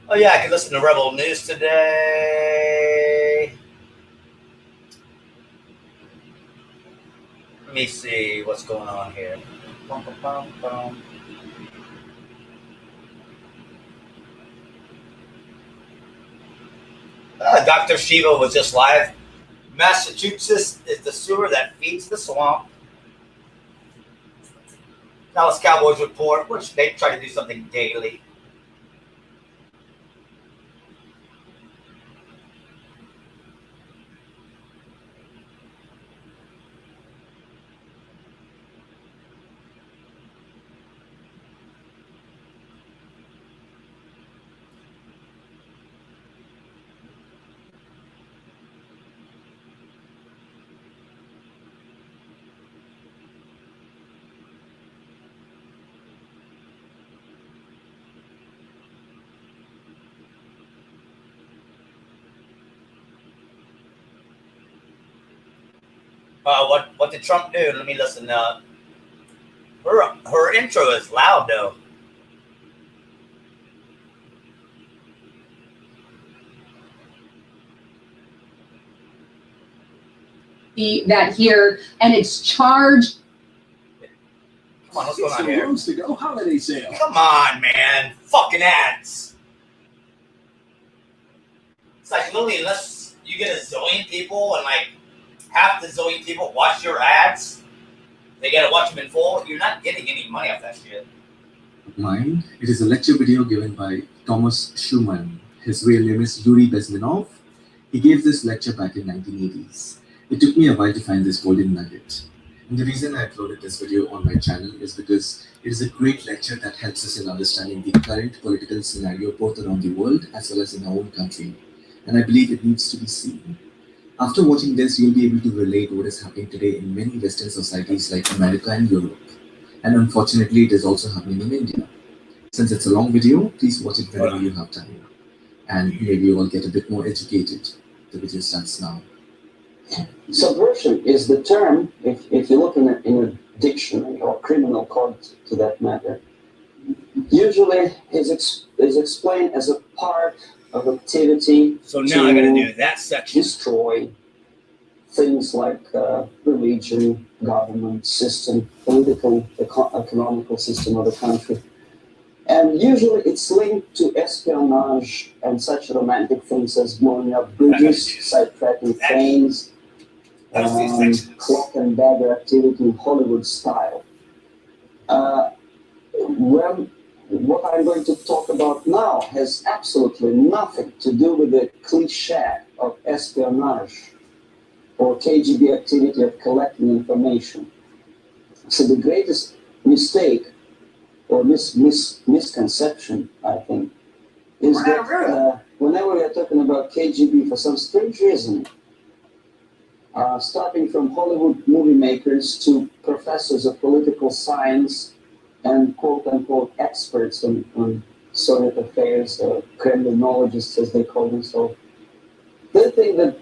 Oh yeah, I can listen to Rebel News today. Let me see what's going on here. Bum, bum, bum, bum. Dr. Shiva was just live. Massachusetts is the sewer that feeds the swamp. Dallas Cowboys report, which they try to do something daily. What did Trump do? Let me listen. Her intro is loud though. That here, and it's charged. Come on, what's going on here? Rooms to go holiday sale. Come on, man. Fucking ads. It's like literally, unless you get a zillion people and like half the zillion people watch your ads, they gotta watch them in full. You're not getting any money off that shit. Mine. It is a lecture video given by Thomas Schumann. His real name is Yuri Bezmenov. He gave this lecture back in 1980s. It took me a while to find this golden nugget. And the reason I uploaded this video on my channel is because it is a great lecture that helps us in understanding the current political scenario both around the world as well as in our own country. And I believe it needs to be seen. After watching this, you'll be able to relate what is happening today in many Western societies like America and Europe. And unfortunately, it is also happening in India. Since it's a long video, please watch it whenever you have time. And maybe you will get a bit more educated. The video starts now. Subversion is the term, if you look in a dictionary or criminal code to that matter, usually is explained as a part of activity. So now I gotta do that section. Destroy things like religion, government system, political, economical system of the country. And usually it's linked to espionage and such romantic things as blowing up bridges, sidetracking trains, cloak and dagger activity in Hollywood style. What I'm going to talk about now has absolutely nothing to do with the cliche of espionage or KGB activity of collecting information. So the greatest mistake or misconception, I think, is that whenever we are talking about KGB, for some strange reason, starting from Hollywood movie makers to professors of political science and quote-unquote experts on Soviet affairs, Kremlinologists as they call themselves, they think that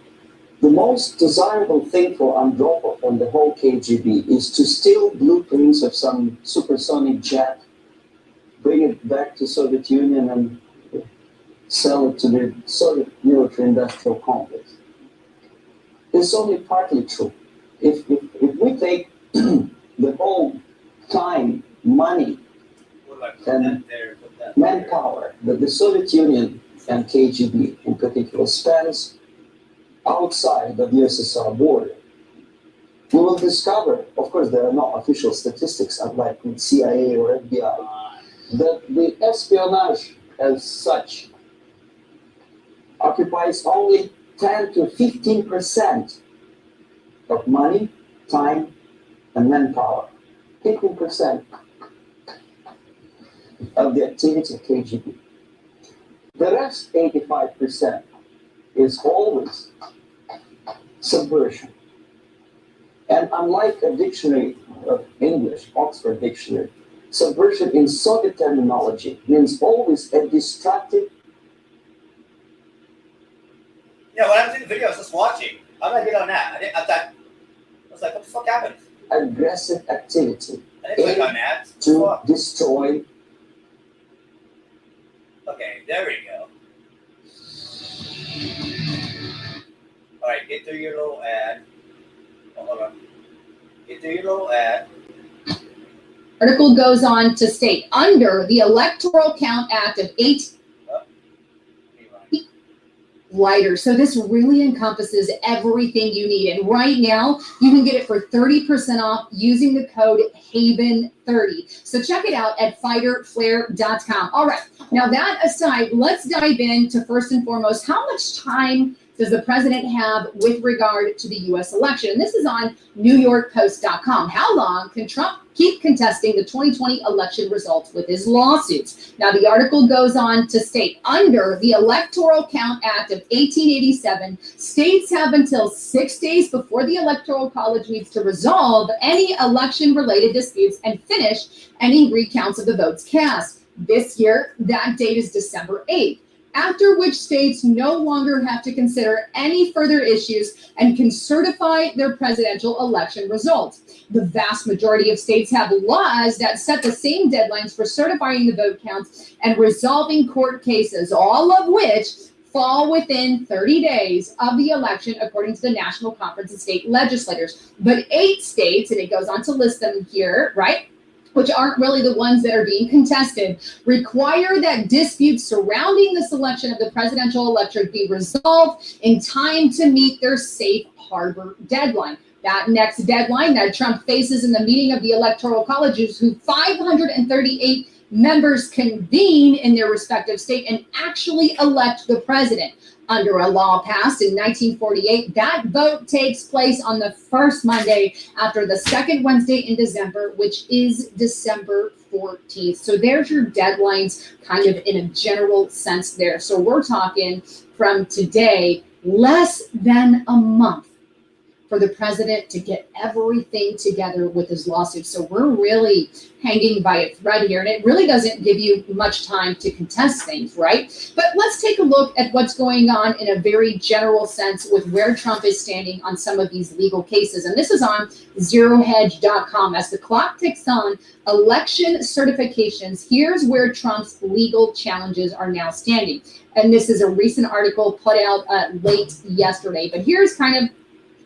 the most desirable thing for Andropov and the whole KGB is to steal blueprints of some supersonic jet, bring it back to Soviet Union and sell it to the Soviet military-industrial complex. It's only partly true. If we take the whole time, money, and manpower that the Soviet Union and KGB in particular spends outside of the USSR border, we will discover, of course there are no official statistics unlike with CIA or FBI, that the espionage as such occupies only 10 to 15% of money, time, and manpower. 15%. of the activity of KGB. The rest, 85%, is always subversion. And unlike a dictionary of English, Oxford Dictionary, subversion in Soviet terminology means always a destructive. Yeah, when I was in the video, I was just watching. How did I get on that? I was like, what the fuck happened? Aggressive activity I didn't click on that. to destroy. Okay, there we go. All right, get through your little ad. Oh, hold on. Get through your little ad. Article goes on to state, under the Electoral Count Act of 18... lighter. So this really encompasses everything you need. And right now, you can get it for 30% off using the code HAVEN30. So check it out at fighterflare.com. All right. Now that aside, let's dive into first and foremost, how much time does the president have with regard to the U.S. election? And this is on NewYorkPost.com. How long can Trump keep contesting the 2020 election results with his lawsuits? Now, the article goes on to state, under the Electoral Count Act of 1887, states have until 6 days before the Electoral College meets to resolve any election-related disputes and finish any recounts of the votes cast. This year, that date is December 8th. After which states no longer have to consider any further issues and can certify their presidential election results. The vast majority of states have laws that set the same deadlines for certifying the vote counts and resolving court cases, all of which fall within 30 days of the election, according to the National Conference of State Legislators. But 8 states, and it goes on to list them here, right, which aren't really the ones that are being contested, require that disputes surrounding the selection of the presidential electorate be resolved in time to meet their safe harbor deadline. That next deadline that Trump faces in the meeting of the Electoral College is who 538 members convene in their respective state and actually elect the president. Under a law passed in 1948, that vote takes place on the first Monday after the second Wednesday in December, which is December 14th. So there's your deadlines kind of in a general sense there. So we're talking from today, less than a month for the president to get everything together with his lawsuit. So we're really hanging by a thread here, and it really doesn't give you much time to contest things, right? But let's take a look at what's going on in a very general sense with where Trump is standing on some of these legal cases. And this is on zerohedge.com. As the clock ticks on election certifications, here's where Trump's legal challenges are now standing. And this is a recent article put out late yesterday. But here's kind of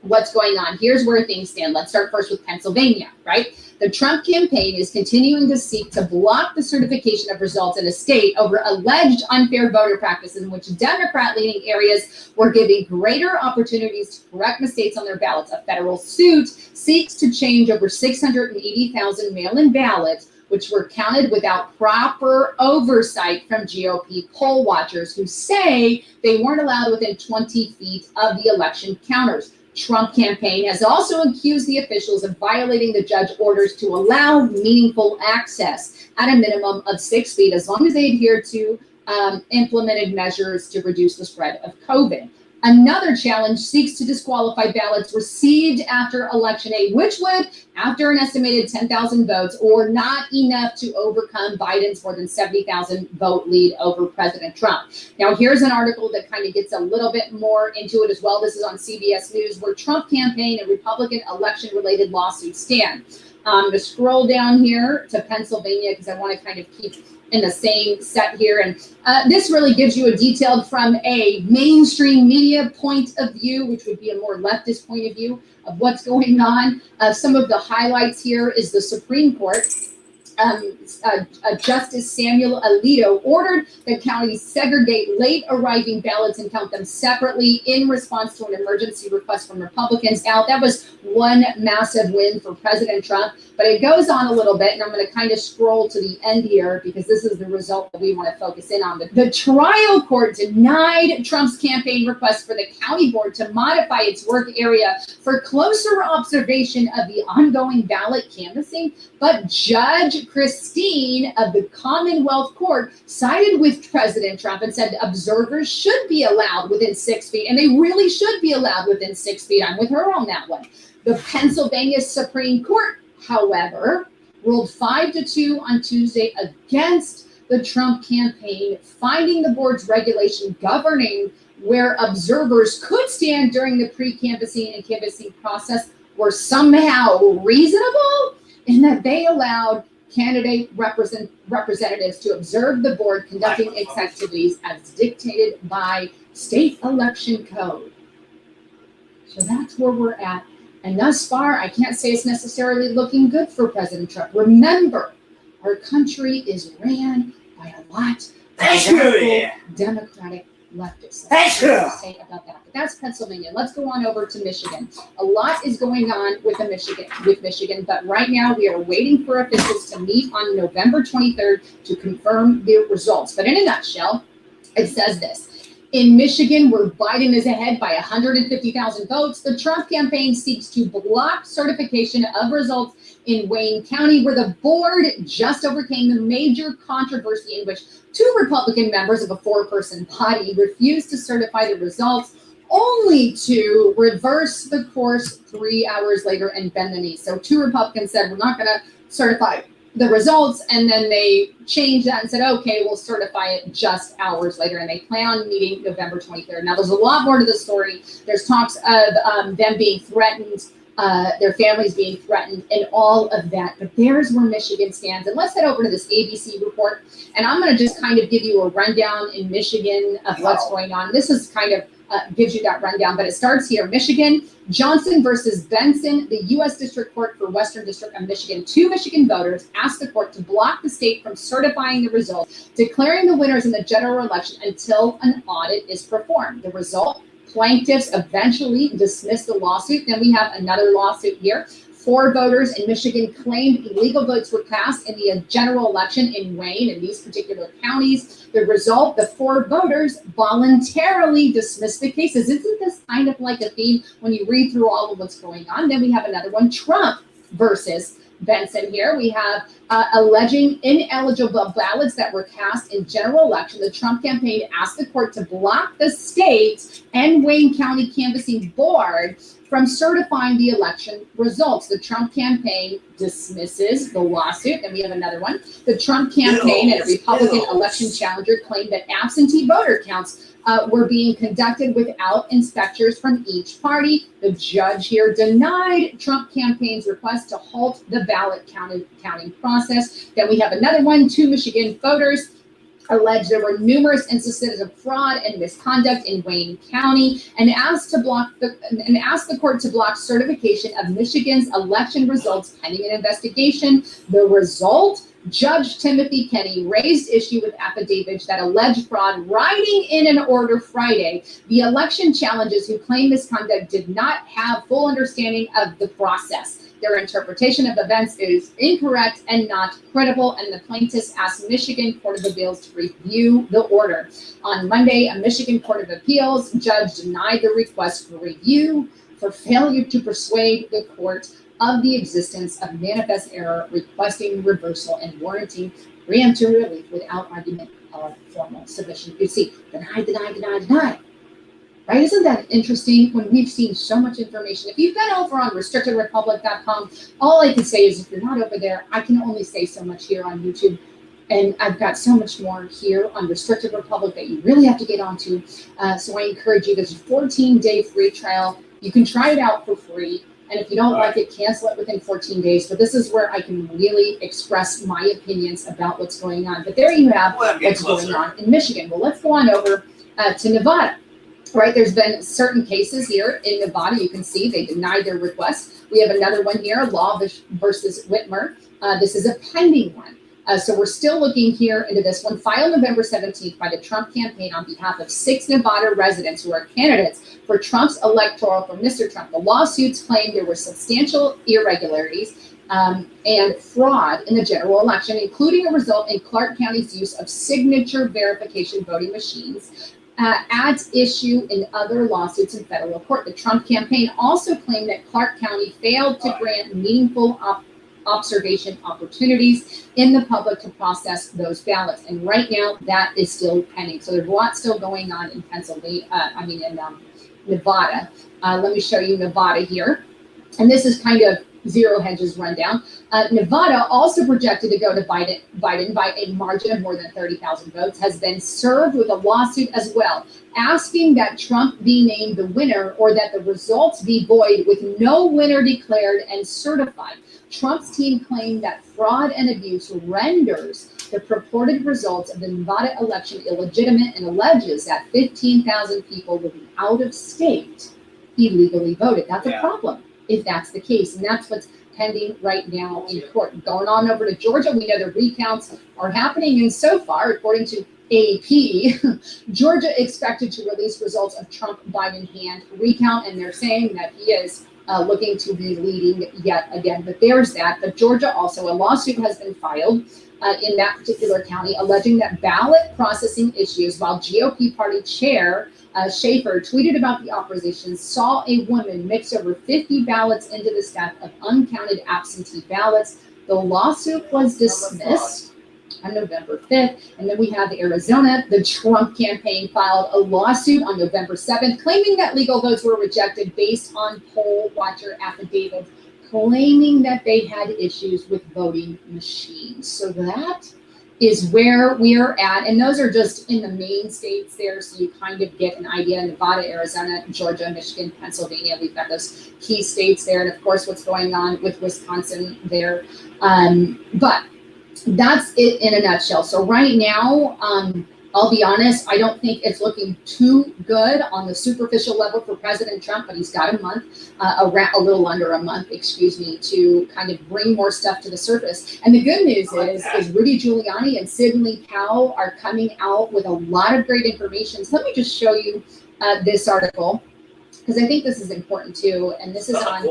what's going on. Here's where things stand. Let's start first with Pennsylvania, right? The Trump campaign is continuing to seek to block the certification of results in a state over alleged unfair voter practices in which Democrat-leaning areas were giving greater opportunities to correct mistakes on their ballots. A federal suit seeks to change over 680,000 mail-in ballots, which were counted without proper oversight from GOP poll watchers who say they weren't allowed within 20 feet of the election counters. Trump campaign has also accused the officials of violating the judge orders to allow meaningful access at a minimum of 6 feet, as long as they adhere to implemented measures to reduce the spread of COVID. Another challenge seeks to disqualify ballots received after Election 8, which would, after an estimated 10,000 votes, or not enough to overcome Biden's more than 70,000 vote lead over President Trump. Now, here's an article that kind of gets a little bit more into it as well. This is on CBS News, where Trump campaign and Republican election-related lawsuits stand. I'm going to scroll down here to Pennsylvania because I want to kind of keep in the same set here. And this really gives you a detailed from a mainstream media point of view, which would be a more leftist point of view of what's going on. Some of the highlights here is the Supreme Court. Justice Samuel Alito ordered that counties segregate late arriving ballots and count them separately in response to an emergency request from Republicans. Now, that was one massive win for President Trump, but it goes on a little bit, and I'm going to kind of scroll to the end here because this is the result that we want to focus in on. The trial court denied Trump's campaign request for the county board to modify its work area for closer observation of the ongoing ballot canvassing, but Judge Judge Christine of the Commonwealth Court sided with President Trump and said observers should be allowed within 6 feet, and they really should be allowed within 6 feet. I'm with her on that one. The Pennsylvania Supreme Court, however, ruled 5-2 on Tuesday against the Trump campaign, finding the board's regulation governing where observers could stand during the pre-canvassing and canvassing process were somehow reasonable, in that they allowed candidate representatives to observe the board conducting its activities as dictated by state election code. So that's where we're at. And thus far, I can't say it's necessarily looking good for President Trump. Remember, our country is ran by a lot of radical Democratic leftists. That's what I say about that. But that's Pennsylvania. Let's go on over to Michigan. A lot is going on with Michigan, but right now we are waiting for officials to meet on November 23rd to confirm the results. But in a nutshell, it says this. In Michigan, where Biden is ahead by 150,000 votes, the Trump campaign seeks to block certification of results in Wayne County, where the board just overcame the major controversy in which 2 Republican members of a 4-person body refused to certify the results, only to reverse the course 3 hours later and bend the knee. So 2 Republicans said, we're not going to certify the results, and then they changed that and said, okay, we'll certify it just hours later, and they plan on meeting November 23rd. Now, there's a lot more to the story. There's talks of them being threatened, their families being threatened, and all of that. But there's where Michigan stands. And let's head over to this ABC report, and I'm going to just kind of give you a rundown in Michigan of what's going on. This is kind of gives you that rundown, but it starts here. Michigan, Johnson versus Benson, the U.S. District Court for Western District of Michigan. 2 Michigan voters asked the court to block the state from certifying the results, declaring the winners in the general election until an audit is performed. The result, plaintiffs eventually dismissed the lawsuit. Then we have another lawsuit here. 4 voters in Michigan claimed illegal votes were cast in the general election in Wayne and these particular counties. The result, the 4 voters voluntarily dismissed the cases. Isn't this kind of like a theme when you read through all of what's going on? Then we have another one, Trump versus Benson here. We have alleging ineligible ballots that were cast in general election. The Trump campaign asked the court to block the state and Wayne County canvassing board from certifying the election results. The Trump campaign dismisses the lawsuit. And we have another one. The Trump campaign and a Republican election challenger claimed that absentee voter counts were being conducted without inspectors from each party. The judge here denied Trump campaign's request to halt the ballot counting process. Then we have another one. 2 Michigan voters alleged there were numerous instances of fraud and misconduct in Wayne County, and asked the court to block certification of Michigan's election results pending an investigation. The result, Judge Timothy Kenny raised issue with affidavits that alleged fraud, writing in an order Friday. The election challengers who claim misconduct did not have full understanding of the process. Their interpretation of events is incorrect and not credible, and the plaintiffs asked Michigan Court of Appeals to review the order. On Monday, a Michigan Court of Appeals judge denied the request for review for failure to persuade the court of the existence of manifest error, requesting reversal and warranting preemptive relief without argument of formal submission. You see, denied. Right? Isn't that interesting when we've seen so much information? If you've been over on restrictedrepublic.com, all I can say is if you're not over there, I can only say so much here on YouTube. And I've got so much more here on Restricted Republic that you really have to get onto. So I encourage you, there's a 14-day free trial. You can try it out for free. And if you don't like it, cancel it within 14 days. But this is where I can really express my opinions about what's going on. But there you have what's going on in Michigan. Well, let's go on over to Nevada. Right, there's been certain cases here in Nevada. You can see they denied their request. We have another one here, Law versus Whitmer. This is a pending one. So we're still looking here into this one. Filed November 17th by the Trump campaign on behalf of 6 Nevada residents who are candidates for Trump's electoral for Mr. Trump. The lawsuits claim there were substantial irregularities and fraud in the general election, including a result in Clark County's use of signature verification voting machines. At issue in other lawsuits in federal court. The Trump campaign also claimed that Clark County failed to grant meaningful observation opportunities in the public to process those ballots. And right now, that is still pending. So there's a lot still going on in Nevada. Let me show you Nevada here. And this is kind of Zero Hedge's rundown. Nevada, also projected to go to Biden by a margin of more than 30,000 votes, has been served with a lawsuit as well, asking that Trump be named the winner or that the results be void with no winner declared and certified. Trump's team claimed that fraud and abuse renders the purported results of the Nevada election illegitimate and alleges that 15,000 people living out of state illegally voted. That's a problem if that's the case. And that's what's pending right now in court. Going on over to Georgia, we know the recounts are happening. And so far, according to AP, Georgia expected to release results of Trump-Biden hand recount. And they're saying that he is looking to be leading yet again. But there's that. But Georgia also, a lawsuit has been filed in that particular county alleging that ballot processing issues while GOP party chair Schaefer tweeted about the opposition, saw a woman mix over 50 ballots into the stack of uncounted absentee ballots. The lawsuit was dismissed on November 5th. And then we have Arizona. The Trump campaign filed a lawsuit on November 7th, claiming that legal votes were rejected based on poll watcher affidavits, claiming that they had issues with voting machines. So that is where we are at. And those are just in the main states there. So you kind of get an idea. Nevada, Arizona, Georgia, Michigan, Pennsylvania. We've got those key states there. And of course, what's going on with Wisconsin there. But that's it in a nutshell. So right now, I'll be honest, I don't think it's looking too good on the superficial level for President Trump, but he's got a month, a little under a month, to kind of bring more stuff to the surface. And the good news is Rudy Giuliani and Sidney Powell are coming out with a lot of great information. So let me just show you this article, because I think this is important too. And this is on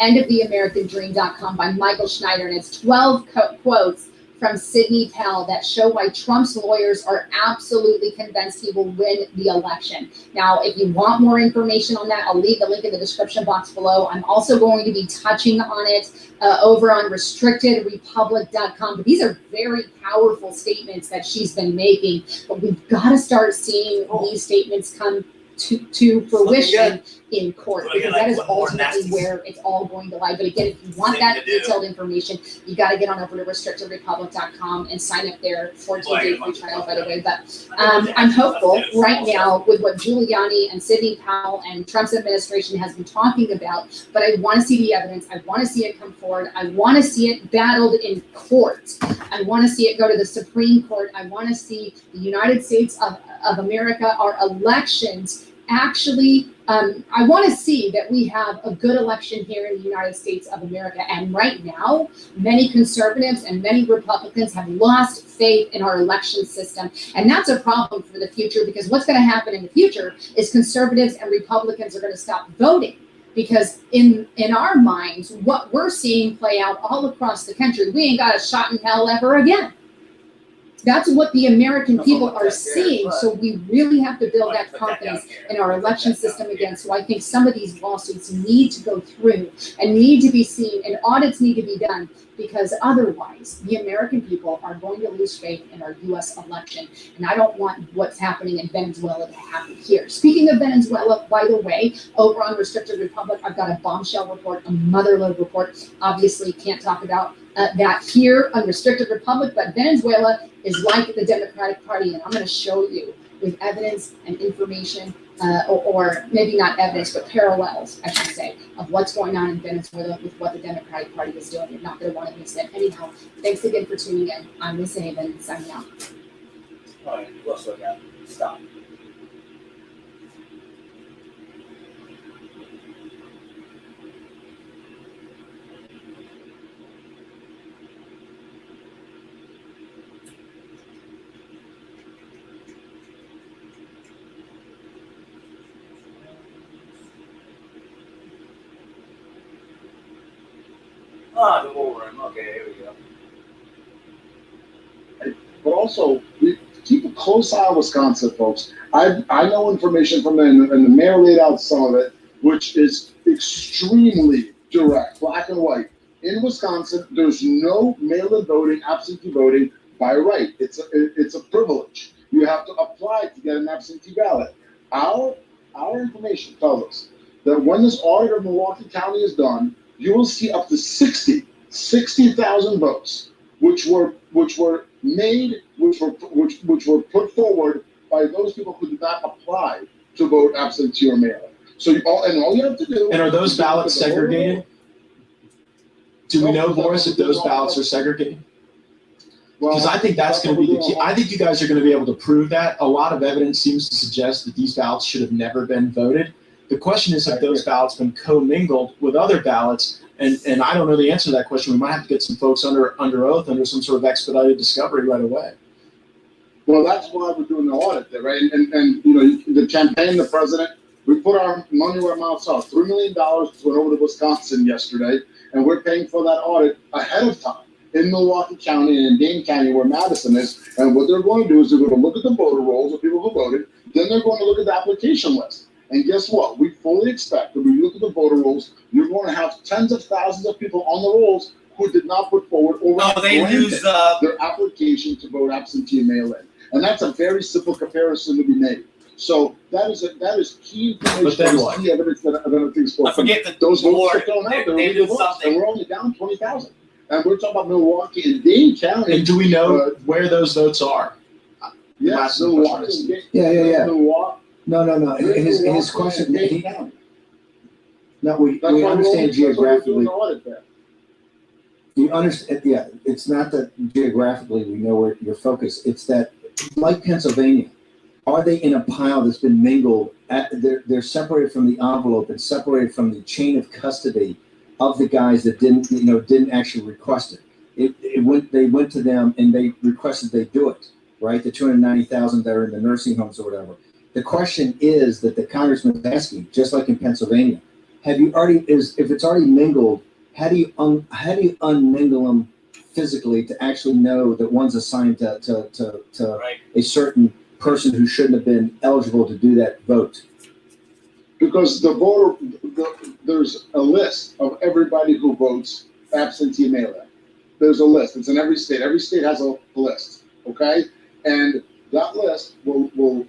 endoftheamericandream.com by Michael Schneider, and it's 12 quotes from Sidney Powell that show why Trump's lawyers are absolutely convinced he will win the election. Now, if you want more information on that, I'll leave the link in the description box below. I'm also going to be touching on it over on restrictedrepublic.com. But these are very powerful statements that she's been making. But we've got to start seeing these statements come to fruition in court, because that is ultimately where it's all going to lie. But again, if you want that detailed information, you got to get on over to restrictedrepublic.com and sign up there. 14-day free trial, by the way. But I'm hopeful right now with what Giuliani and Sidney Powell and Trump's administration has been talking about. But I want to see the evidence. I want to see it come forward. I want to see it battled in court. I want to see it go to the Supreme Court. I want to see the United States of America, our elections, actually, I want to see that we have a good election here in the United States of America. And right now, many conservatives and many Republicans have lost faith in our election system. And that's a problem for the future, because what's going to happen in the future is conservatives and Republicans are going to stop voting. Because in our minds, what we're seeing play out all across the country, we ain't got a shot in hell ever again. That's what the American people are seeing. So we really have to build that confidence in our election system again. So I think some of these lawsuits need to go through and need to be seen, and audits need to be done, because otherwise the American people are going to lose faith in our U.S. election. And I don't want what's happening in Venezuela to happen here. Speaking of Venezuela, by the way, over on Restricted Republic, I've got a bombshell report, a motherload report. Obviously can't talk about that here on Restricted Republic, but Venezuela is like the Democratic Party, and I'm going to show you with evidence and information, or maybe not evidence, but parallels, I should say, of what's going on in Venezuela with what the Democratic Party is doing. You're not going to want to miss it. Anyhow, thanks again for tuning in. I'm Lisa Haven, signing out. All right, what else do I got? Stop. The war room. Okay, here we go. But also, keep a close eye on Wisconsin, folks. I know information from them, and the mayor laid out some of it, which is extremely direct, black and white. in Wisconsin, there's no mail-in voting, absentee voting by right. It's a privilege. You have to apply to get an absentee ballot. Our information tells us that when this audit of Milwaukee County is done, you will see up to 60,000 votes, which were made, which were put forward by those people who did not apply to vote absentee or mail. So all you have to do. And are those ballots segregated? Do we know, Boris, if those ballots are segregated? Because I think that's going to be the key. I think you guys are going to be able to prove that. A lot of evidence seems to suggest that these ballots should have never been voted. The question is, have those ballots been commingled with other ballots? And I don't know the answer to that question. We might have to get some folks under oath, under some sort of expedited discovery right away. Well, that's why we're doing the audit there, right? And the campaign, the president, we put our money where our mouths are. $3 million went over to Wisconsin yesterday, and we're paying for that audit ahead of time in Milwaukee County and in Dane County where Madison is. And what they're going to do is they're going to look at the voter rolls of people who voted. Then they're going to look at the application list. And guess what? We fully expect that when you look at the voter rolls, you're going to have tens of thousands of people on the rolls who did not put forward or their application to vote absentee and mail-in. And that's a very simple comparison to be made. So that is key information, key evidence that things I forget that those votes war, are thrown out there. they did something. And we're only down 20,000. And we're talking about Milwaukee and Dane County. And do we know where those votes are? Yes, Milwaukee. Yeah. Milwaukee. No. His question. We understand geographically. You understand? Yeah, it's not that geographically we know where you're focused. It's that, like Pennsylvania, are they in a pile that's been mingled? They're separated from the envelope and separated from the chain of custody of the guys that didn't actually request it. They went to them and they requested they do it, right? The 290,000 that are in the nursing homes or whatever. The question is that the congressman is asking, just like in Pennsylvania, if it's already mingled, how do you unmingle them physically to actually know that one's assigned to a certain person who shouldn't have been eligible to do that vote? Because there's a list of everybody who votes absentee mail-in. There's a list. It's in every state. Every state has a list, okay? And that list will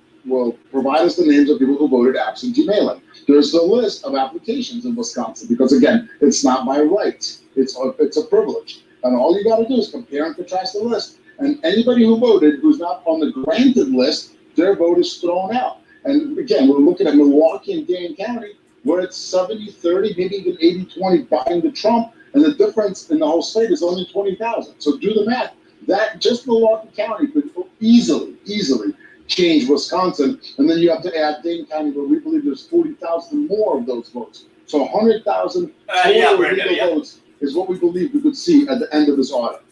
provide us the names of people who voted absentee mail-in. There's a list of applications in Wisconsin because, again, it's not by right. It's a privilege. And all you got to do is compare and contrast the list. And anybody who voted who's not on the granted list, their vote is thrown out. And again, we're looking at Milwaukee and Dane County, where it's 70-30, maybe even 80-20 buying the Trump, and the difference in the whole state is only 20,000. So do the math. That just Milwaukee County could easily change Wisconsin, and then you have to add Dane County, where we believe there's 40,000 more of those votes. So 100,000 legal votes is what we believe we could see at the end of this audit.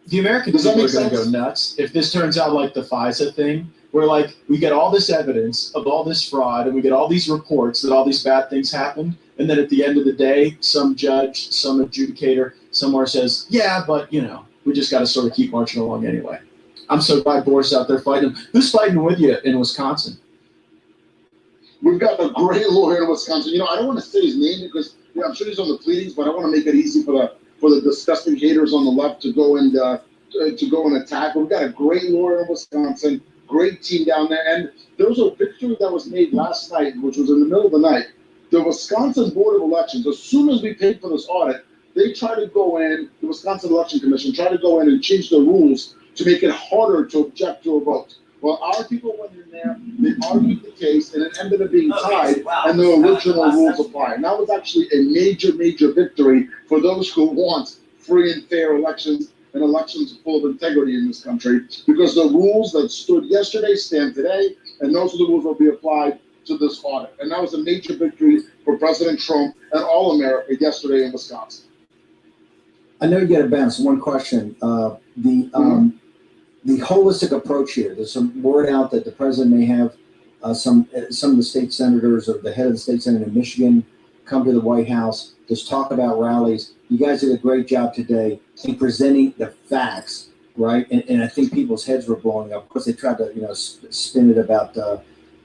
The American people are going to go nuts if this turns out like the FISA thing, where like we get all this evidence of all this fraud and we get all these reports that all these bad things happened, and then at the end of the day, some judge, some adjudicator somewhere says, yeah, but we just got to sort of keep marching along anyway. I'm so glad Boris is out there fighting. Who's fighting with you in Wisconsin? We've got a great lawyer in Wisconsin. I don't want to say his name because I'm sure he's on the pleadings, but I want to make it easy for the disgusting haters on the left to go and attack. We've got a great lawyer in Wisconsin, great team down there, and there was a victory that was made last night, which was in the middle of the night. The Wisconsin Board of Elections, as soon as we paid for this audit, they tried to go in. The Wisconsin Election Commission tried to go in and change the rules to make it harder to object to a vote. Well, our people went in there, they argued the case, and it ended up being tied, and the original rules apply. And that was actually a major, major victory for those who want free and fair elections and elections full of integrity in this country, because the rules that stood yesterday stand today, and those are the rules that will be applied to this audit. And that was a major victory for President Trump and all America yesterday in Wisconsin. I know you got to bounce one question. The holistic approach here. There's some word out that the president may have some of the state senators or the head of the state senate in Michigan come to the White House. There's talk about rallies. You guys did a great job today in presenting the facts, right? And I think people's heads were blowing up. Of course, they tried to spin it about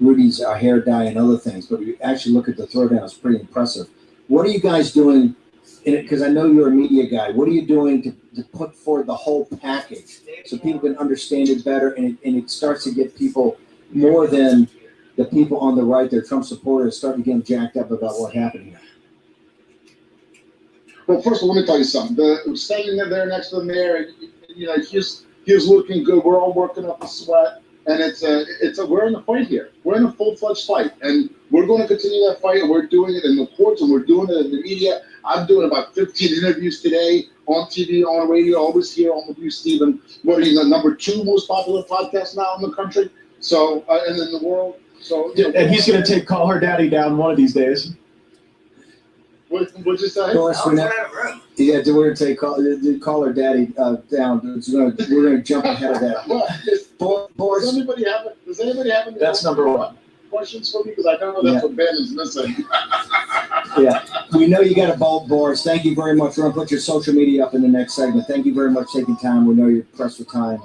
Rudy's hair dye and other things, but if you actually look at the throwdown, it's pretty impressive. What are you guys doing because I know you're a media guy, what are you doing to put forward the whole package so people can understand it better and it starts to get people more than the people on the right, their Trump supporters, starting to get jacked up about what happened here? Well, first of all, let me tell you something. Standing there next to the mayor, he's looking good. We're all working up a sweat, and we're in a fight here. We're in a full-fledged fight, and we're going to continue that fight. And we're doing it in the courts, and we're doing it in the media. I'm doing about 15 interviews today on TV, on radio, always here on with you, Stephen. What are you, the number 2 most popular podcast now in the country? So, and in the world. So, and he's going to Call Her Daddy down one of these days. What'd you say? Yeah, we're going to call her daddy down. We're going to jump ahead of that. Does anybody have any That's number 1. questions for me? Because I don't know that's what Ben is missing. Yeah, we know you got a bold, Boris. Thank you very much. We're going to put your social media up in the next segment. Thank you very much for taking time. We know you're pressed for time.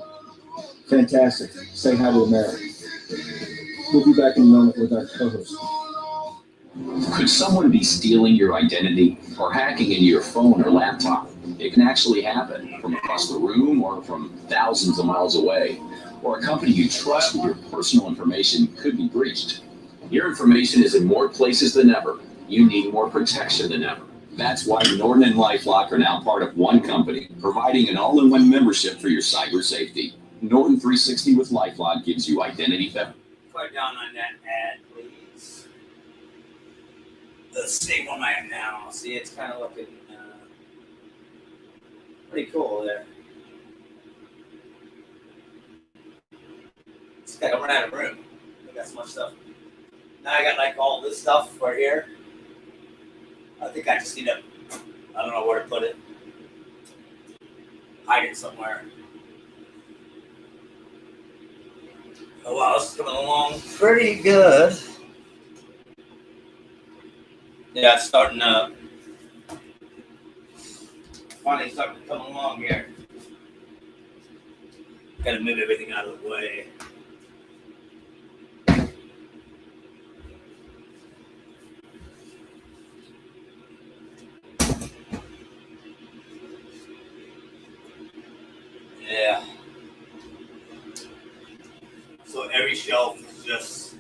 Fantastic. Say hi to the mayor. We'll be back in a moment with our co-host. Could someone be stealing your identity or hacking into your phone or laptop? It can actually happen from across the room or from thousands of miles away. Or a company you trust with your personal information could be breached. Your information is in more places than ever. You need more protection than ever. That's why Norton and LifeLock are now part of one company, providing an all-in-one membership for your cyber safety. Norton 360 with LifeLock gives you identity theft. Quiet down on that ad, please. The same one I have now. See, it's kind of looking pretty cool there. It's like I'm running out of room. I got so much stuff. Now I got like all this stuff right here. I think I just need to, I don't know where to put it. Hide it somewhere. Oh wow, this is coming along pretty good. Yeah, it's starting to finally starting to come along here. Gotta move everything out of the way. Yeah. So every shelf is just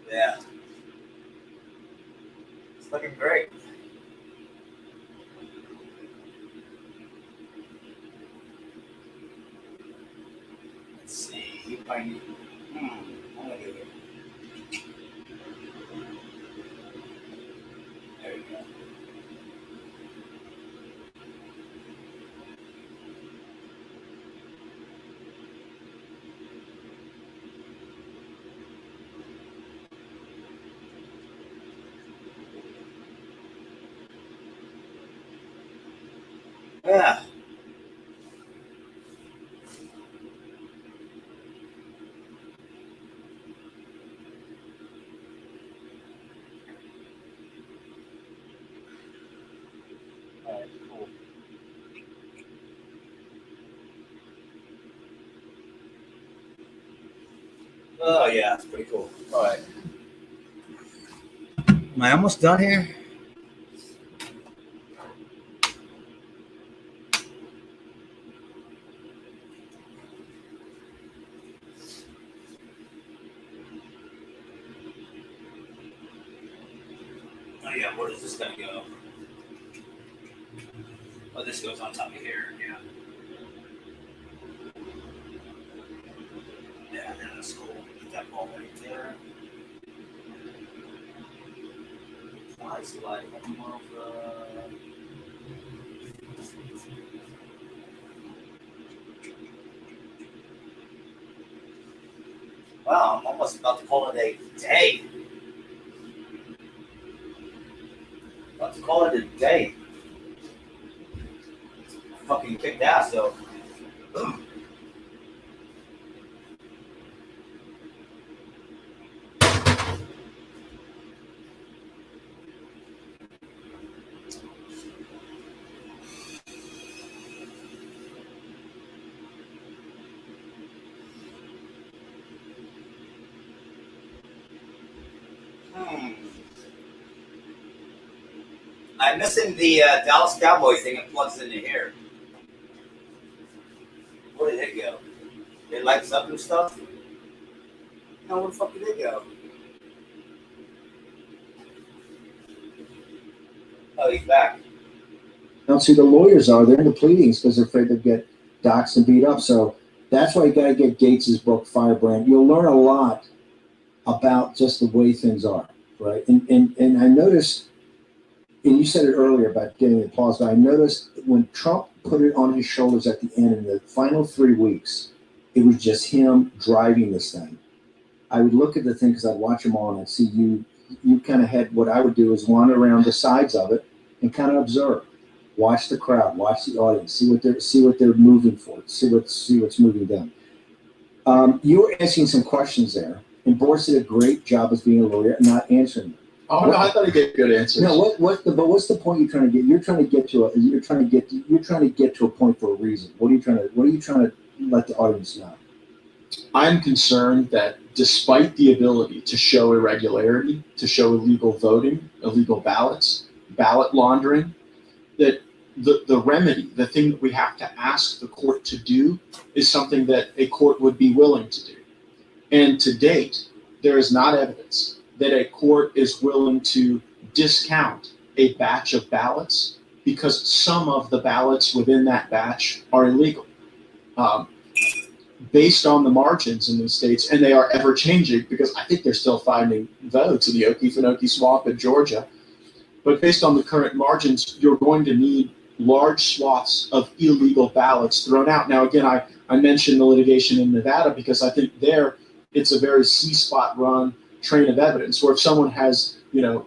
yeah. It's looking great. Let's see if I need I'm gonna do it. There we go. Yeah. All right, cool. Oh yeah, it's pretty cool. All right. Am I almost done here? Oh yeah, where is this gonna go? Oh, this goes on top of here. Yeah. Yeah, that's cool. Get that ball right there. Nice, like more of wow, I'm almost about to call it a day. About to call it a day. Fucking kicked ass though. I'm missing the Dallas Cowboy thing. It plugs into here. Where did it go? It lights up and stuff? No, where the fuck did it go? Oh, he's back. Now, see, the lawyers are, they're in the pleadings because they're afraid they'll get doxxed and beat up. So that's why you got to get Gates's book, Firebrand. You'll learn a lot about just the way things are, right? And I noticed, and you said it earlier about getting the applause, but I noticed when Trump put it on his shoulders at the end in the final 3 weeks, it was just him driving this thing. I would look at the thing because I'd watch them all and I'd see you kind of had, what I would do is wander around the sides of it and kind of observe. Watch the crowd, watch the audience, see what they're moving for, see what's moving them. You were asking some questions there, and Boris did a great job as being a lawyer and not answering them. Oh, no, I thought he gave good answers. No, what's the point you're trying to get? You're trying to get to a point for a reason. What are you trying to let the audience know? I'm concerned that despite the ability to show irregularity, to show illegal voting, illegal ballots, ballot laundering, that the remedy, the thing that we have to ask the court to do, is something that a court would be willing to do. And to date, there is not evidence that a court is willing to discount a batch of ballots because some of the ballots within that batch are illegal. Based on the margins in these states, and they are ever changing because I think they're still finding votes in the Okefenokee Swamp in Georgia. But based on the current margins, you're going to need large swaths of illegal ballots thrown out. Now, again, I mentioned the litigation in Nevada because I think there it's a very C-spot run train of evidence where if someone has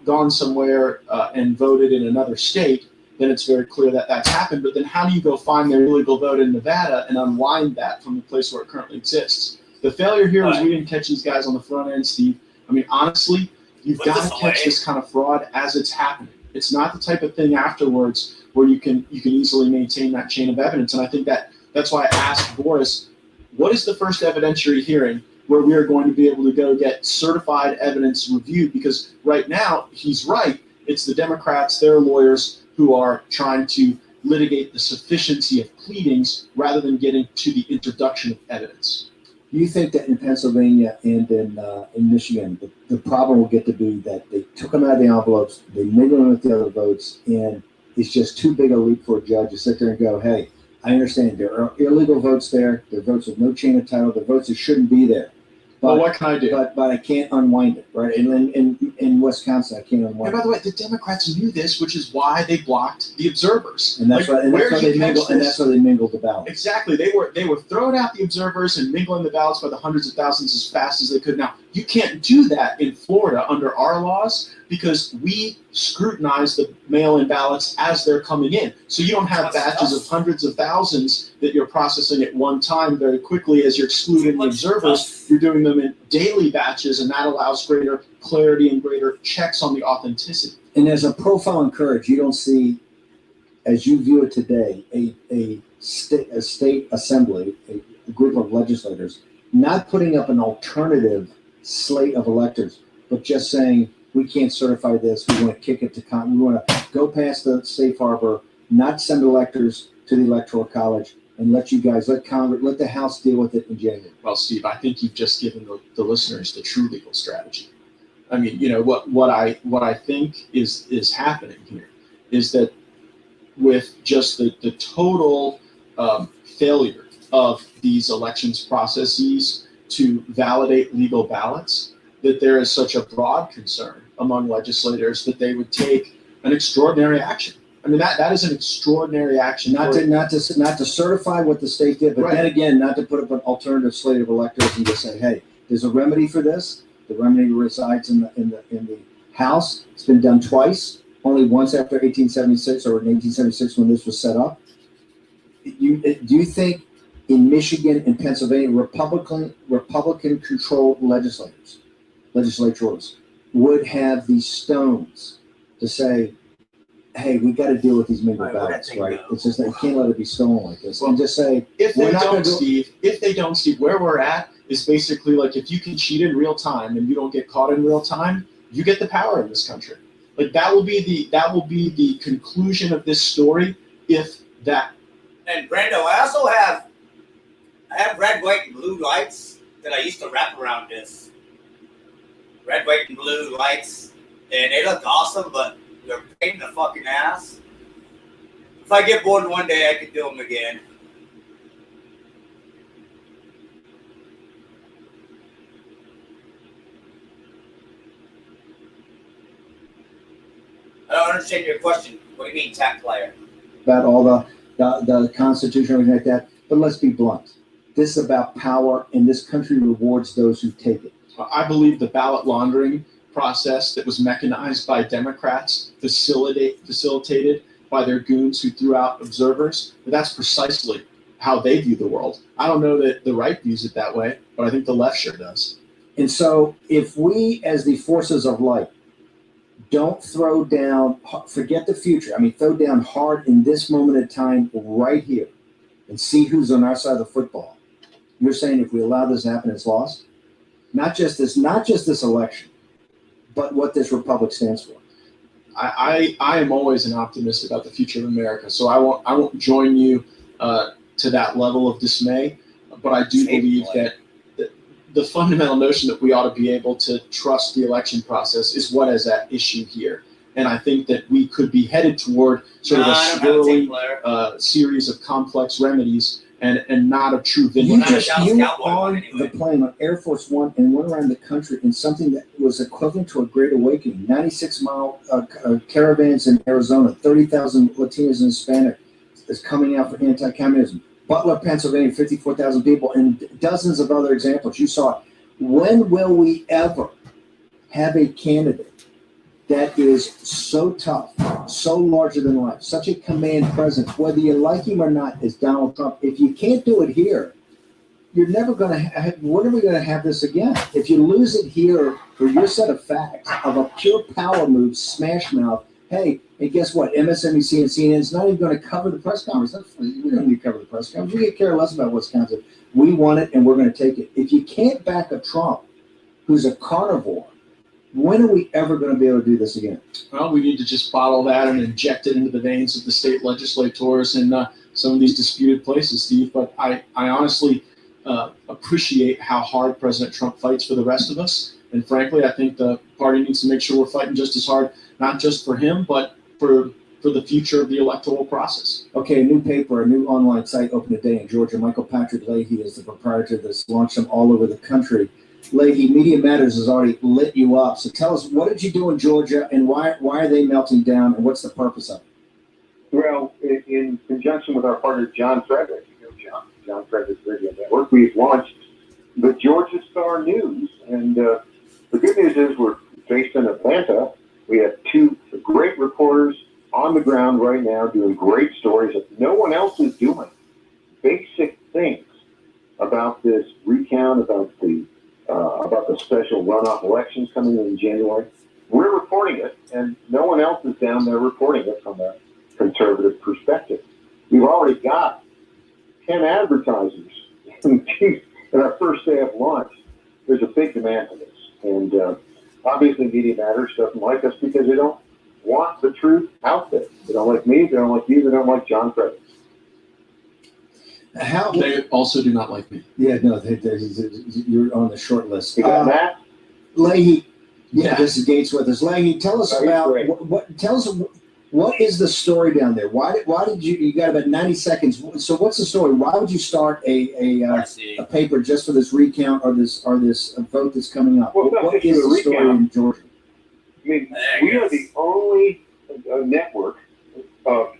gone somewhere and voted in another state, then it's very clear that that's happened. But then how do you go find their illegal vote in Nevada and unwind that from the place where it currently exists? The failure here is we didn't catch these guys on the front end, Steve. I mean, honestly, you've got to catch this kind of fraud as it's happening. It's not the type of thing afterwards where you can easily maintain that chain of evidence. And I think that's why I asked Boris, what is the first evidentiary hearing where we are going to be able to go get certified evidence reviewed? Because right now, he's right. It's the Democrats, their lawyers, who are trying to litigate the sufficiency of pleadings rather than getting to the introduction of evidence. Do you think that in Pennsylvania and in Michigan, the problem will get to be that they took them out of the envelopes, they mingled them with the other votes, and it's just too big a leap for a judge to sit there and go, hey, I understand there are illegal votes there, there are votes with no chain of title, the votes that shouldn't be there. But, well, what can I do? But I can't unwind it, right? And in Wisconsin, I can't unwind it. And by the way, the Democrats knew this, which is why they blocked the observers. And that's why they mingled the ballots. Exactly. They were throwing out the observers and mingling the ballots by the hundreds of thousands as fast as they could. Now, you can't do that in Florida under our laws because we scrutinize the mail-in ballots as they're coming in. So you don't have batches of hundreds of thousands that you're processing at one time very quickly as you're excluding the observers. You're doing them in daily batches, and that allows greater clarity and greater checks on the authenticity. And as a profile in courage, you don't see, as you view it today, a state assembly, a group of legislators, not putting up an alternative slate of electors, but just saying, we can't certify this, we want to kick it to we want to go past the safe harbor, not send electors to the Electoral College, and let you guys, let Congress, let the House deal with it in January. Well, Steve, I think you've just given the listeners the true legal strategy. I mean, what I think is happening here is that with just the total failure of these elections processes to validate legal ballots, that there is such a broad concern among legislators that they would take an extraordinary action. I mean, that is an extraordinary action. Not to certify what the state did, but Right. then again, not to put up an alternative slate of electors and just say, hey, there's a remedy for this. The remedy resides in the House. It's been done twice, only once after 1876 or in 1876 when this was set up. Do you think in Michigan and Pennsylvania, Republican-controlled legislators would have the stones to say, hey, we got to deal with these mingled ballots, right? It's just that you can't let it be stolen like this. And just say, if they don't, Steve, where we're at is basically like if you can cheat in real time and you don't get caught in real time, you get the power in this country. Like that will be the conclusion of this story if that. And Brando, I have red, white, and blue lights that I used to wrap around this. Red, white, and blue lights, and they look awesome, but they're a pain in the fucking ass. If I get bored one day, I could do them again. I don't understand your question. What do you mean, tech player? About all the Constitution, everything like that. But let's be blunt. This is about power, and this country rewards those who take it. I believe the ballot laundering process that was mechanized by Democrats, facilitated by their goons who threw out observers, that's precisely how they view the world. I don't know that the right views it that way, but I think the left sure does. And so if we, as the forces of light, don't throw down, forget the future. I mean, throw down hard in this moment of time right here and see who's on our side of the football. You're saying if we allow this to happen, it's lost? Not just this election, but what this republic stands for. I am always an optimist about the future of America, so I won't join you to that level of dismay, but I do believe that the fundamental notion that we ought to be able to trust the election process is what is at issue here. And I think that we could be headed toward sort of a swirling series of complex remedies and not a true vindication. You were on the plane on Air Force One and went around the country in something that was equivalent to a Great Awakening. 96-mile caravans in Arizona, 30,000 Latinos and Hispanic is coming out for anti-communism. Butler, Pennsylvania, 54,000 people, and dozens of other examples. You saw it. When will we ever have a candidate that is so tough, so larger than life, such a command presence, whether you like him or not, is Donald Trump? If you can't do it here, you're never going to have, when are we going to have this again? If you lose it here for your set of facts of a pure power move, smash mouth, hey, and guess what? MSNBC and CNN is not even going to cover the press conference. We don't need to cover the press conference. We could care less about Wisconsin. We want it, and we're going to take it. If you can't back a Trump who's a carnivore, when are we ever going to be able to do this again? Well, we need to just bottle that and inject it into the veins of the state legislators in some of these disputed places, Steve. But I honestly appreciate how hard President Trump fights for the rest of us. And frankly, I think the party needs to make sure we're fighting just as hard, not just for him, but for the future of the electoral process. Okay, a new paper, a new online site opened today in Georgia. Michael Patrick Leahy is the proprietor of this, launched them all over the country. Leahy, Media Matters has already lit you up. So tell us, what did you do in Georgia, and why are they melting down, and what's the purpose of it? Well, in conjunction with our partner John Frederick, John Frederick's Radio Network, we've launched the Georgia Star News. And the good news is we're based in Atlanta. We have two great reporters on the ground right now doing great stories that no one else is doing. Basic things about this recount, about the special runoff elections coming in January. We're reporting it, and no one else is down there reporting it from a conservative perspective. We've already got 10 advertisers in our first day of launch. There's a big demand for this. And obviously Media Matters doesn't like us because they don't want the truth out there. They don't like me, they don't like you, they don't like John Frederick. They also do not like me. Yeah, no, you're on the short list. You got that? Leahy, this is Gates with us. Leahy, tell us about what is the story down there? Why did you got about 90 seconds? So what's the story? Why would you start a paper just for this recount or this vote that's coming up? Well, what is the story in Georgia? I mean, we are the only network of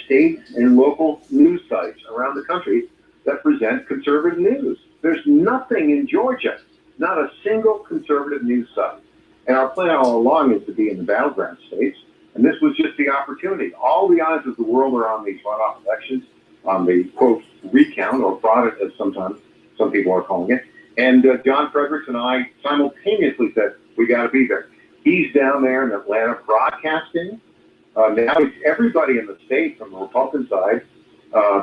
state and local news sites around the country that present conservative news. There's nothing in Georgia, not a single conservative news site. And our plan all along is to be in the battleground states. And this was just the opportunity. All the eyes of the world are on these runoff elections, on the, quote, recount or fraud, as sometimes some people are calling it. And John Fredericks and I simultaneously said, we got to be there. He's down there in Atlanta broadcasting. Now everybody in the state from the Republican side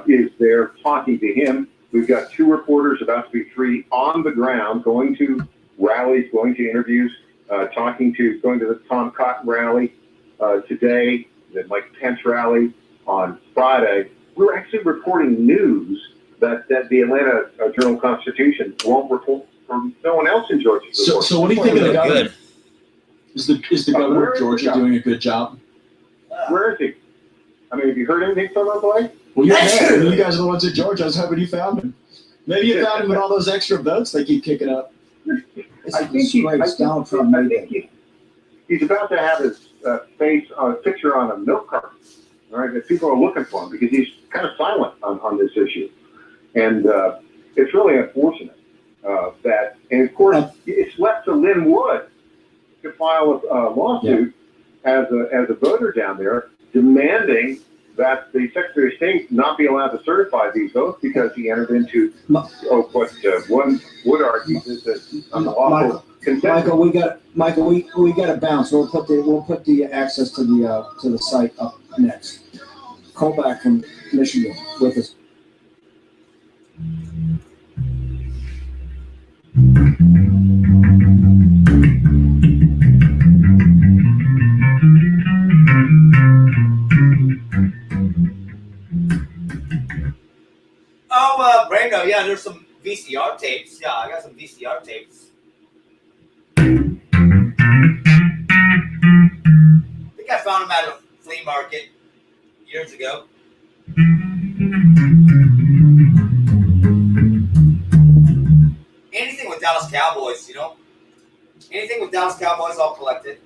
is there talking to him. We've got 2 reporters, about to be 3, on the ground, going to rallies, going to interviews, going to the Tom Cotton rally. today, the Mike Pence rally on Friday, we were actually reporting news that the Atlanta Journal-Constitution won't report from no one else in Georgia. So what do you think of the governor? Is the governor of Georgia doing a good job? Where is he? I mean, have you heard anything from him, boy? Well, you're there. You guys are the ones in Georgia. I was hoping you found him. Maybe you found him with all those extra votes they keep kicking up. I think he's about to have his face on a picture on a milk carton. All right, that people are looking for him because he's kind of silent on this issue, and it's really unfortunate that. And of course, it's left to Lynn Wood to file a lawsuit as a voter down there, demanding that the Secretary of State not be allowed to certify these votes because he entered into one would argue is that unlawful consent. Michael, we got to bounce. We'll put the access to the site up next. Call back from Michigan with us. Oh, Brando, yeah, there's some VCR tapes. Yeah, I got some VCR tapes. I think I found them at a flea market years ago. Anything with Dallas Cowboys, you know? Anything with Dallas Cowboys, I'll collect it.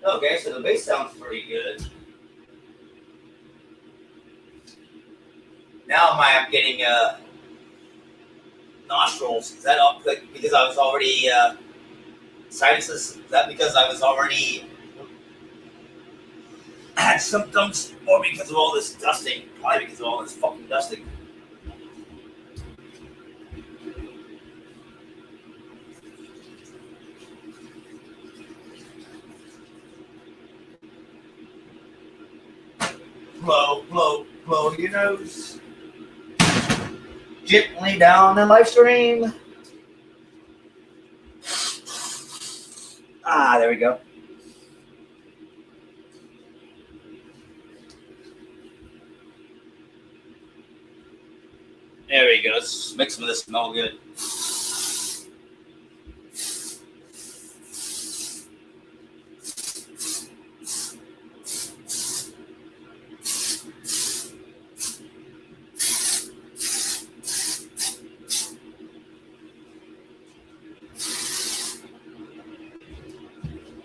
Okay, so the bass sounds pretty good. Now I'm getting nostrils. Is that all because I was already sinuses? Is that because I was already had symptoms, or because of all this dusting? Probably because of all this fucking dusting. Blow, blow, blow your nose. Gently down the live stream. Ah, there we go. There we go. Let's make some of this smell good.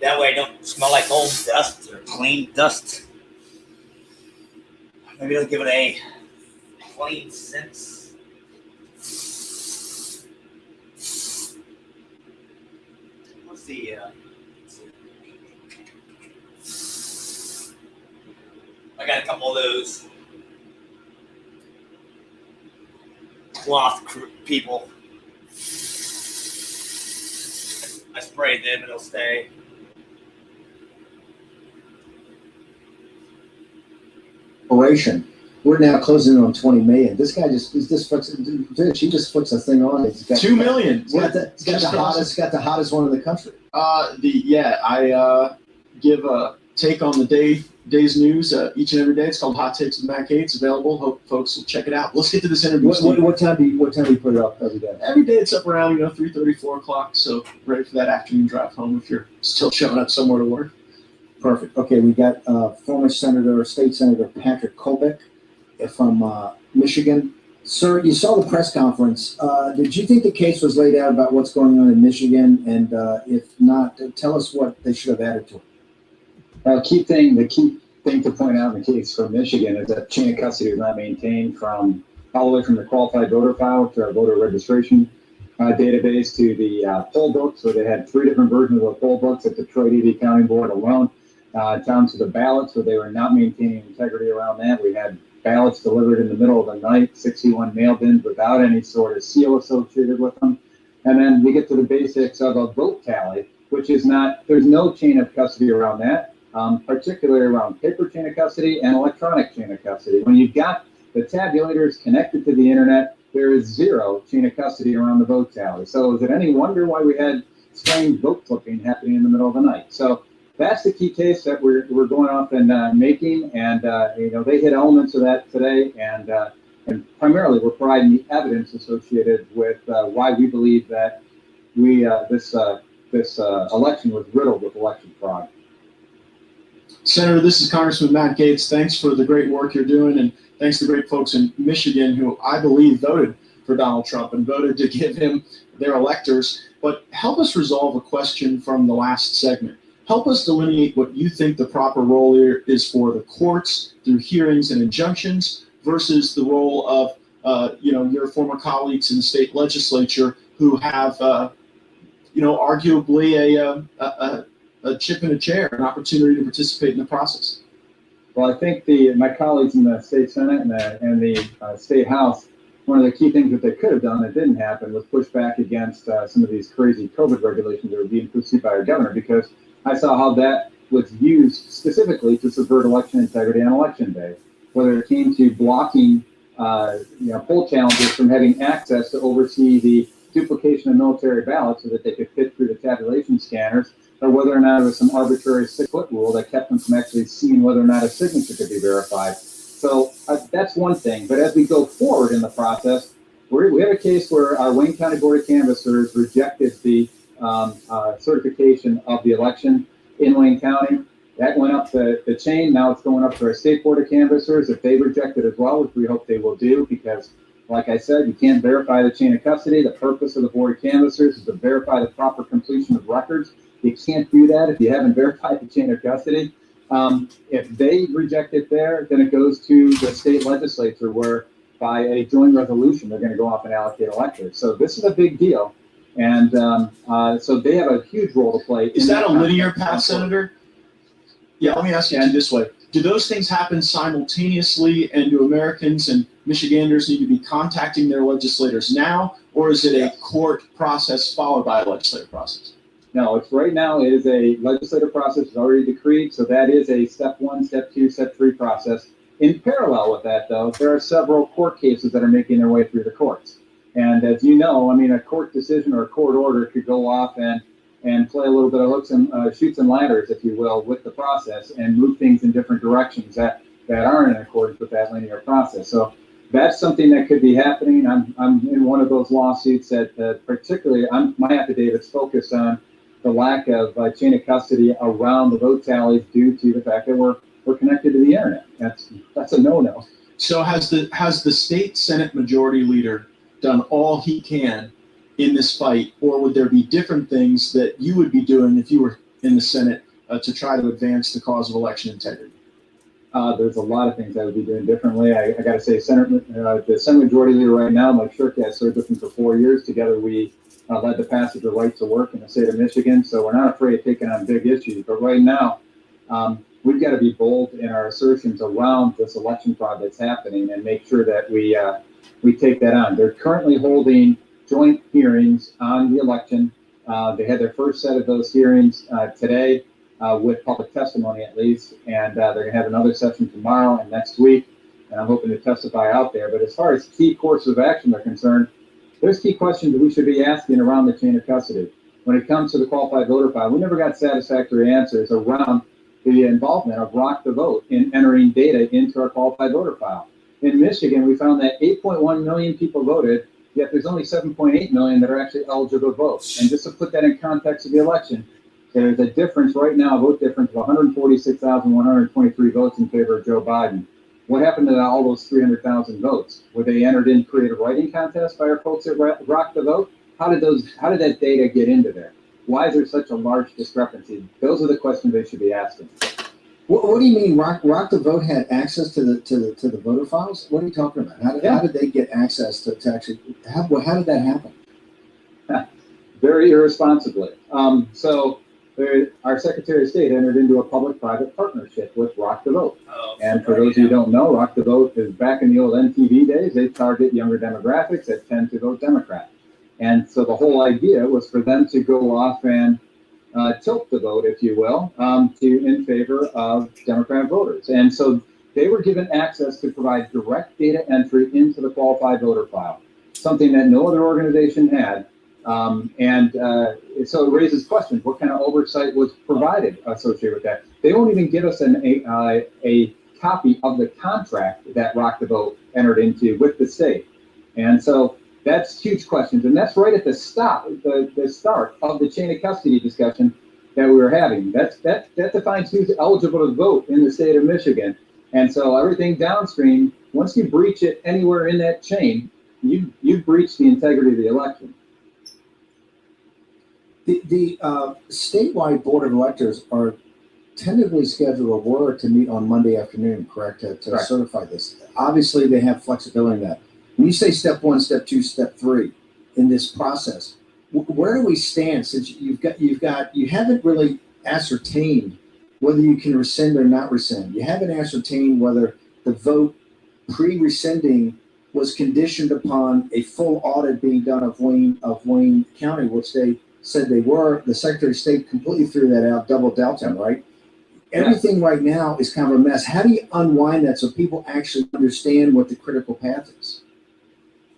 That way I don't smell like old dust or clean dust. Maybe I'll give it a clean scent. Let's see. I got a couple of those cloth people. I sprayed them and it'll stay. We're now closing in on 20 million. This guy he just flips a thing on it. He's got 2 million. He's got the hottest one in the country. I give take on the day's news each and every day. It's called Hot Takes with Matt Gates. Available. Hope folks will check it out. Let's get to this interview. What time do you put it up every day? Every day it's up around 3:30, 4 o'clock. So ready for that afternoon drive home if you're still showing up somewhere to work. Perfect. Okay, we got former State Senator Patrick Kolbeck from Michigan. Sir, you saw the press conference. Did you think the case was laid out about what's going on in Michigan? And if not, tell us what they should have added to it. The key thing to point out in the case for Michigan is that chain of custody was not maintained from all the way from the qualified voter file to our voter registration database to the poll books. So they had 3 different versions of the poll books at the Troy-Davie County Board alone, down to the ballots, so they were not maintaining integrity around that. We had ballots delivered in the middle of the night, 61 mailed in without any sort of seal associated with them. And then we get to the basics of a vote tally, which is not, there's no chain of custody around that, particularly around paper chain of custody and electronic chain of custody. When you've got the tabulators connected to the internet, there is 0 chain of custody around the vote tally. So is it any wonder why we had strange vote flipping happening in the middle of the night? So that's the key case that we're going off and making, and they hit elements of that today, and primarily we're providing the evidence associated with why we believe that this election was riddled with election fraud. Senator, this is Congressman Matt Gates. Thanks for the great work you're doing, and thanks to the great folks in Michigan who I believe voted for Donald Trump and voted to give him their electors. But help us resolve a question from the last segment. Help us delineate what you think the proper role here is for the courts through hearings and injunctions versus the role of, your former colleagues in the state legislature who have, arguably a chip in a chair, an opportunity to participate in the process. Well, I think my colleagues in the state Senate and the state House, one of the key things that they could have done that didn't happen was push back against some of these crazy COVID regulations that were being pursued by our governor, because I saw how that was used specifically to subvert election integrity on election day, whether it came to blocking poll challengers from having access to oversee the duplication of military ballots so that they could fit through the tabulation scanners, or whether or not it was some arbitrary 6-foot rule that kept them from actually seeing whether or not a signature could be verified. So that's one thing. But as we go forward in the process, we have a case where our Wayne County Board of Canvassers rejected the certification of the election in Wayne County. That went up the chain. Now it's going up to our state board of canvassers. If they reject it as well, which we hope they will do, because like I said, you can't verify the chain of custody. The purpose of the board of canvassers is to verify the proper completion of records. You can't do that if you haven't verified the chain of custody. If they reject it there, then it goes to the state legislature, where by a joint resolution, they're going to go off and allocate electors. So this is a big deal. And so they have a huge role to play. Is that a linear path, Senator? Yeah, let me ask you this way. Do those things happen simultaneously, and do Americans and Michiganders need to be contacting their legislators now, or is it a court process followed by a legislative process? No, it's right now it is a legislative process. It's already decreed, so that is a step 1, step 2, step 3 process. In parallel with that, though, there are several court cases that are making their way through the courts. And as you know, a court decision or a court order could go off and play a little bit of hooks and shoots and ladders, if you will, with the process and move things in different directions that aren't in accordance with that linear process. So that's something that could be happening. I'm in one of those lawsuits that particularly my affidavit's focused on the lack of chain of custody around the vote tallies due to the fact that we're connected to the internet. That's a no-no. So has the state Senate majority leader done all he can in this fight, or would there be different things that you would be doing if you were in the Senate to try to advance the cause of election integrity? There's a lot of things I would be doing differently. I got to say, the Senate majority leader right now, Mike Shurkat, served with him for 4 years. Together, we led the passage of right to work in the state of Michigan. So we're not afraid of taking on big issues. But right now, we've got to be bold in our assertions around this election fraud that's happening and make sure that we take that on. They're currently holding joint hearings on the election. They had their first set of those hearings today with public testimony at least, and they're going to have another session tomorrow and next week, and I'm hoping to testify out there. But as far as key courses of action are concerned, there's key questions that we should be asking around the chain of custody. When it comes to the qualified voter file, we never got satisfactory answers around the involvement of Rock the Vote in entering data into our qualified voter file. In Michigan, we found that 8.1 million people voted, yet there's only 7.8 million that are actually eligible to vote. And just to put that in context of the election, there's a difference right now, a vote difference of 146,123 votes in favor of Joe Biden. What happened to all those 300,000 votes? Were they entered in creative writing contests by our folks at Rock the Vote? How did that data get into there? Why is there such a large discrepancy? Those are the questions they should be asking. What do you mean? Rock the Vote had access to the voter files? What are you talking about? How did they get access to actually? How did that happen? Very irresponsibly. Our Secretary of State entered into a public-private partnership with Rock the Vote. And for those of you who don't know, Rock the Vote is back in the old MTV days. They target younger demographics that tend to vote Democrat. And so the whole idea was for them to go off and tilt the vote, if you will, in favor of Democrat voters. And so they were given access to provide direct data entry into the qualified voter file, something that no other organization had. So it raises questions. What kind of oversight was provided associated with that? They won't even give us a copy of the contract that Rock the Vote entered into with the state. And so that's huge questions. And that's right at the start of the chain of custody discussion that we were having. That defines who's eligible to vote in the state of Michigan. And so everything downstream, once you breach it anywhere in that chain, you breach the integrity of the election. The statewide board of electors are tentatively scheduled to meet on Monday afternoon, correct? To certify this. Obviously, they have flexibility in that. When you say step 1, step 2, step 3 in this process, where do we stand? Since you haven't really ascertained whether you can rescind or not rescind. You haven't ascertained whether the vote pre-rescinding was conditioned upon a full audit being done of Wayne County, which they said they were. The Secretary of State completely threw that out, double doubt him, right? Everything right now is kind of a mess. How do you unwind that so people actually understand what the critical path is?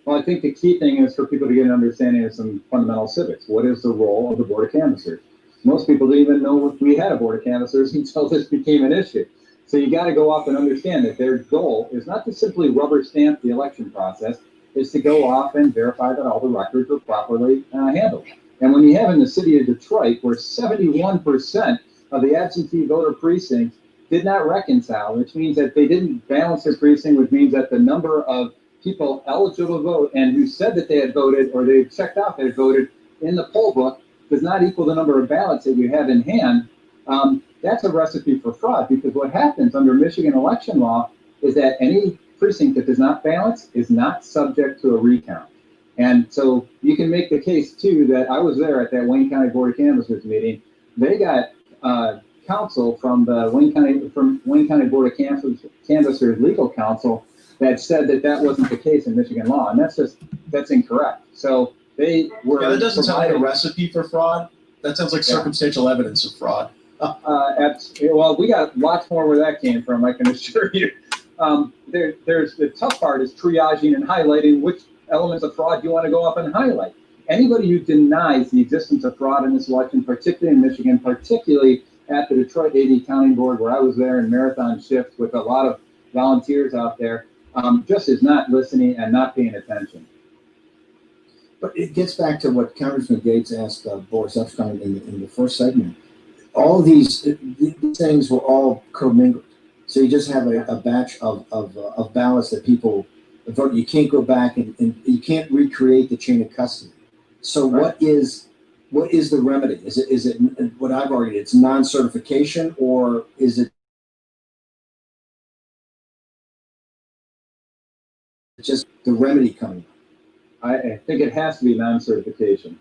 Well, I think the key thing is for people to get an understanding of some fundamental civics. What is the role of the Board of Canvassers? Most people didn't even know we had a Board of Canvassers until this became an issue. So you got to go off and understand that their goal is not to simply rubber stamp the election process, is to go off and verify that all the records were properly handled. And when you have in the city of Detroit, where 71% of the absentee voter precincts did not reconcile, which means that they didn't balance their precinct, which means that the number of people eligible to vote and who said that they had voted or they checked off they had voted in the poll book does not equal the number of ballots that you have in hand, that's a recipe for fraud, because what happens under Michigan election law is that any precinct that does not balance is not subject to a recount. And so you can make the case too that I was there at that Wayne County Board of Canvassers meeting. They got counsel from the Wayne County Board of Canvassers legal counsel that said that wasn't the case in Michigan law, and that's incorrect. So they were. Yeah, that doesn't sound like a recipe for fraud. That sounds like circumstantial evidence of fraud. Well, we got lots more where that came from, I can assure you. There's the tough part is triaging and highlighting which elements of fraud you want to go up and highlight. Anybody who denies the existence of fraud in this election, particularly in Michigan, particularly at the Detroit AD County Board, where I was there in marathon shifts with a lot of volunteers out there, just is not listening and not paying attention. But it gets back to what Congressman Gates asked Boris Epstein in the first segment. All of these things were all commingled. So you just have a batch of ballots that people vote. You can't go back and you can't recreate the chain of custody. So what is the remedy? Is it what I've argued? It's non-certification, or is it just the remedy coming? I think it has to be non-certification.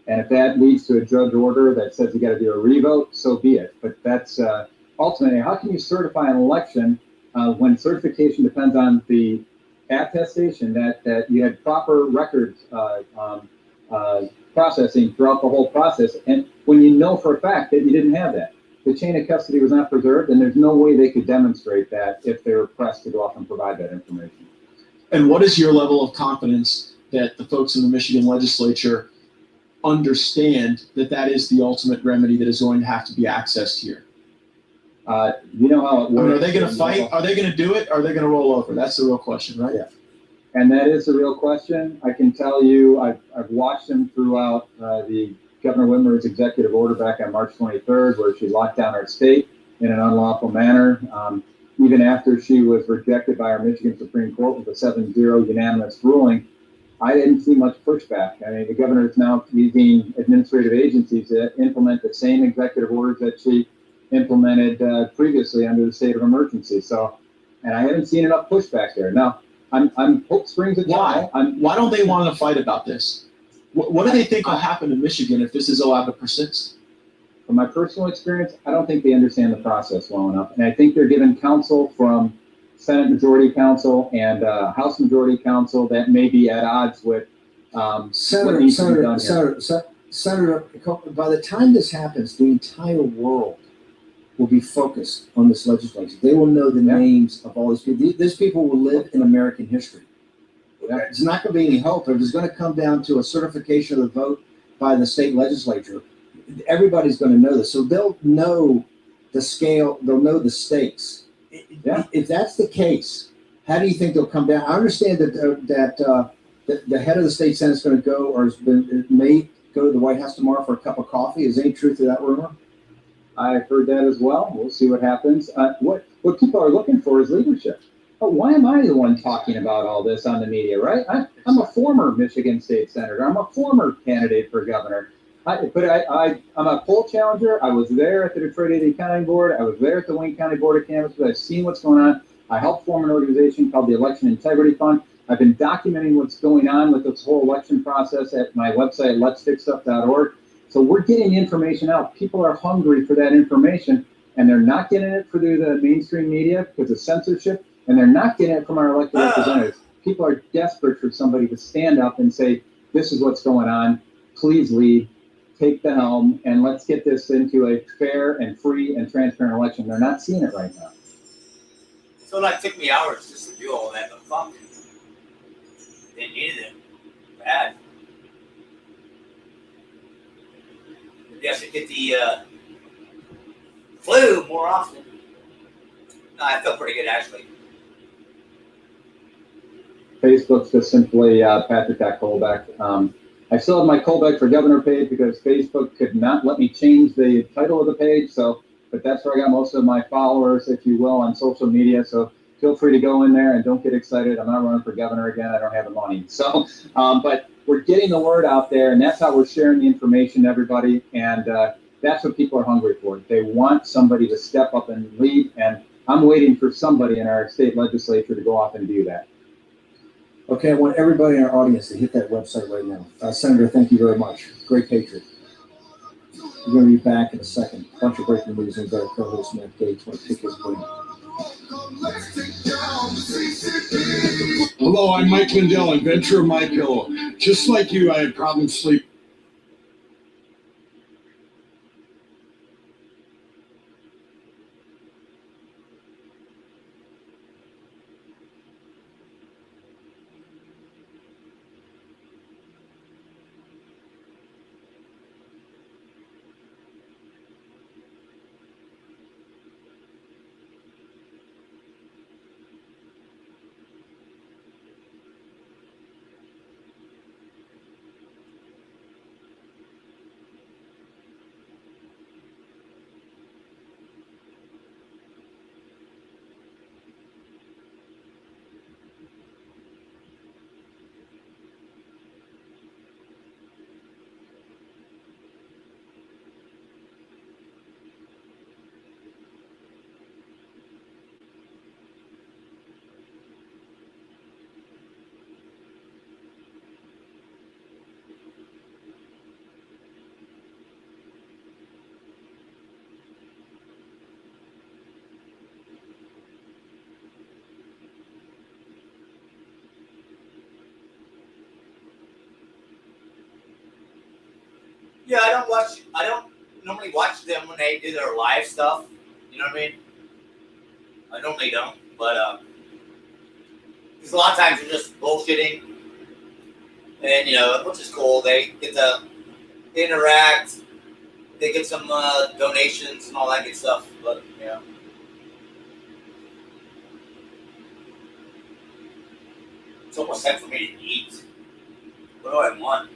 And if that leads to a judge order that says you got to do a revote, so be it. But that's ultimately, how can you certify an election when certification depends on the attestation that you had proper records processing throughout the whole process, and when you know for a fact that you didn't have that? The chain of custody was not preserved, and there's no way they could demonstrate that if they were pressed to go off and provide that information. And what is your level of confidence that the folks in the Michigan legislature understand that is the ultimate remedy that is going to have to be accessed here? You know how it I mean, works. are they going to fight? Are they going to do it? Or are they going to roll over? That's the real question, right? Yeah. And that is the real question. I can tell you, I've watched them throughout the Governor Whitmer's executive order back on March 23rd, where she locked down our state in an unlawful manner. Even after she was rejected by our Michigan Supreme Court with a 7-0 unanimous ruling, I didn't see much pushback. I mean, the governor is now using administrative agencies to implement the same executive orders that she implemented previously under the state of emergency. So, and I haven't seen enough pushback there. Now, I'm hope springs eternal. Why don't they want to fight about this? What do they think will happen in Michigan if this is allowed to persist? From my personal experience, I don't think they understand the process well enough. And I think they're given counsel from Senate Majority Counsel and House Majority Counsel that may be at odds with what needs to be done here. Senator, by the time this happens, the entire world will be focused on this legislation. They will know the names of all these people. These people will live in American history. It's not going to be any hope. If it's going to come down to a certification of the vote by the state legislature, everybody's going to know this. So they'll know the scale, they'll know the stakes. Yeah. If that's the case, how do you think they'll come down? I understand that the head of the state Senate is going to go, or may go to the White House tomorrow for a cup of coffee. Is there any truth to that rumor? I've heard that as well. We'll see what happens. What people are looking for is leadership. But why am I the one talking about all this on the media, right? I'm a former Michigan State Senator. I'm a former candidate for governor. I'm a poll challenger. I was there at the Detroit 80 County Board. I was there at the Wayne County Board of Canvassers. I've seen what's going on. I helped form an organization called the Election Integrity Fund. I've been documenting what's going on with this whole election process at my website, letsfixstuff.org. So we're getting information out. People are hungry for that information, and they're not getting it through the mainstream media because of censorship, and they're not getting it from our elected representatives. People are desperate for somebody to stand up and say, this is what's going on. Please lead, take the helm, and let's get this into a fair and free and transparent election. They're not seeing it right now. So it took me hours just to do all that, but fuck. They needed it. Bad. Maybe I should get the flu more often. No, I feel pretty good, actually. Facebook's just simply Patrick Colbeck. I still have my Colbeck for Governor page because Facebook could not let me change the title of the page. But that's where I got most of my followers, if you will, on social media. So feel free to go in there and don't get excited. I'm not running for governor again. I don't have the money. So, but we're getting the word out there, and that's how we're sharing the information to everybody. And that's what people are hungry for. They want somebody to step up and lead. And I'm waiting for somebody in our state legislature to go off and do that. Okay, I want everybody in our audience to hit that website right now. Senator, thank you very much. Great patriot. We're going to be back in a second. Bunch of breaking news and better co-host Matt Gates want to pick his brain. Hello, I'm Mike Lindell, inventor of MyPillow. Just like you, I had problems sleeping. Yeah, I don't normally watch them when they do their live stuff. You know what I mean? I normally don't, but because a lot of times they're just bullshitting, and which is cool. They get to interact, they get some donations and all that good stuff. But It's almost time for me to eat. What do I want?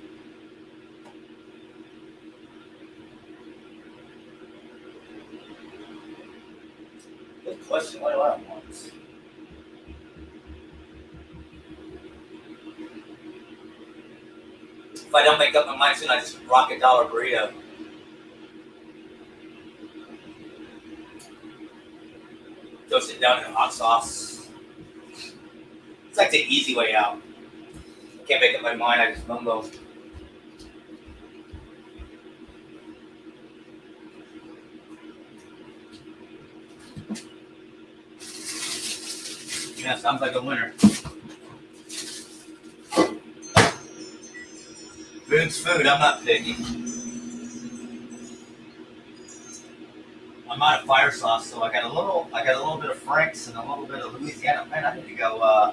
Good question. What do I want? If I don't make up my mind soon, I just rock a dollar burrito. Toast it down in hot sauce. It's like the easy way out. I can't make up my mind, I just mumbo. Yeah, sounds like a winner. Food's food, I'm not picky. I'm out of fire sauce, so I got a little bit of Frank's and a little bit of Louisiana. Man, I need to go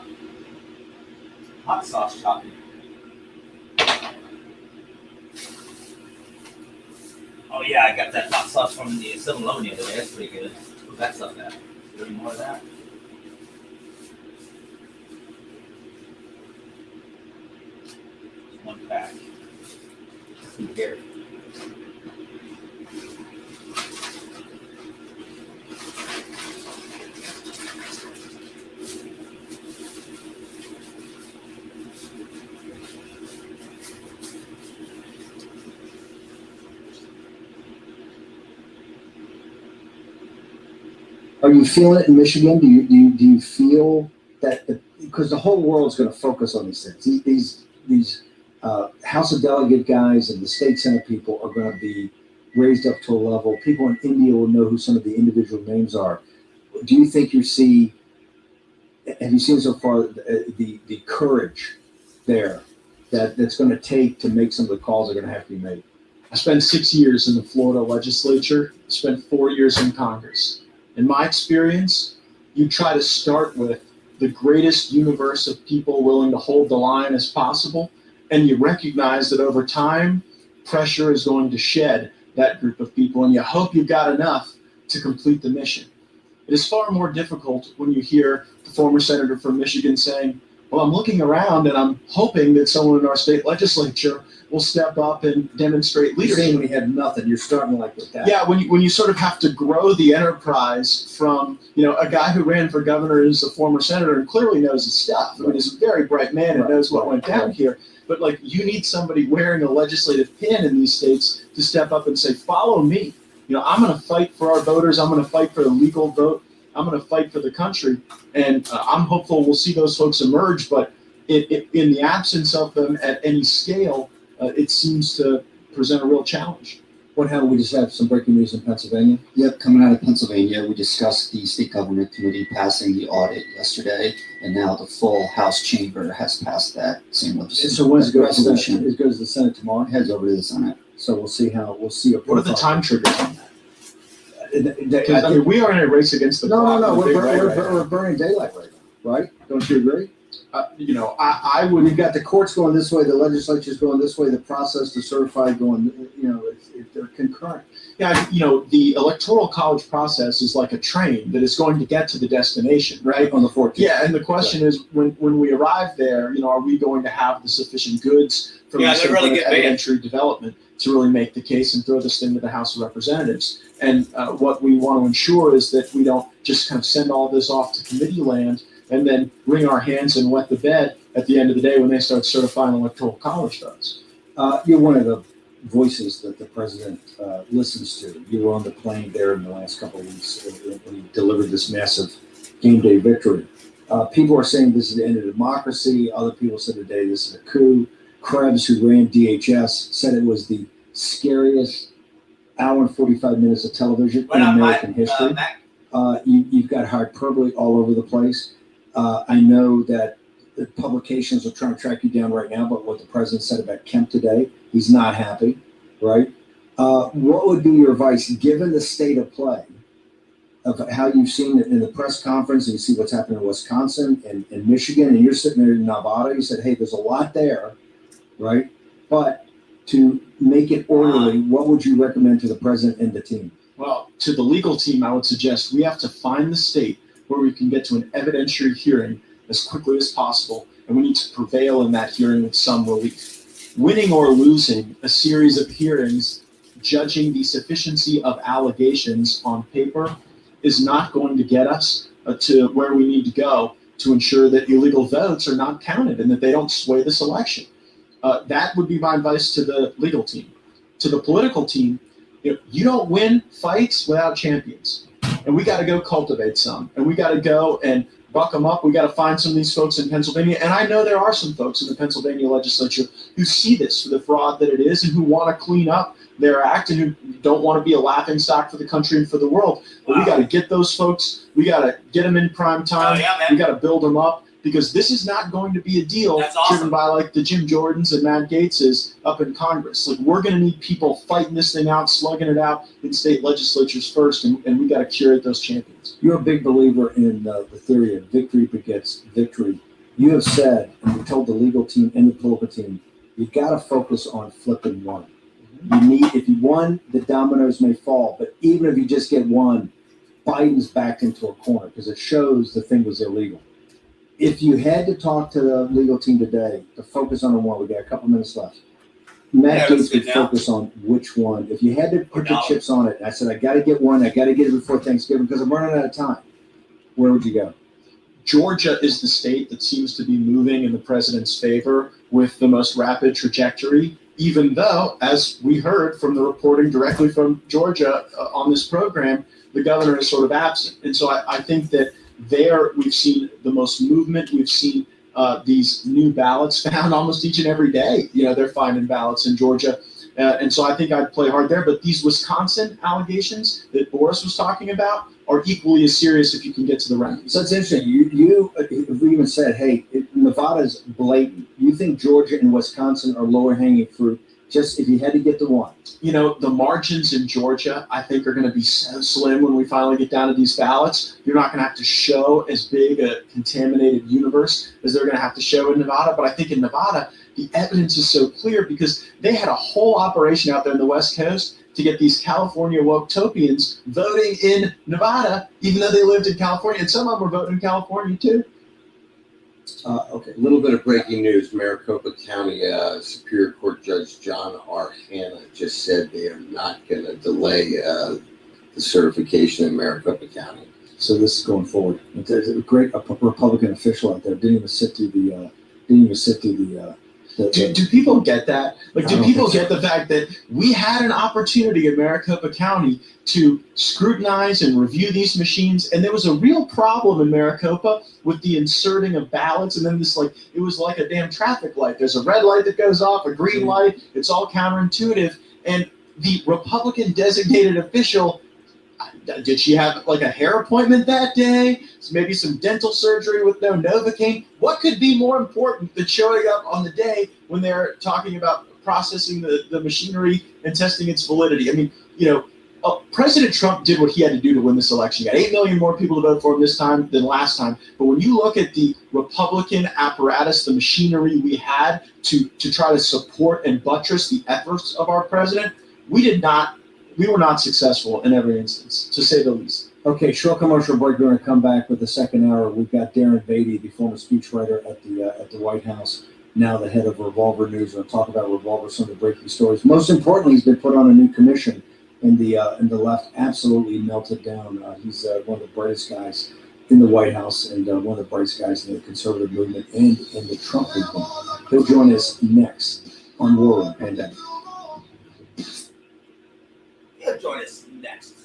hot sauce shopping. Oh yeah, I got that hot sauce from the 7-Eleven the other day. That's pretty good. What's that stuff at? Is there any more of that? Just one pack. Here. Are you feeling it in Michigan? Do you feel that because the whole world's going to focus on these things? These House of Delegate guys and the state Senate people are going to be raised up to a level. People in India will know who some of the individual names are. Do you think have you seen so far the courage there that's going to take to make some of the calls that are going to have to be made? I spent 6 years in the Florida legislature, spent 4 years in Congress. In my experience, you try to start with the greatest universe of people willing to hold the line as possible, and you recognize that over time, pressure is going to shed that group of people, and you hope you've got enough to complete the mission. It is far more difficult when you hear the former senator from Michigan saying, well, I'm looking around and I'm hoping that someone in our state legislature will step up and demonstrate leadership. Saying when you had nothing, you're starting like with that. Yeah, when you sort of have to grow the enterprise from, a guy who ran for governor and is a former senator and clearly knows his stuff. I mean, he's a very bright man and knows what went down here. But you need somebody wearing a legislative pin in these states to step up and say, follow me. I'm going to fight for our voters. I'm going to fight for the legal vote. I'm going to fight for the country. And I'm hopeful we'll see those folks emerge. But in the absence of them at any scale, it seems to present a real challenge. What happened? We just had some breaking news in Pennsylvania. Yep, coming out of Pennsylvania, we discussed the state government committee passing the audit yesterday, and now the full House chamber has passed that same legislation. So when does it go to the resolution? Senate? It goes to the Senate tomorrow. It heads over to the Senate. So we'll see What are the time triggers on that? that? We are in a race against the clock. No. We're We're burning daylight right now, right? Don't you agree? I would. We've got the courts going this way, the legislature's going this way, the process to certify going. They're concurrent. Yeah, the electoral college process is like a train that is going to get to the destination, right? On the 14th. Yeah, and the question is, when we arrive there, are we going to have the sufficient goods from the evidentiary development to really make the case and throw this thing to the House of Representatives? And what we want to ensure is that we don't just kind of send all this off to committee land and then wring our hands and wet the bed at the end of the day when they start certifying electoral college votes. You're one of the voices that the president listens to. You were on the plane there in the last couple of weeks when he delivered this massive game day victory. People are saying this is the end of democracy. Other people said today this is a coup. Krebs, who ran DHS, said it was the scariest hour and 45 minutes of television in American history. You've got hyperbole all over the place. I know that the publications are trying to track you down right now, but what the president said about Kemp today, he's not happy, right? What would be your advice, given the state of play, of how you've seen it in the press conference and you see what's happening in Wisconsin and Michigan, and you're sitting there in Nevada, you said, hey, there's a lot there, right? But to make it orderly, what would you recommend to the president and the team? Well, to the legal team, I would suggest we have to find the state where we can get to an evidentiary hearing as quickly as possible and we need to prevail in that hearing with some relief. Winning or losing a series of hearings judging the sufficiency of allegations on paper is not going to get us to where we need to go to ensure that illegal votes are not counted and that they don't sway this election. That would be my advice to the legal team. To the political team, you don't win fights without champions. And we got to go cultivate some. And we got to go and buck them up. We got to find some of these folks in Pennsylvania. And I know there are some folks in the Pennsylvania legislature who see this for the fraud that it is and who want to clean up their act and who don't want to be a laughingstock for the country and for the world. But we got to get those folks. We got to get them in prime time. We got to build them up, because this is not going to be a deal driven by like the Jim Jordans and Matt Gaetzes up in Congress. Like, we're going to need people fighting this thing out, slugging it out in state legislatures first, and we got to curate those champions. You're a big believer in the theory of victory begets victory. You have said, and you told the legal team and the political team, you got to focus on flipping one. You need, if you won, the dominoes may fall, but even if you just get one, Biden's backed into a corner because it shows the thing was illegal. If you had to talk to the legal team today to focus on the one, we got a couple minutes left. Matt Gaetz would focus on which one. If you had to put the chips on it, and I said, I got to get one, I got to get it before Thanksgiving because I'm running out of time, where would you go? Georgia is the state that seems to be moving in the president's favor with the most rapid trajectory, even though, as we heard from the reporting directly from Georgia on this program, the governor is sort of absent. And so I think that there we've seen the most movement. We've seen these new ballots found almost each and every day. They're finding ballots in Georgia. And so I think I'd play hard there. But these Wisconsin allegations that Boris was talking about are equally as serious if you can get to the records. So it's interesting. You even said, hey, Nevada's blatant. You think Georgia and Wisconsin are lower hanging fruit just if you had to get the one? The margins in Georgia, I think, are going to be so slim when we finally get down to these ballots. You're not going to have to show as big a contaminated universe as they're going to have to show in Nevada. But I think in Nevada, the evidence is so clear because they had a whole operation out there in the West Coast to get these California woke-topians voting in Nevada, even though they lived in California. And some of them were voting in California, too. Okay. A little bit of breaking news. Maricopa County Superior Court Judge John R. Hanna just said they are not going to delay the certification in Maricopa County. So this is going forward. There's a great Republican official out there didn't even sit through the Do people get that? Like, do people get the fact that we had an opportunity in Maricopa County to scrutinize and review these machines, and there was a real problem in Maricopa with the inserting of ballots, and then it was like a damn traffic light. There's a red light that goes off, a green light. It's all counterintuitive, and the Republican designated official, did she have like a hair appointment that day? Maybe some dental surgery with no Novocaine? What could be more important than showing up on the day when they're talking about processing the machinery and testing its validity? I mean, President Trump did what he had to do to win this election. He got 8 million more people to vote for him this time than last time. But when you look at the Republican apparatus, the machinery we had to try to support and buttress the efforts of our president, we were not successful in every instance, to say the least. Okay, short commercial break. We're going to come back with the second hour. We've got Darren Beatty, the former speechwriter at the White House, now the head of Revolver News. We'll talk about Revolver, some of the breaking stories. Most importantly, he's been put on a new commission, and the left absolutely melted down. He's one of the brightest guys in the White House and one of the brightest guys in the conservative movement and in the Trump movement. He'll join us next on War Room Pandemic. He'll join us next.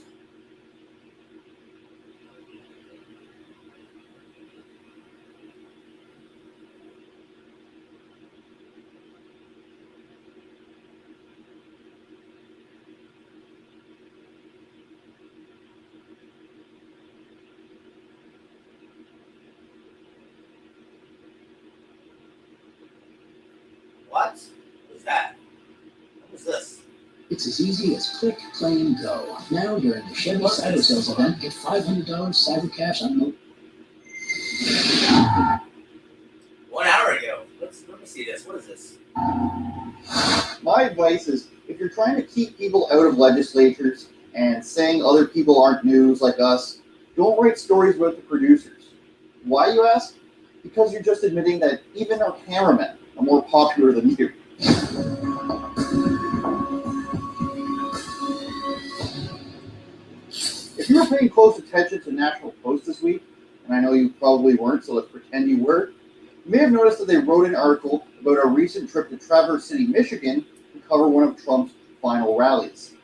What was that? What was this? It's as easy as click, claim, go. Now during the Chevy Cyber Sales event, get $500 cyber cash on no. 1 hour ago. Let me see this. What is this? My advice is, if you're trying to keep people out of legislatures and saying other people aren't news like us, don't write stories about the producers. Why, you ask? because you're just admitting that even our cameramen are more popular than you. If you were paying close attention to National Post this week, and I know you probably weren't, so let's pretend you were, you may have noticed that they wrote an article about a recent trip to Traverse City, Michigan to cover one of Trump's final rallies.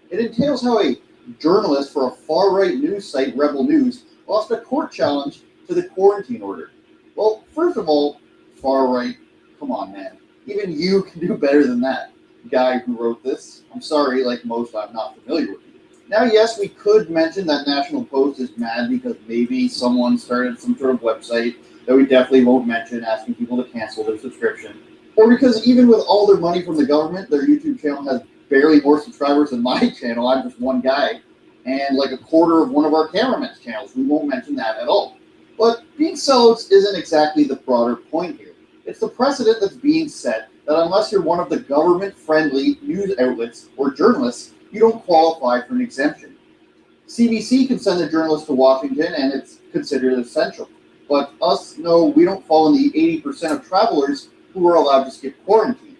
It entails how a journalist for a far-right news site, Rebel News, lost a court challenge to the quarantine order. Well, first of all, far-right, come on, man. Even you can do better than that, guy who wrote this. I'm sorry, like most, I'm not familiar with you. Now, yes, we could mention that National Post is mad because maybe someone started some sort of website that we definitely won't mention, asking people to cancel their subscription. Or because even with all their money from the government, their YouTube channel has barely more subscribers than my channel. I'm just one guy. And like a quarter of one of our cameramen's channels. We won't mention that at all. But being sellouts isn't exactly the broader point here. It's the precedent that's being set that unless you're one of the government-friendly news outlets or journalists, you don't qualify for an exemption. CBC can send a journalist to Washington and it's considered essential. But us, no, we don't fall in the 80% of travelers who are allowed to skip quarantine.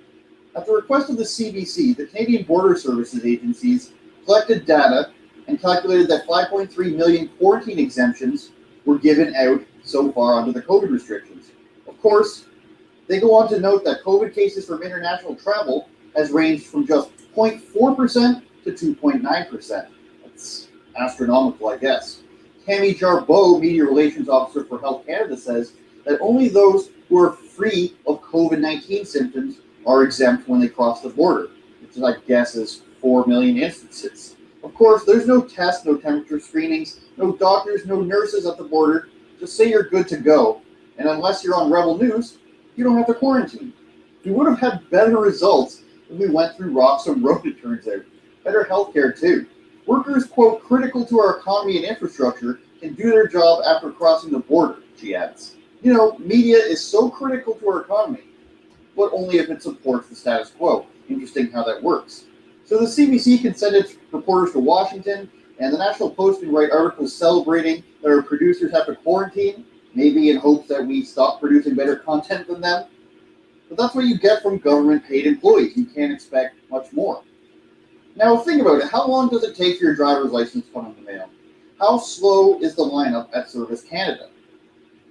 At the request of the CBC, the Canadian Border Services agencies collected data and calculated that 5.3 million quarantine exemptions were given out so far under the COVID restrictions. Of course, they go on to note that COVID cases from international travel has ranged from just 0.4% to 2.9%. That's astronomical, I guess. Tammy Jarbeau, Media Relations Officer for Health Canada, says that only those who are free of COVID-19 symptoms are exempt when they cross the border, which I guess is 4 million instances. Of course, there's no tests, no temperature screenings, no doctors, no nurses at the border. Just say you're good to go, and unless you're on Rebel News, you don't have to quarantine. We would have had better results if we went through Roxham Road, it turns out. Better healthcare, too. Workers, quote, critical to our economy and infrastructure can do their job after crossing the border, she adds. You know, media is so critical to our economy, but only if it supports the status quo. Interesting how that works. So the CBC can send its reporters to Washington, and the National Post can write articles celebrating that our producers have to quarantine, maybe in hopes that we stop producing better content than them. But that's what you get from government-paid employees. You can't expect much more. Now think about it. How long does it take for your driver's license to come in the mail? How slow is the lineup at Service Canada?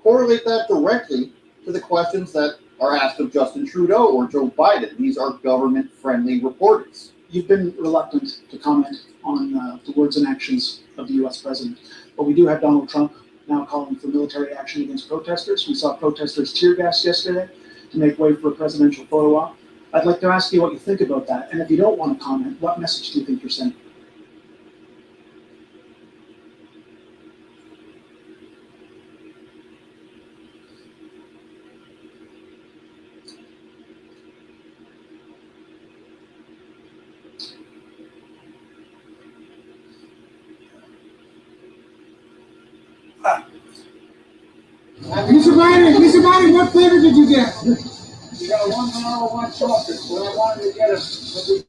Correlate that directly to the questions that are asked of Justin Trudeau or Joe Biden. These are government-friendly reporters. You've been reluctant to comment on the words and actions of the U.S. president, but we do have Donald Trump now calling for military action against protesters. We saw protesters tear gas yesterday to make way for a presidential photo op. I'd like to ask you what you think about that, and if you don't want to comment, what message do you think you're sending? Mr. Biden, what flavor did you get? You got a one vanilla, one chocolate. Well, I wanted to get a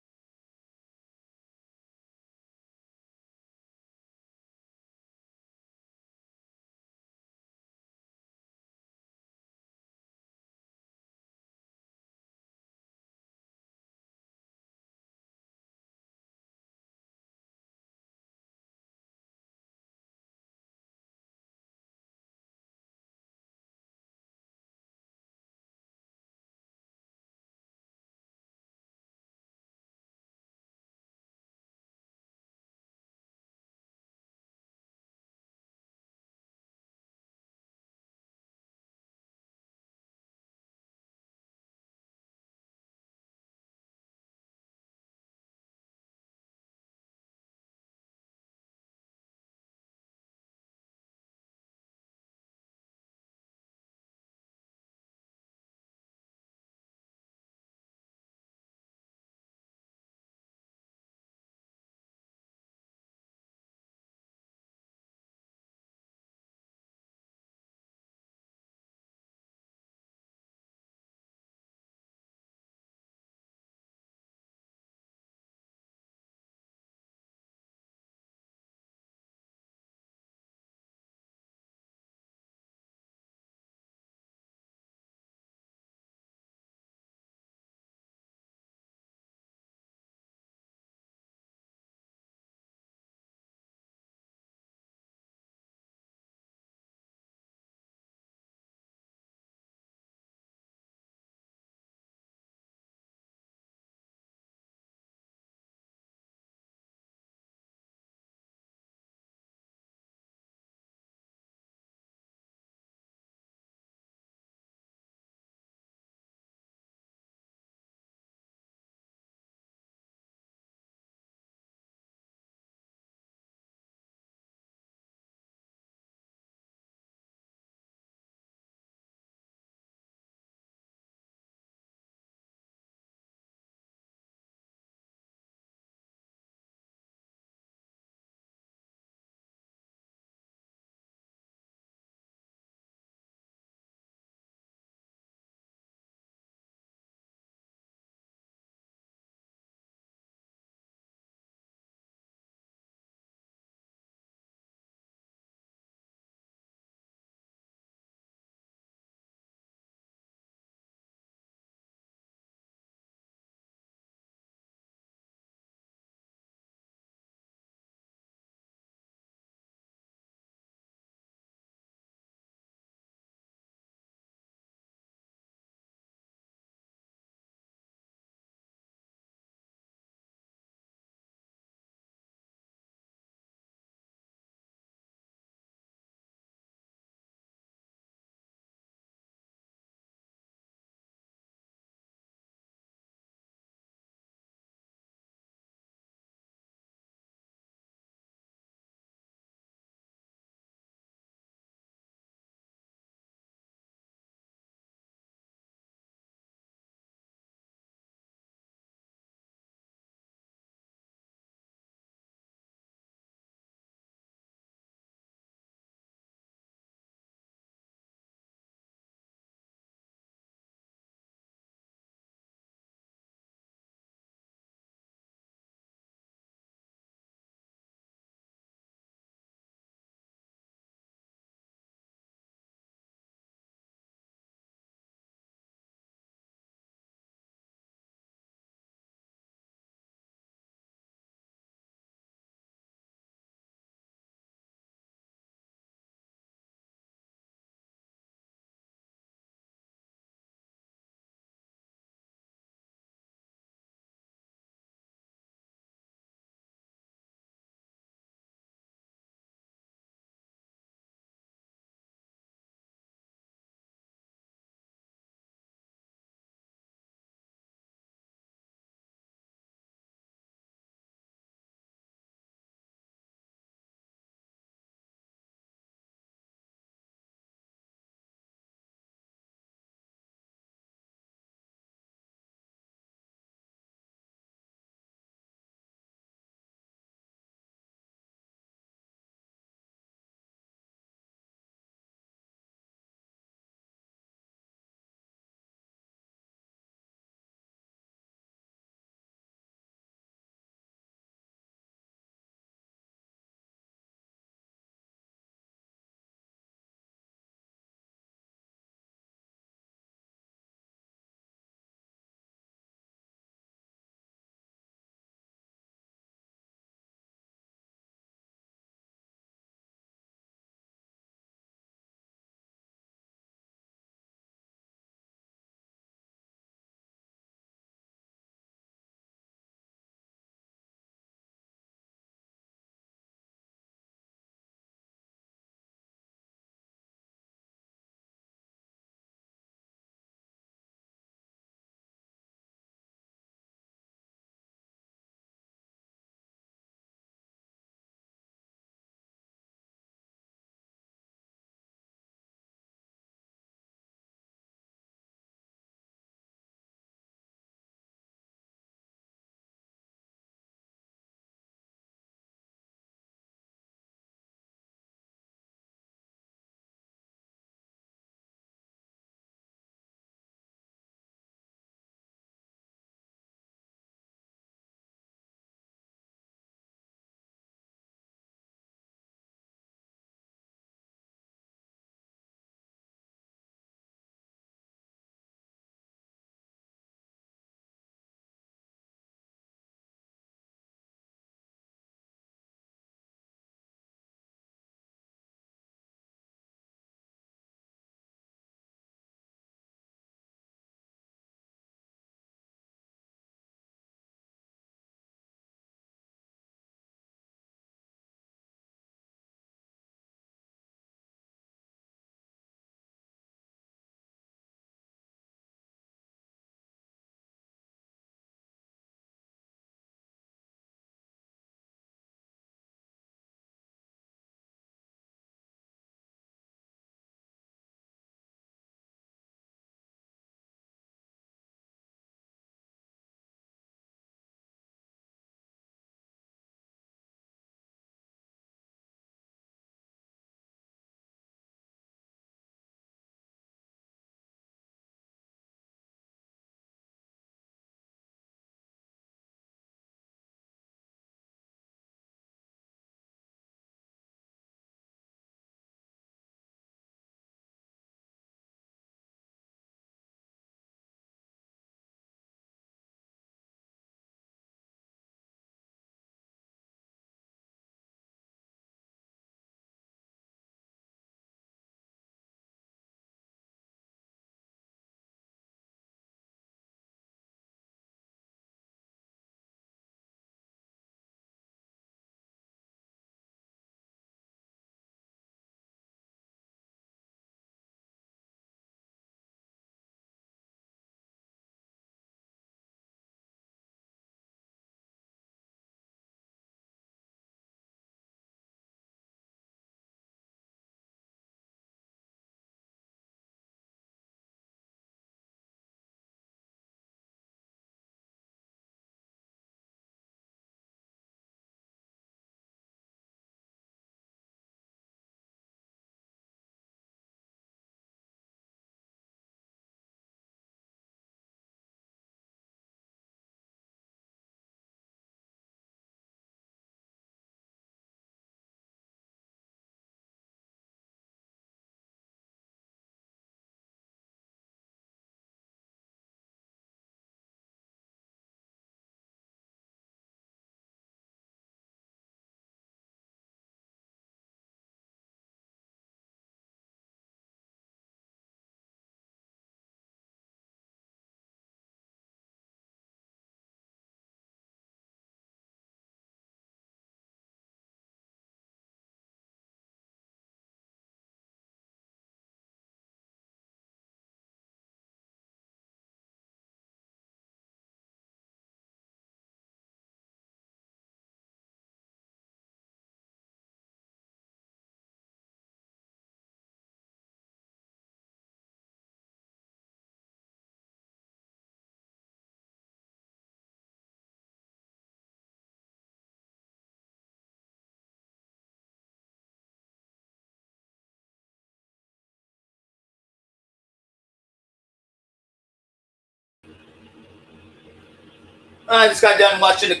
I just got done watching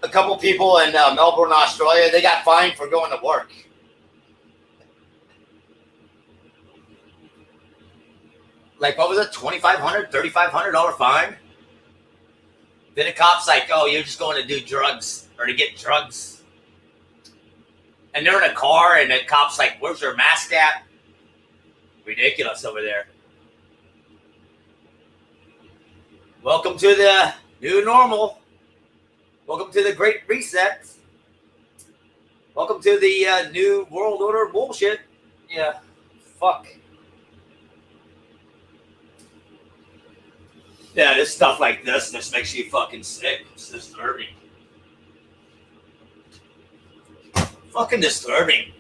a couple people in Melbourne, Australia. They got fined for going to work. Like, what was it? $2,500, $3,500 fine? Then the cop's like, oh, you're just going to do drugs or to get drugs. And they're in a car, and the cop's like, where's your mask at? Ridiculous over there. Welcome to the new normal. Welcome to the Great Reset. Welcome to the new world order bullshit. Yeah, fuck. Yeah, this stuff like this just makes you fucking sick. It's disturbing. Fucking disturbing.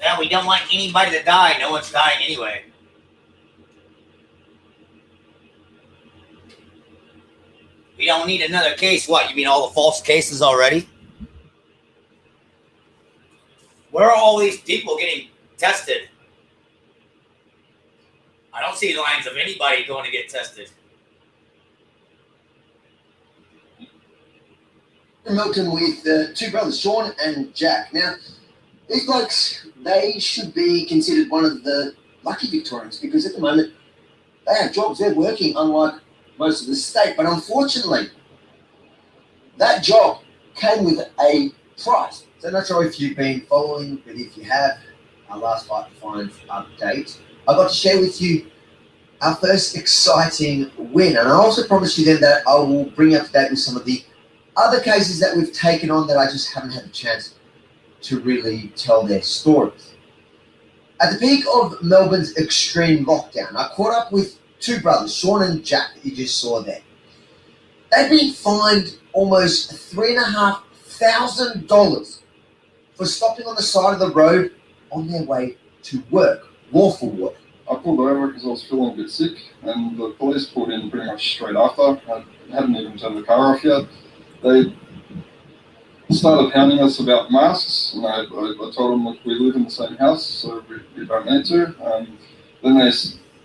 Yeah, we don't want anybody to die. No one's dying anyway. We don't need another case. What, you mean all the false cases already? Where are all these people getting tested? I don't see lines of anybody going to get tested. Milton with two brothers, Sean and Jack. Now, these blokes, they should be considered one of the lucky Victorians because at the moment they have jobs, they're working, unlike most of the state. But unfortunately, that job came with a price. So I'm not sure if you've been following, but if you have, our last Fight the Fines update, I got to share with you our first exciting win. And I also promised you then that I will bring you up to date with some of the other cases that we've taken on that I just haven't had a chance to really tell their stories. At the peak of Melbourne's extreme lockdown, I caught up with two brothers, Sean and Jack, that you just saw there. They'd been fined almost $3,500 for stopping on the side of the road on their way to work, lawful work. I pulled over because I was feeling a bit sick, and the police pulled in pretty much straight after. I hadn't even turned the car off yet. They started hounding us about masks, and I told them, look, we live in the same house, so we don't need to. Then they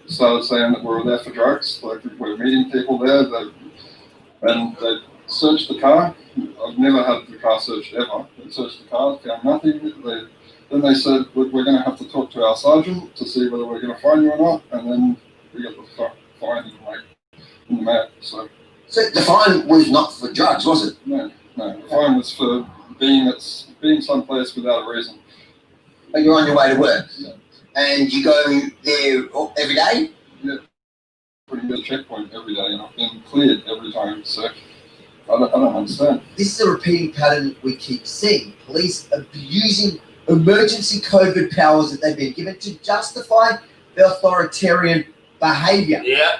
started saying that we were there for drugs, like we were meeting people there, and they searched the car. I've never had the car searched ever. They searched the car, found nothing. Then they said, look, we're going to have to talk to our sergeant to see whether we're going to fine you or not, and then we got the fine in the mail. So the fine was not for drugs, was it? No, the fine was for being someplace without a reason. But you're on your way to work? Yeah. And you go there every day? Yeah, pretty good checkpoint every day, and I've been cleared every time, so I don't understand. This is a repeating pattern we keep seeing. Police abusing emergency COVID powers that they've been given to justify their authoritarian behaviour. Yeah.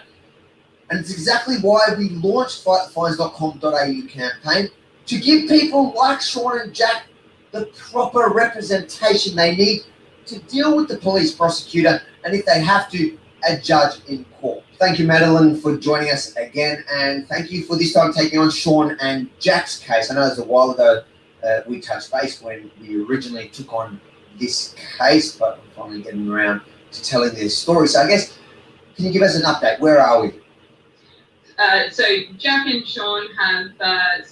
And it's exactly why we launched fightthefines.com.au campaign to give people like Sean and Jack the proper representation they need to deal with the police prosecutor, and if they have to, a judge in court. Thank you, Madeline, for joining us again, and thank you for this time taking on Sean and Jack's case. I know it was a while ago we touched base when we originally took on this case, but we're finally getting around to telling their story. So I guess, can you give us an update? Where are we? So Jack and Sean have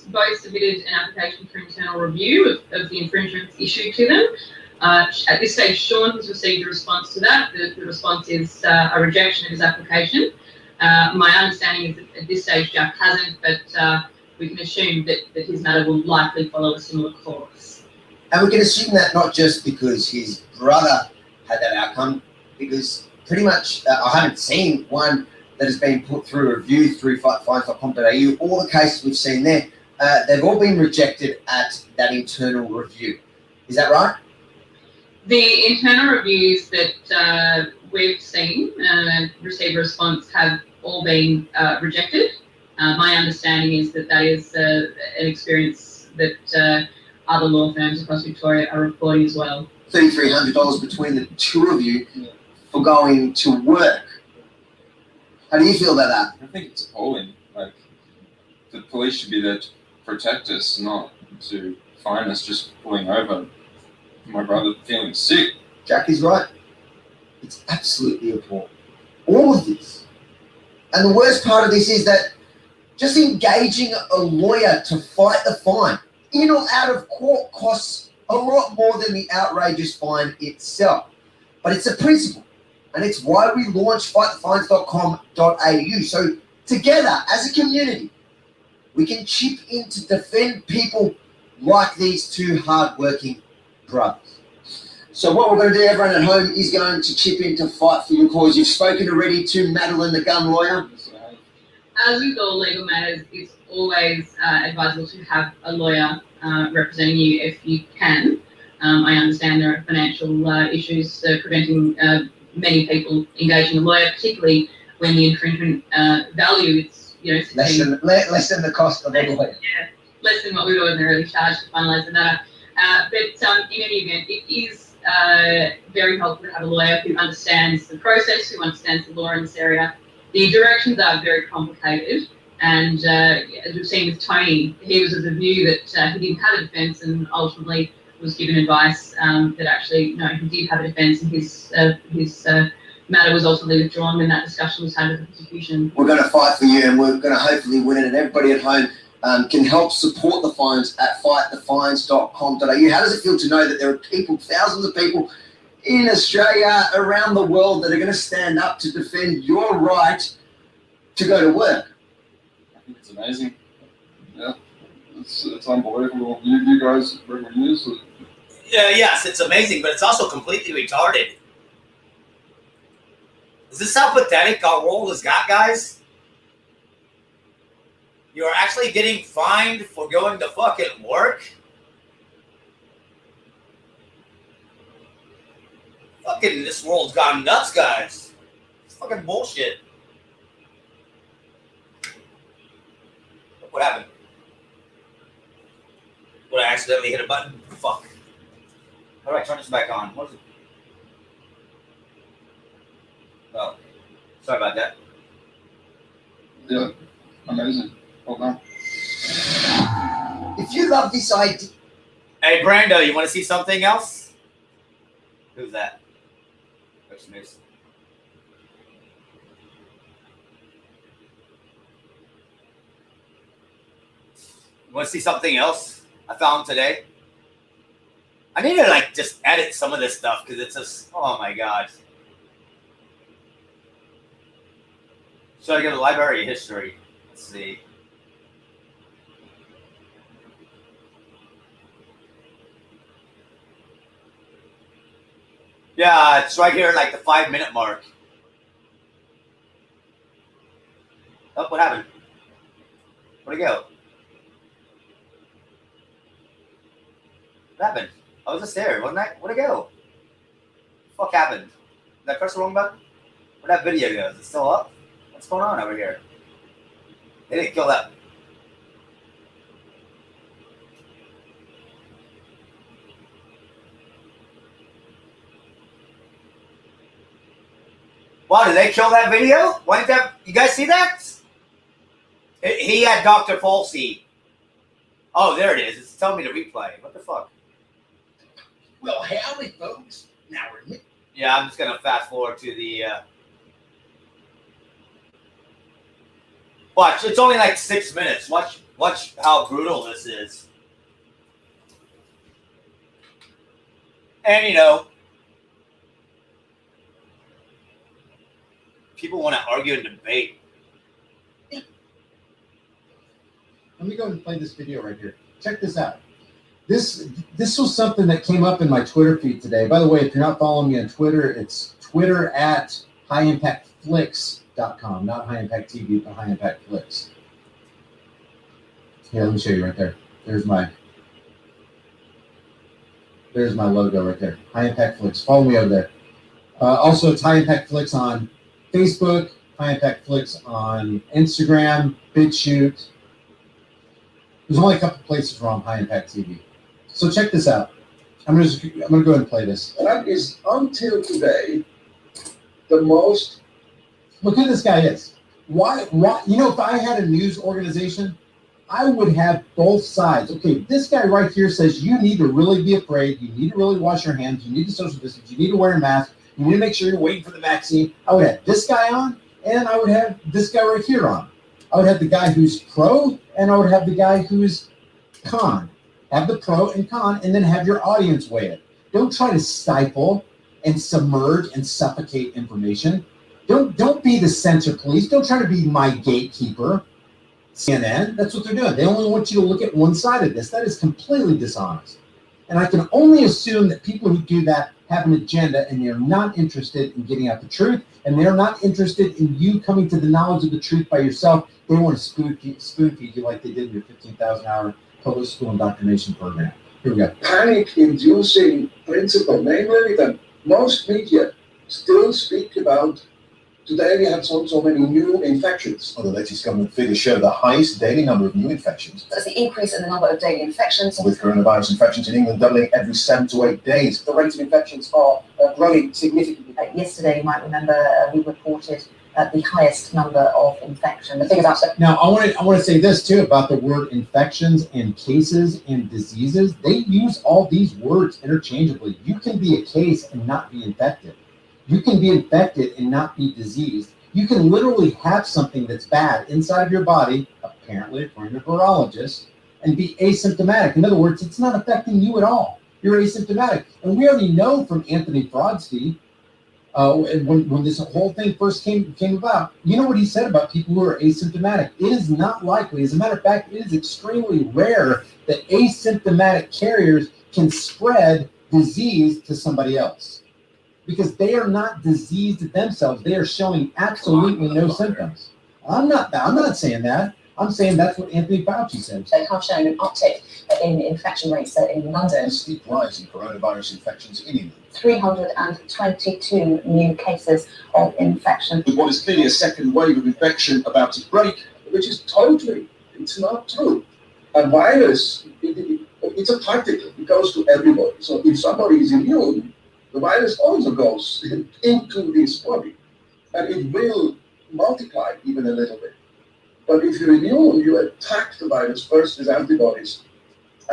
both submitted an application for internal review of the infringements issued to them. At this stage, Sean has received a response to that. The response is a rejection of his application. My understanding is that at this stage, Jack hasn't, but we can assume that his matter will likely follow a similar course. And we can assume that not just because his brother had that outcome, because pretty much I haven't seen one that has been put through review through fightthefines.com.au. All the cases we've seen there, they've all been rejected at that internal review. Is that right? The internal reviews that we've seen receive a response have all been rejected. My understanding is that is an experience that other law firms across Victoria are reporting as well. $3,300 between the two of you for going to work. How do you feel about that? I think it's appalling. Like, the police should be there to protect us, not to fine us just pulling over my brother feeling sick. Jack is right. It's absolutely appalling. All of this And the worst part of this is that just engaging a lawyer to fight the fine, in or out of court, costs a lot more than the outrageous fine itself. But it's a principle, and it's why we launched fightthefines.com.au. So together, as a community, we can chip in to defend people like these two hard-working brothers. So what we're going to do, everyone at home, is going to chip in to fight for your cause. You've spoken already to Madeline, the gun lawyer. As with all legal matters, it's always advisable to have a lawyer representing you if you can. I understand there are financial issues preventing many people engaging a lawyer, particularly when the infringement value is, less than the cost of a lawyer. Yeah, less than what we would ordinarily charge to finalise the matter. But in any event, it is very helpful to have a lawyer who understands the process, who understands the law in this area. The directions are very complicated, and as we've seen with Tony, he was of the view that he didn't have a defence, and ultimately was given advice that actually, no, he did have a defence, and his matter was ultimately withdrawn when that discussion was had with the prosecution. We're going to fight for you, and we're going to hopefully win it, and everybody at home can help support the fines at fightthefines.com.au. How does it feel to know that there are people, thousands of people in Australia, around the world, that are going to stand up to defend your right to go to work? I think it's amazing. Yeah, it's unbelievable. You guys bring the news. Yes, it's amazing, but it's also completely retarded. Is this how pathetic our world has got, guys? You're actually getting fined for going to fucking work? Fucking, this world's gone nuts, guys. It's fucking bullshit. What happened? Would I accidentally hit a button? Fuck. How do I turn this back on? What is it? Oh, sorry about that. Yeah, amazing. Well done. If you love this idea... Hey, Brando, you want to see something else? Who's that? What's news? You want to see something else I found today? I need to, just edit some of this stuff because it's just, oh my god. So I go to library history. Let's see. Yeah, it's right here at the 5-minute mark. Oh, what happened? Where'd it go? What happened? I was just there, wasn't I? Where'd it go? What the fuck happened? Did I press the wrong button? Where'd that video go? Is it still up? What's going on over here? They didn't kill that. Wow, did they kill that video? Why didn't that? You guys see that? He had Dr. Falsey. Oh, there it is. It's telling me to replay. What the fuck? Well, howdy, folks. Now we're... Yeah, I'm just gonna fast forward to the. Watch. It's only 6 minutes. Watch how brutal this is. And people want to argue and debate. Let me go and play this video right here. Check this out. This was something that came up in my Twitter feed today. By the way, if you're not following me on Twitter, it's Twitter at highimpactflix.com. Not High Impact TV, but High Impact Flicks. Here, let me show you right there. There's my logo right there. High Impact Flicks. Follow me over there. Also, it's High Impact Flicks on Facebook, High Impact Flicks on Instagram, BitChute. There's only a couple places where I'm High Impact TV. So check this out. I'm gonna go ahead and play this. That is until today the most. Look who this guy is. Why? If I had a news organization, I would have both sides. Okay, this guy right here says you need to really be afraid. You need to really wash your hands. You need to social distance. You need to wear a mask. You need to make sure you're waiting for the vaccine. I would have this guy on, and I would have this guy right here on. I would have the guy who's pro, and I would have the guy who's con. Have the pro and con, and then have your audience weigh it. Don't try to stifle and submerge and suffocate information. Don't be the censor police. Don't try to be my gatekeeper. CNN, that's what they're doing. They only want you to look at one side of this. That is completely dishonest. And I can only assume that people who do that have an agenda and they're not interested in getting out the truth, and they're not interested in you coming to the knowledge of the truth by yourself. They want to spoon feed you like they did in your 15,000-hour public school indoctrination program. Here we go. Panic-inducing principle, namely that most media still speak about today we have so many new infections. Well, the latest government figures show the highest daily number of new infections. That's the increase in the number of daily infections. With coronavirus infections in England doubling every 7 to 8 days. The rate of infections are growing significantly. Yesterday, you might remember, we reported the highest number of infections. The figures are so. Now, I want to say this too about the word infections and cases and diseases. They use all these words interchangeably. You can be a case and not be infected. You can be infected and not be diseased. You can literally have something that's bad inside of your body, apparently according to virologists, and be asymptomatic. In other words, it's not affecting you at all. You're asymptomatic. And we already know from Anthony Fauci, when this whole thing first came about, you know what he said about people who are asymptomatic. It is not likely. As a matter of fact, it is extremely rare that asymptomatic carriers can spread disease to somebody else, because they are not diseased themselves. They are showing absolutely no symptoms. I'm not saying that. I'm saying that's what Anthony Fauci said. They have shown an uptick in infection rates in London. A steep rise in coronavirus infections in England. 322 new cases of infection. What is clearly a second wave of infection about to break, which is it's not true. A virus, it's a particle. It goes to everybody. So if somebody is immune, the virus also goes into this body, and it will multiply even a little bit. But if you're immune, you attack the virus first with antibodies,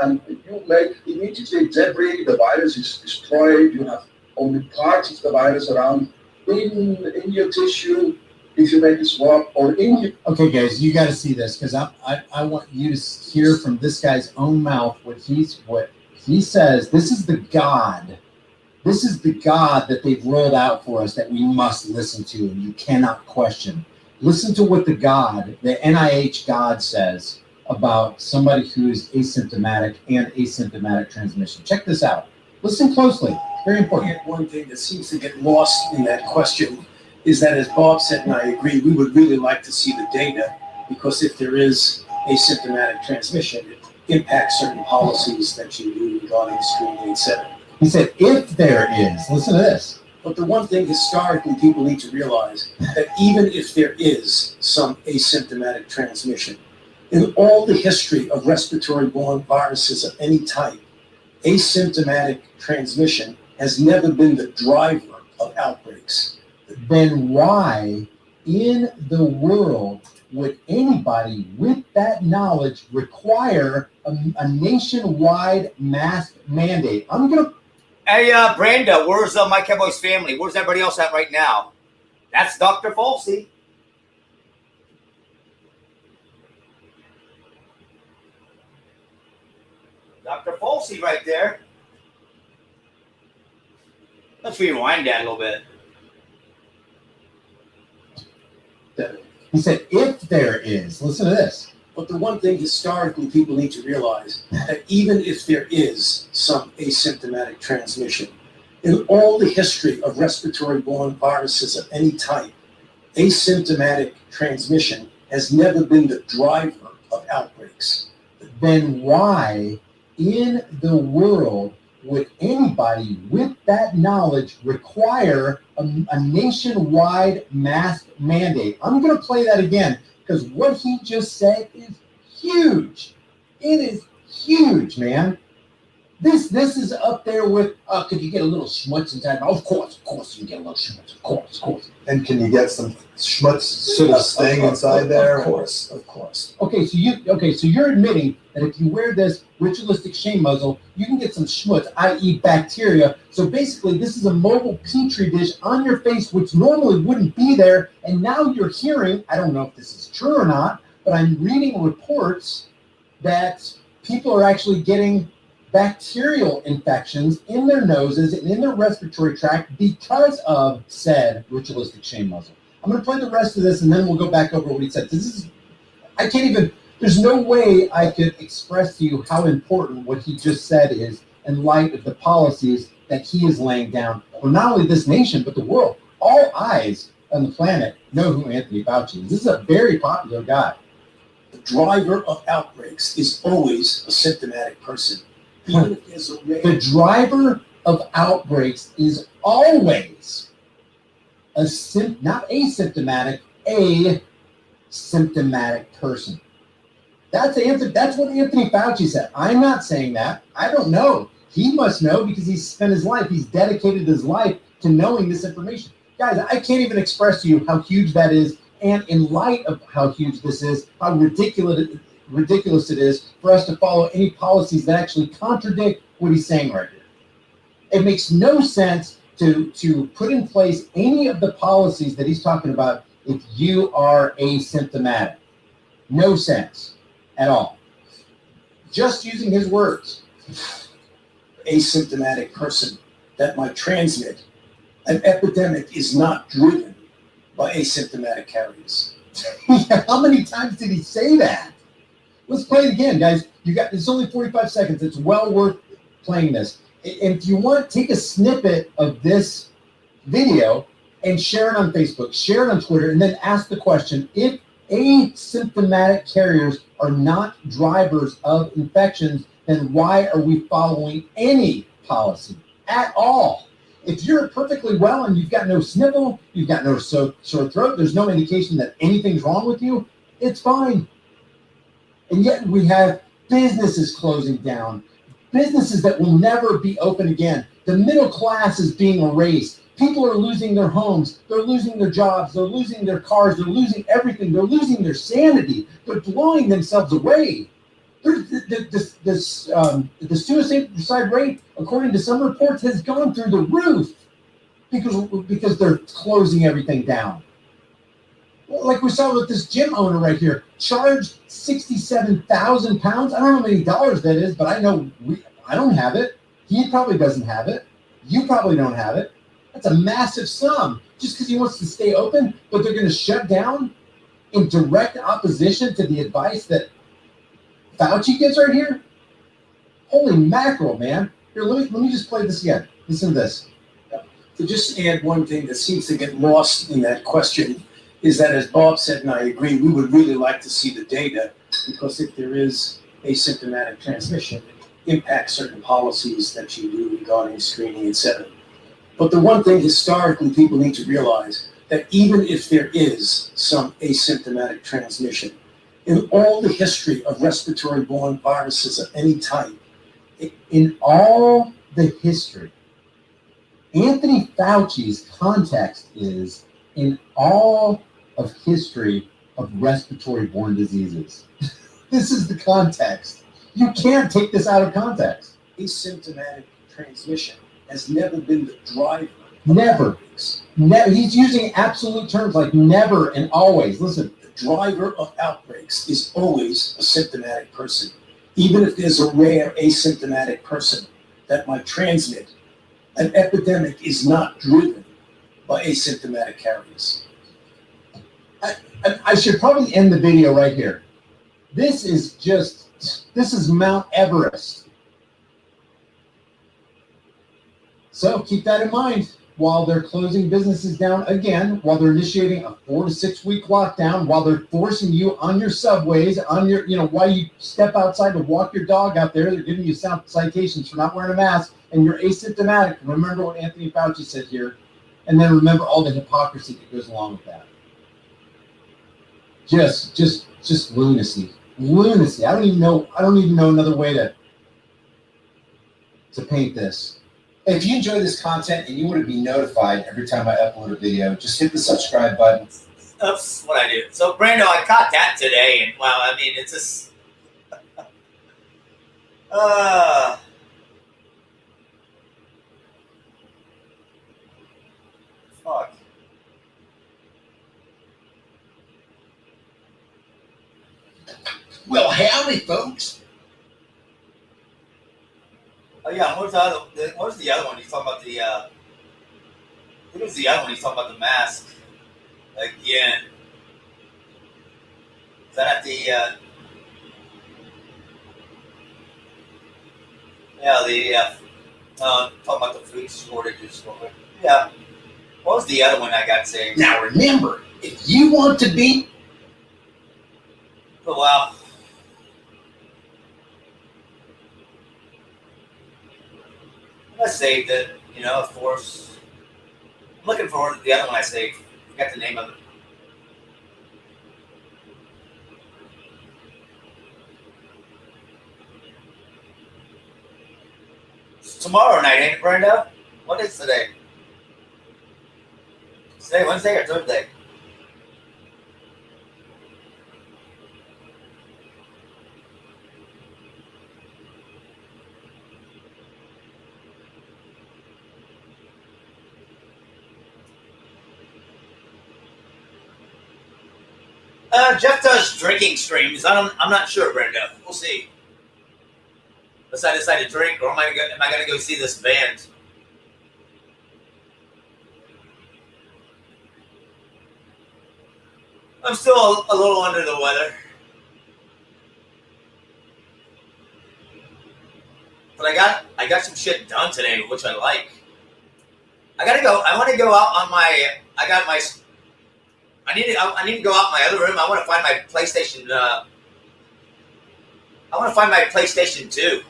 and you make immediately debris. The virus is destroyed. You have only parts of the virus around in your tissue. If you make a swab or in your... Okay, guys, you got to see this, because I want you to hear from this guy's own mouth what he says. This is the God. This is the God that they've rolled out for us that we must listen to and you cannot question. Listen to what the NIH God says about somebody who is asymptomatic and asymptomatic transmission. Check this out. Listen closely. Very important. One thing that seems to get lost in that question is that, as Bob said, and I agree, we would really like to see the data, because if there is asymptomatic transmission, it impacts certain policies that you do regarding screening, etc. He said, if there is, listen to this. But the one thing historically people need to realize, that even if there is some asymptomatic transmission, in all the history of respiratory-borne viruses of any type, asymptomatic transmission has never been the driver of outbreaks. Then why in the world would anybody with that knowledge require a nationwide mask mandate? I'm going to... Hey, Brenda, where's My Cowboy's family? Where's everybody else at right now? That's Dr. Fauci. Dr. Fauci right there. Let's rewind that a little bit. He said, if there is, listen to this. But the one thing historically people need to realize, that even if there is some asymptomatic transmission, in all the history of respiratory-borne viruses of any type, asymptomatic transmission has never been the driver of outbreaks. Then why in the world would anybody with that knowledge require a nationwide mask mandate? I'm going to play that again, because what he just said is huge. It is huge, man. This is up there with, could you get a little schmutz inside? Of course you can get a little schmutz. Of course. And can you get some schmutz sort of staying inside there? Of course. Okay, so you're admitting that if you wear this ritualistic shame muzzle, you can get some schmutz, i.e. bacteria. So basically, this is a mobile petri dish on your face, which normally wouldn't be there. And now you're hearing, I don't know if this is true or not, but I'm reading reports that people are actually getting bacterial infections in their noses and in their respiratory tract because of said ritualistic shame muzzle. I'm going to play the rest of this and then we'll go back over what he said. There's no way I could express to you how important what he just said is in light of the policies that he is laying down for not only this nation, but the world. All eyes on the planet know who Anthony Fauci is. This is a very popular guy. The driver of outbreaks is always a symptomatic person. Even if there's a rare... The driver of outbreaks is always not asymptomatic, a symptomatic person. That's what Anthony Fauci said. I'm not saying that. I don't know. He must know because he's spent his life, he's dedicated his life to knowing this information. Guys, I can't even express to you how huge that is. And in light of how huge this is, how ridiculous it is for us to follow any policies that actually contradict what he's saying right here. It makes no sense to put in place any of the policies that he's talking about if you are asymptomatic. No sense at all. Just using his words. Asymptomatic person that might transmit. An epidemic is not driven by asymptomatic carriers. How many times did he say that? Let's play it again, guys. It's only 45 seconds. It's well worth playing this. And if you want, take a snippet of this video and share it on Facebook, share it on Twitter, and then ask the question, if asymptomatic carriers are not drivers of infections, then why are we following any policy at all? If you're perfectly well and you've got no sniffle, you've got no sore throat, there's no indication that anything's wrong with you, it's fine. And yet we have businesses closing down, businesses that will never be open again. The middle class is being erased. People are losing their homes. They're losing their jobs. They're losing their cars. They're losing everything. They're losing their sanity. They're blowing themselves away. The suicide rate, according to some reports, has gone through the roof because they're closing everything down. Like we saw with this gym owner right here, charged 67,000 pounds. I don't know how many dollars that is, but I know I don't have it. He probably doesn't have it. You probably don't have it. That's a massive sum just because he wants to stay open, but they're going to shut down in direct opposition to the advice that Fauci gives right here. Holy mackerel, man. Here, let me just play this again. Listen to this. To just add one thing that seems to get lost in that question is that, as Bob said, and I agree, we would really like to see the data, because if there is asymptomatic transmission, it impacts certain policies that you do regarding screening, etc. But the one thing historically people need to realize, that even if there is some asymptomatic transmission, in all the history of respiratory-borne viruses of any type, in all the history, Anthony Fauci's context is in all of history of respiratory-borne diseases. This is the context. You can't take this out of context. Asymptomatic transmission has never been the driver. Never. He's using absolute terms like never and always. Listen. The driver of outbreaks is always a symptomatic person. Even if there's a rare asymptomatic person that might transmit, an epidemic is not driven by asymptomatic carriers. I should probably end the video right here. This is Mount Everest. So keep that in mind while they're closing businesses down again, while they're initiating a 4 to 6 week lockdown, while they're forcing you on your subways, on your, while you step outside to walk your dog out there, they're giving you citations for not wearing a mask, and you're asymptomatic. Remember what Anthony Fauci said here, and then remember all the hypocrisy that goes along with that. Just lunacy. I don't even know another way to to paint this. If you enjoy this content and you want to be notified every time I upload a video, just hit the subscribe button. That's what I do. So, Brando, I caught that today, and wow, I mean, it's just. Fuck. Well, howdy, folks. Oh yeah, what was the other one? He's talking about the. What was the other one? He's talking about the mask. Again. Is that at the? Talking about the food shortages. Yeah. What was the other one I got saved? Now remember, if you want to be. Oh wow. I saved it, of course. I'm looking forward to the other one I saved. Forgot the name of it. It's tomorrow night, ain't it, Brenda? What is today? Is today Wednesday or Thursday? Jeff does drinking streams. I'm not sure, Brenda. We'll see. Unless I decide to drink, or am I going to go see this band? I'm still a little under the weather. But I got some shit done today, which I like. I want to go out on my. I need to go out in my other room. I want to find my PlayStation. I want to find my PlayStation 2.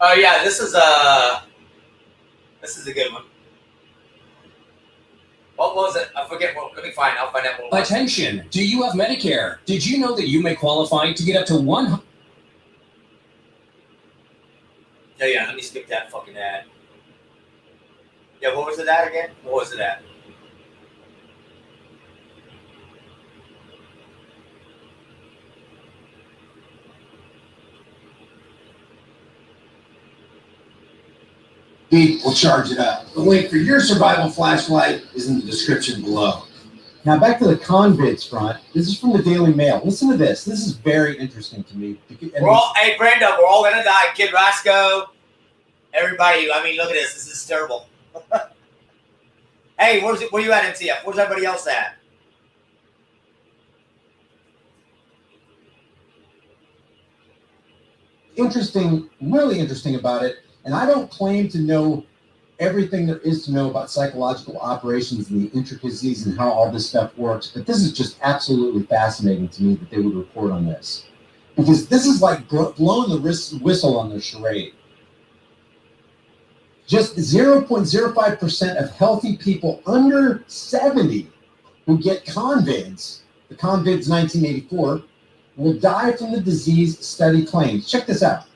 Oh yeah, this is a good one. What was it? I forget. Well, let me find. I'll find out what it was. Attention! Do you have Medicare? Did you know that you may qualify to get up to 100? Yeah, let me skip that fucking ad. Yeah, what was it at again? What was it at? We'll charge it up. The link for your survival flashlight is in the description below. Now back to the convids front. This is from the Daily Mail. Listen to this. This is very interesting to me. Hey, Brenda, we're all gonna die. Kid Roscoe, everybody. I mean, look at this. This is terrible. Hey, where you at, MCF? Where's everybody else at? Interesting, really interesting about it. And I don't claim to know everything there is to know about psychological operations and the intricacies and how all this stuff works. But this is just absolutely fascinating to me that they would report on this. Because this is like blowing the whistle on their charade. Just 0.05% of healthy people under 70 who get convids, the convids 1984, will die from the disease study claims. Check this out.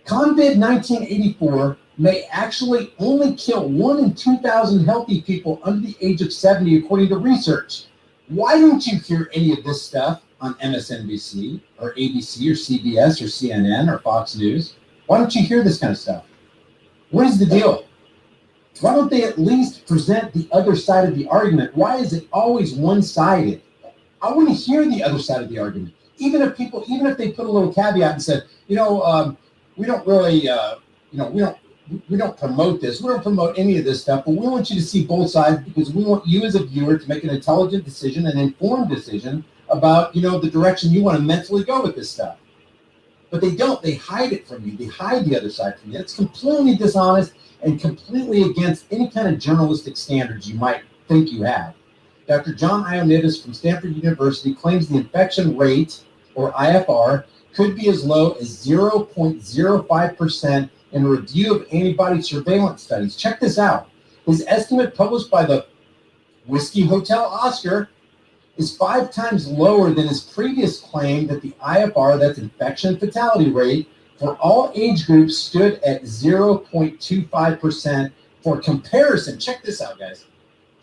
Convid 1984 may actually only kill 1 in 2,000 healthy people under the age of 70, according to research. Why don't you hear any of this stuff on MSNBC or ABC or CBS or CNN or Fox News? Why don't you hear this kind of stuff? What is the deal? Why don't they at least present the other side of the argument? Why is it always one-sided? I want to hear the other side of the argument. Even if they put a little caveat and said, we don't really, we don't promote this. We don't promote any of this stuff, but we want you to see both sides because we want you as a viewer to make an intelligent decision, an informed decision about, the direction you want to mentally go with this stuff. But they don't. They hide it from you. They hide the other side from you. It's completely dishonest and completely against any kind of journalistic standards you might think you have. Dr. John Ioannidis from Stanford University claims the infection rate, or IFR, could be as low as 0.05% in a review of antibody surveillance studies. Check this out. His estimate, published by the Whiskey Hotel Oscar, is 5 times lower than his previous claim that the IFR, that's infection fatality rate, for all age groups stood at 0.25%. For comparison, check this out, guys.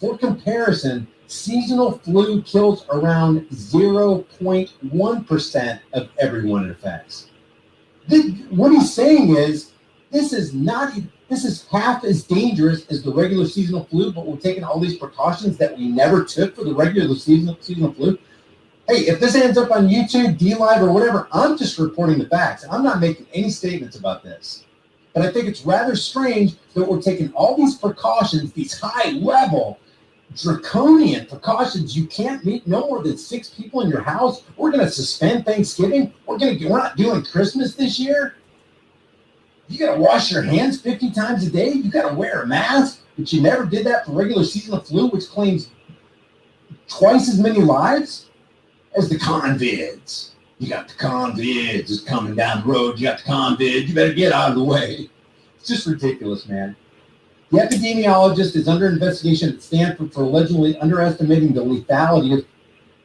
For comparison, seasonal flu kills around 0.1% of everyone it affects. What he's saying is, this is half as dangerous as the regular seasonal flu, but we're taking all these precautions that we never took for the regular seasonal flu. Hey, if this ends up on YouTube, DLive, or whatever, I'm just reporting the facts. I'm not making any statements about this. But I think it's rather strange that we're taking all these precautions, these high-level, draconian precautions. You can't meet no more than 6 people in your house. We're going to suspend Thanksgiving. We're not doing Christmas this year. You got to wash your hands 50 times a day. You got to wear a mask, but you never did that for regular seasonal flu, which claims twice as many lives as the convids. You got the convids is coming down the road. You got the convids. You better get out of the way. It's just ridiculous, man. The epidemiologist is under investigation at Stanford for allegedly underestimating the lethality of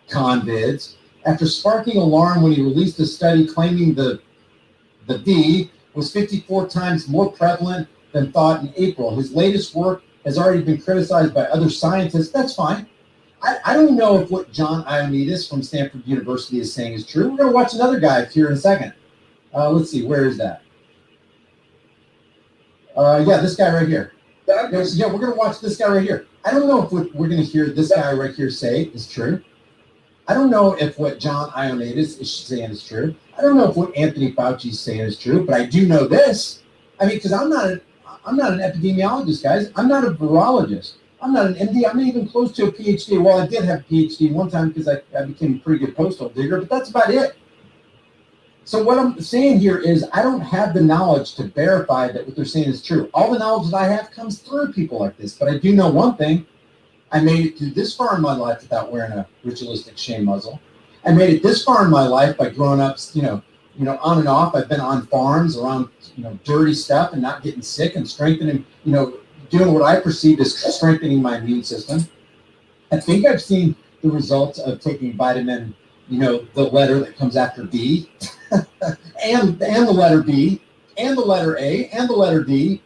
convids after sparking alarm when he released a study claiming the V was 54 times more prevalent than thought in April. His latest work has already been criticized by other scientists. That's fine. I don't know if what John Ioannidis from Stanford University is saying is true. We're going to watch another guy here in a second. Let's see, where is that? Yeah, this guy right here. Yeah, we're going to watch this guy right here. I don't know if what we're going to hear this guy right here say is true. I don't know if what John Ioannidis is saying is true. I don't know if what Anthony Fauci is saying is true, but I do know this. I mean, because I'm not an epidemiologist, guys. I'm not a virologist. I'm not an MD. I'm not even close to a PhD. Well, I did have a PhD one time because I became a pretty good postal digger, but that's about it. So what I'm saying here is I don't have the knowledge to verify that what they're saying is true. All the knowledge that I have comes through people like this, but I do know one thing. I made it through this far in my life without wearing a ritualistic shame muzzle. I made it this far in my life by growing up, on and off. I've been on farms around, dirty stuff and not getting sick and strengthening, doing what I perceive as strengthening my immune system. I think I've seen the results of taking vitamin, the letter that comes after B, and the letter B, and the letter A, and the letter D.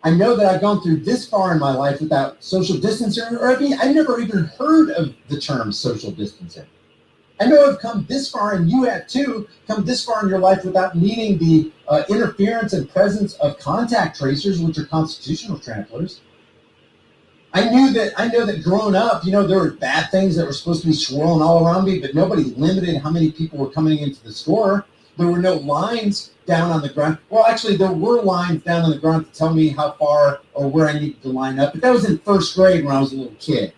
I know that I've gone through this far in my life without social distancing, or I've never even heard of the term social distancing. I know I've come this far, and you have too, come this far in your life without needing the interference and presence of contact tracers, which are constitutional tramplers. I know that growing up, there were bad things that were supposed to be swirling all around me, but nobody limited how many people were coming into the store. There were no lines down on the ground. Well, actually, there were lines down on the ground to tell me how far or where I needed to line up, but that was in first grade when I was a little kid.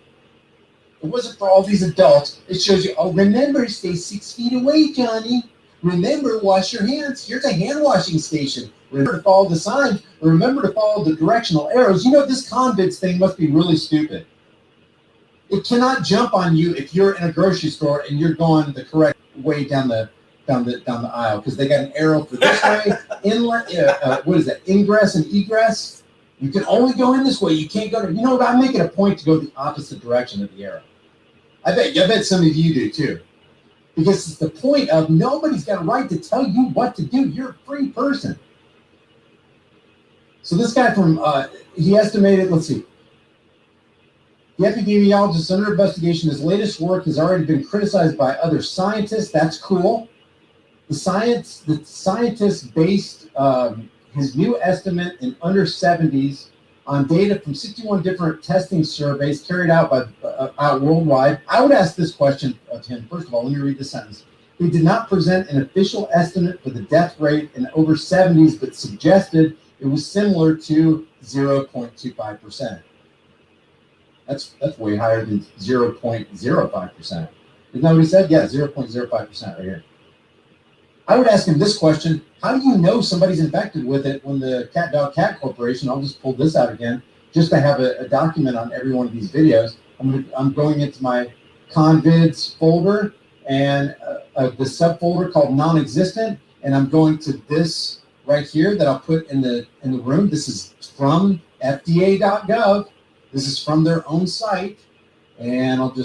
It wasn't for all these adults. It shows you, remember, stay 6 feet away, Johnny. Remember, wash your hands. Here's a hand washing station. Remember to follow the signs. Remember to follow the directional arrows. This convids thing must be really stupid. It cannot jump on you if you're in a grocery store and you're going the correct way down the aisle, because they got an arrow for this way. What is that? Ingress and egress. You can only go in this way. You can't go to. I'm making a point to go the opposite direction of the arrow. I bet some of you do too, because it's the point of nobody's got a right to tell you what to do. You're a free person. So this guy from he estimated. Let's see. The epidemiologist is under investigation. His latest work has already been criticized by other scientists. That's cool. The scientist based his new estimate in under 70s on data from 61 different testing surveys carried out worldwide. I would ask this question of him. First of all, let me read the sentence. He did not present an official estimate for the death rate in over 70s, but suggested it was similar to 0.25%. That's way higher than 0.05%. Isn't that what he said? Yeah, 0.05% right here. I would ask him this question: how do you know somebody's infected with it when the Cat Dog Cat Corporation? I'll just pull this out again just to have a document on every one of these videos. I'm going into my convids folder and the subfolder called non-existent, and I'm going to this right here that I'll put in the room. This is from FDA.gov. This is from their own site. And let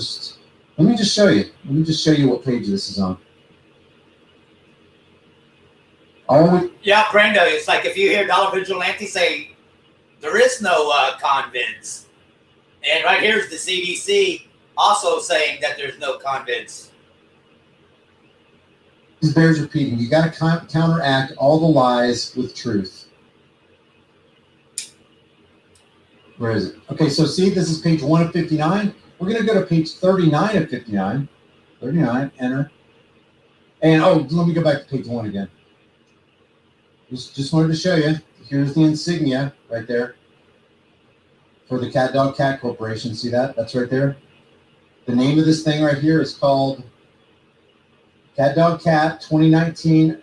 me just show you. Let me just show you what page this is on. Yeah, Brenda, it's like if you hear Dollar Vigilante say there is no convents. And right here's the CDC also saying that there's no convents. This bears repeating. You got to counteract all the lies with truth. Where is it? Okay, so see, this is page 1 of 59. We're going to go to page 39 of 59. 39, enter. And, let me go back to page 1 again. Just wanted to show you. Here's the insignia right there for the Cat Dog Cat Corporation. See that? That's right there. The name of this thing right here is called Cat Dog Cat 2019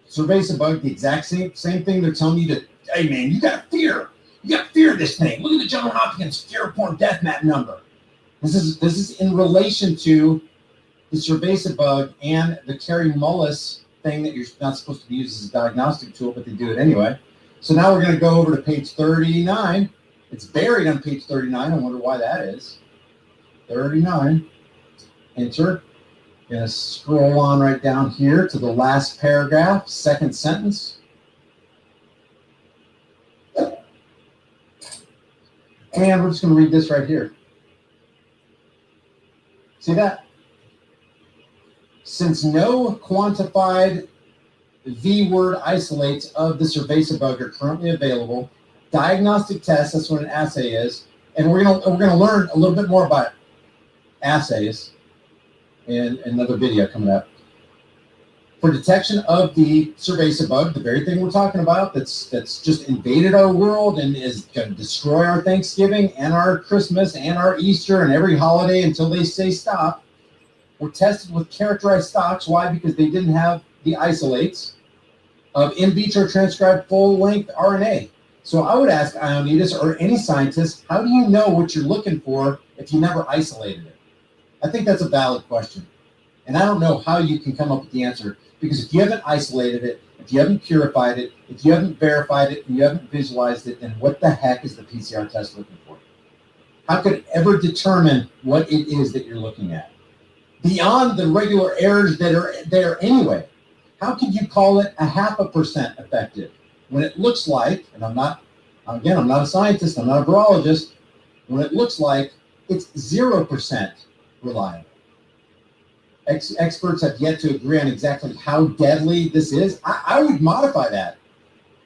Cerveza Bug. The exact same thing they're telling you to, hey man, you got to fear. You got to fear this thing. Look at the John Hopkins fear-porn death map number. This is in relation to the Cerveza bug and the Carrie Mullis thing that you're not supposed to be used as a diagnostic tool, but they do it anyway. So now we're going to go over to page 39. It's buried on page 39. I wonder why that is. 39. Enter. Going to scroll on right down here to the last paragraph, second sentence. And we're just going to read this right here. See that? Since no quantified V-word isolates of the Cerveza bug are currently available, diagnostic tests, that's what an assay is, and we're gonna learn a little bit more about assays in another video coming up. For detection of the Cerveza bug, the very thing we're talking about that's just invaded our world and is going to destroy our Thanksgiving and our Christmas and our Easter and every holiday until they say stop, were tested with characterized stocks. Why? Because they didn't have the isolates of in vitro transcribed full-length RNA. So I would ask Ioannidis or any scientist, how do you know what you're looking for if you never isolated it? I think that's a valid question. And I don't know how you can come up with the answer. Because if you haven't isolated it, if you haven't purified it, if you haven't verified it, and you haven't visualized it, then what the heck is the PCR test looking for? How could it ever determine what it is that you're looking at? Beyond the regular errors that are there anyway, how could you call it 0.5% effective when it looks like, and I'm not a scientist, I'm not a virologist, when it looks like it's 0% reliable? Experts have yet to agree on exactly how deadly this is. I would modify that.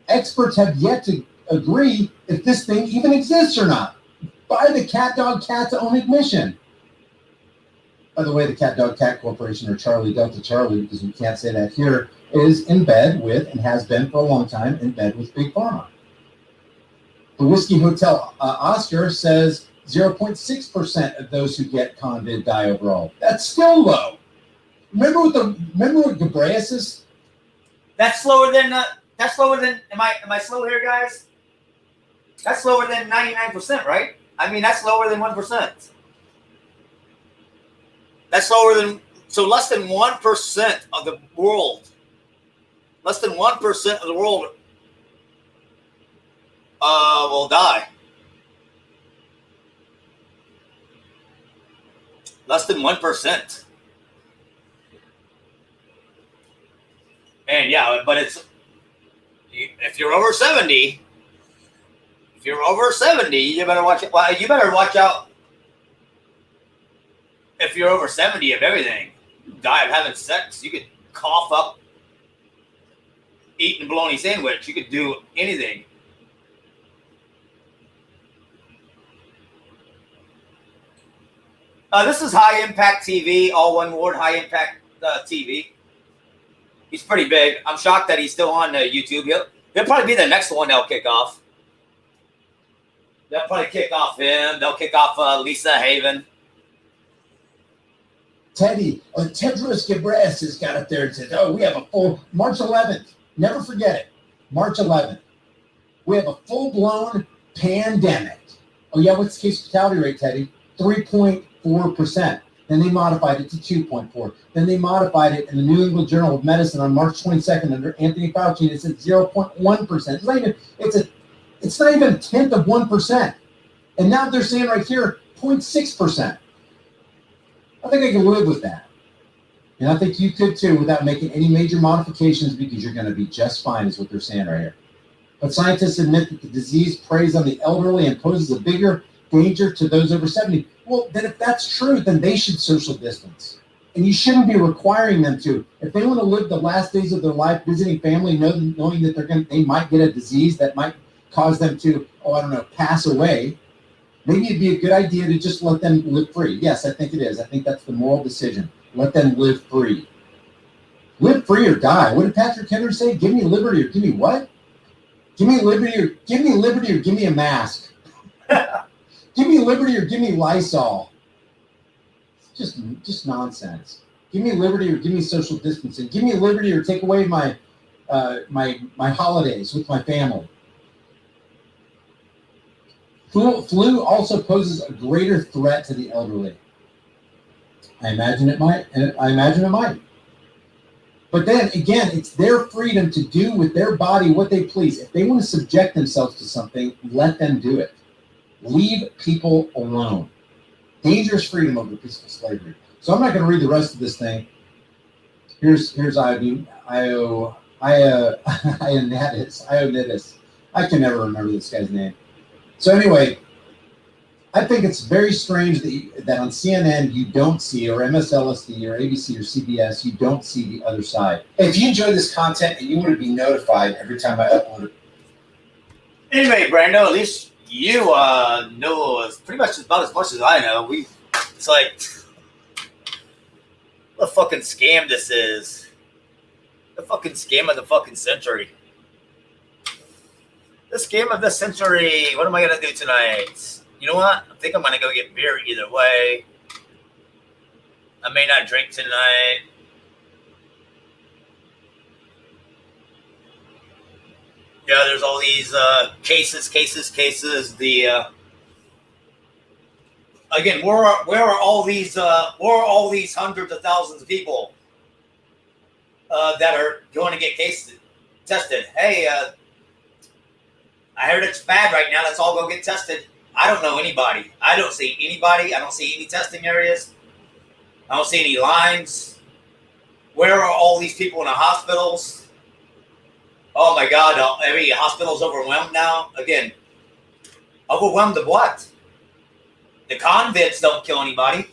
Experts have yet to agree if this thing even exists or not, by the Cat Dog Cat's own admission. By the way, the Cat Dog Cat Corporation, or Charlie Delta Charlie, because we can't say that here, is in bed with, and has been for a long time, in bed with Big Pharma. The Whiskey Hotel Oscar says 0.6% of those who get COVID die overall. That's still low. Remember what Gabrias is? That's slower than am I slow here, guys? That's lower than 99%, right? I mean, that's lower than 1%. That's lower than, so less than 1% of the world. Less than 1% of the world will die. Less than 1%. And yeah, but if you're over 70, you better watch it. Well, you better watch out. If you're over 70 of everything, you die of having sex. You could cough up, eating a bologna sandwich. You could do anything. This is High Impact TV, all one word, High Impact TV. He's pretty big. I'm shocked that he's still on YouTube. He'll probably be the next one they'll kick off. They'll probably kick off him. They'll kick off Lisa Haven. Tedros Ghebreyesus got up there and said, we have a full, March 11th. Never forget it. March 11th. We have a full-blown pandemic. Oh, yeah, what's the case fatality rate, Teddy? 3.4%. Then they modified it to 2.4. Then they modified it in the New England Journal of Medicine on March 22nd under Anthony Fauci, and it said 0.1%. It's not even a tenth of 1%. And now they're saying right here 0.6%. I think I can live with that. And I think you could too without making any major modifications because you're going to be just fine is what they're saying right here. But scientists admit that the disease preys on the elderly and poses a bigger danger to those over 70. Well, then if that's true, then they should social distance. And you shouldn't be requiring them to. If they want to live the last days of their life visiting family, knowing that they might get a disease that might cause them to, pass away, maybe it'd be a good idea to just let them live free. Yes, I think it is. I think that's the moral decision. Let them live free. Live free or die. What did Patrick Henry say? Give me liberty or give me what? Give me liberty or give me a mask. Give me liberty or give me Lysol. It's just nonsense. Give me liberty or give me social distancing. Give me liberty or take away my holidays with my family. Flu also poses a greater threat to the elderly. I imagine it might. But then again, it's their freedom to do with their body what they please. If they want to subject themselves to something, let them do it. Leave people alone. Dangerous freedom over peaceful slavery. So I'm not going to read the rest of this thing. Here's Ioannidis. I can never remember this guy's name. So anyway, I think it's very strange that on CNN you don't see, or MSLSD or ABC or CBS, you don't see the other side. If you enjoy this content and you want to be notified every time I upload it. Anyway, Brando, at least you know pretty much about as much as I know. It's like, what a fucking scam this is. The fucking scam of the fucking century. The scam of the century. What am I going to do tonight? You know what? I think I'm going to go get beer either way. I may not drink tonight. Yeah, there's all these cases. Again, where are all these hundreds of thousands of people that are going to get tested? Hey, I heard it's bad right now. Let's all go get tested. I don't know anybody. I don't see anybody. I don't see any testing areas. I don't see any lines. Where are all these people in the hospitals? Oh my God, every hospital's overwhelmed now. Again, overwhelmed of what? The convicts don't kill anybody.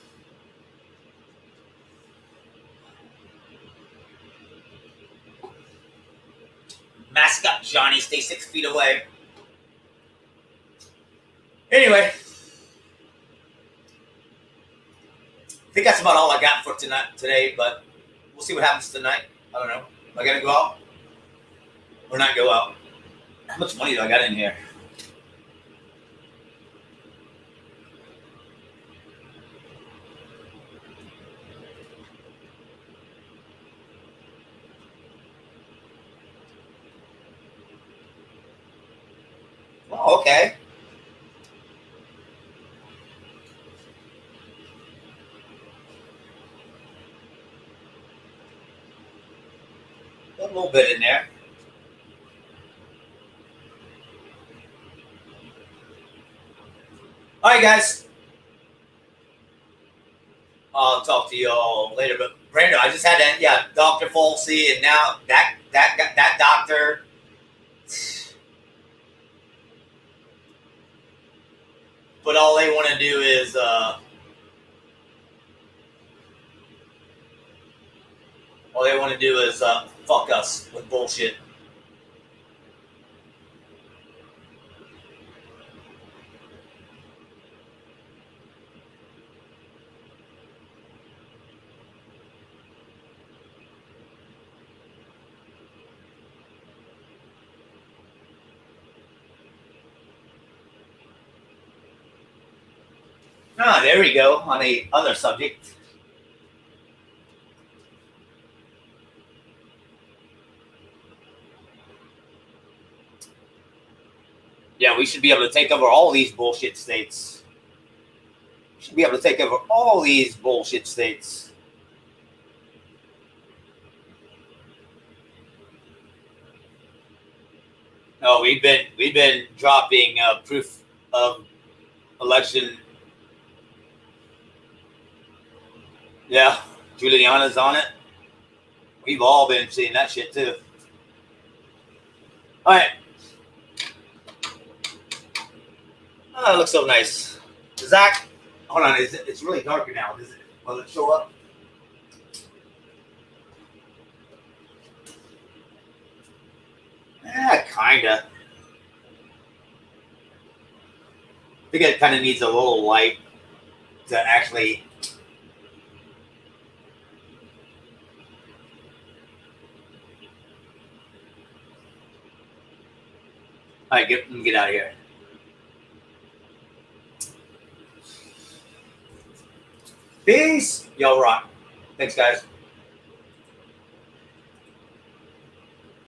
Mask up, Johnny. Stay 6 feet away. Anyway, I think that's about all I got for today, but we'll see what happens tonight. I don't know. Am I going to go out or not go out? How much money do I got in here? Oh, okay. A little bit in there. All right, guys. I'll talk to you all later. But Brando, I just had that, Dr. Folsey, and now that doctor. But all they want to do is fuck us with bullshit. There we go on the other subject. Yeah, we should be able to take over all these bullshit states. We should be able to take over all these bullshit states. No, we've been dropping proof of election Yeah, Juliana's on it. We've all been seeing that shit too. All right. Oh, it looks so nice. Zach, hold on. It's really darker now. Will it show up? Yeah, kinda. I think it kind of needs a little light to actually. All right, let me get out of here. Peace. Y'all rock. Thanks, guys.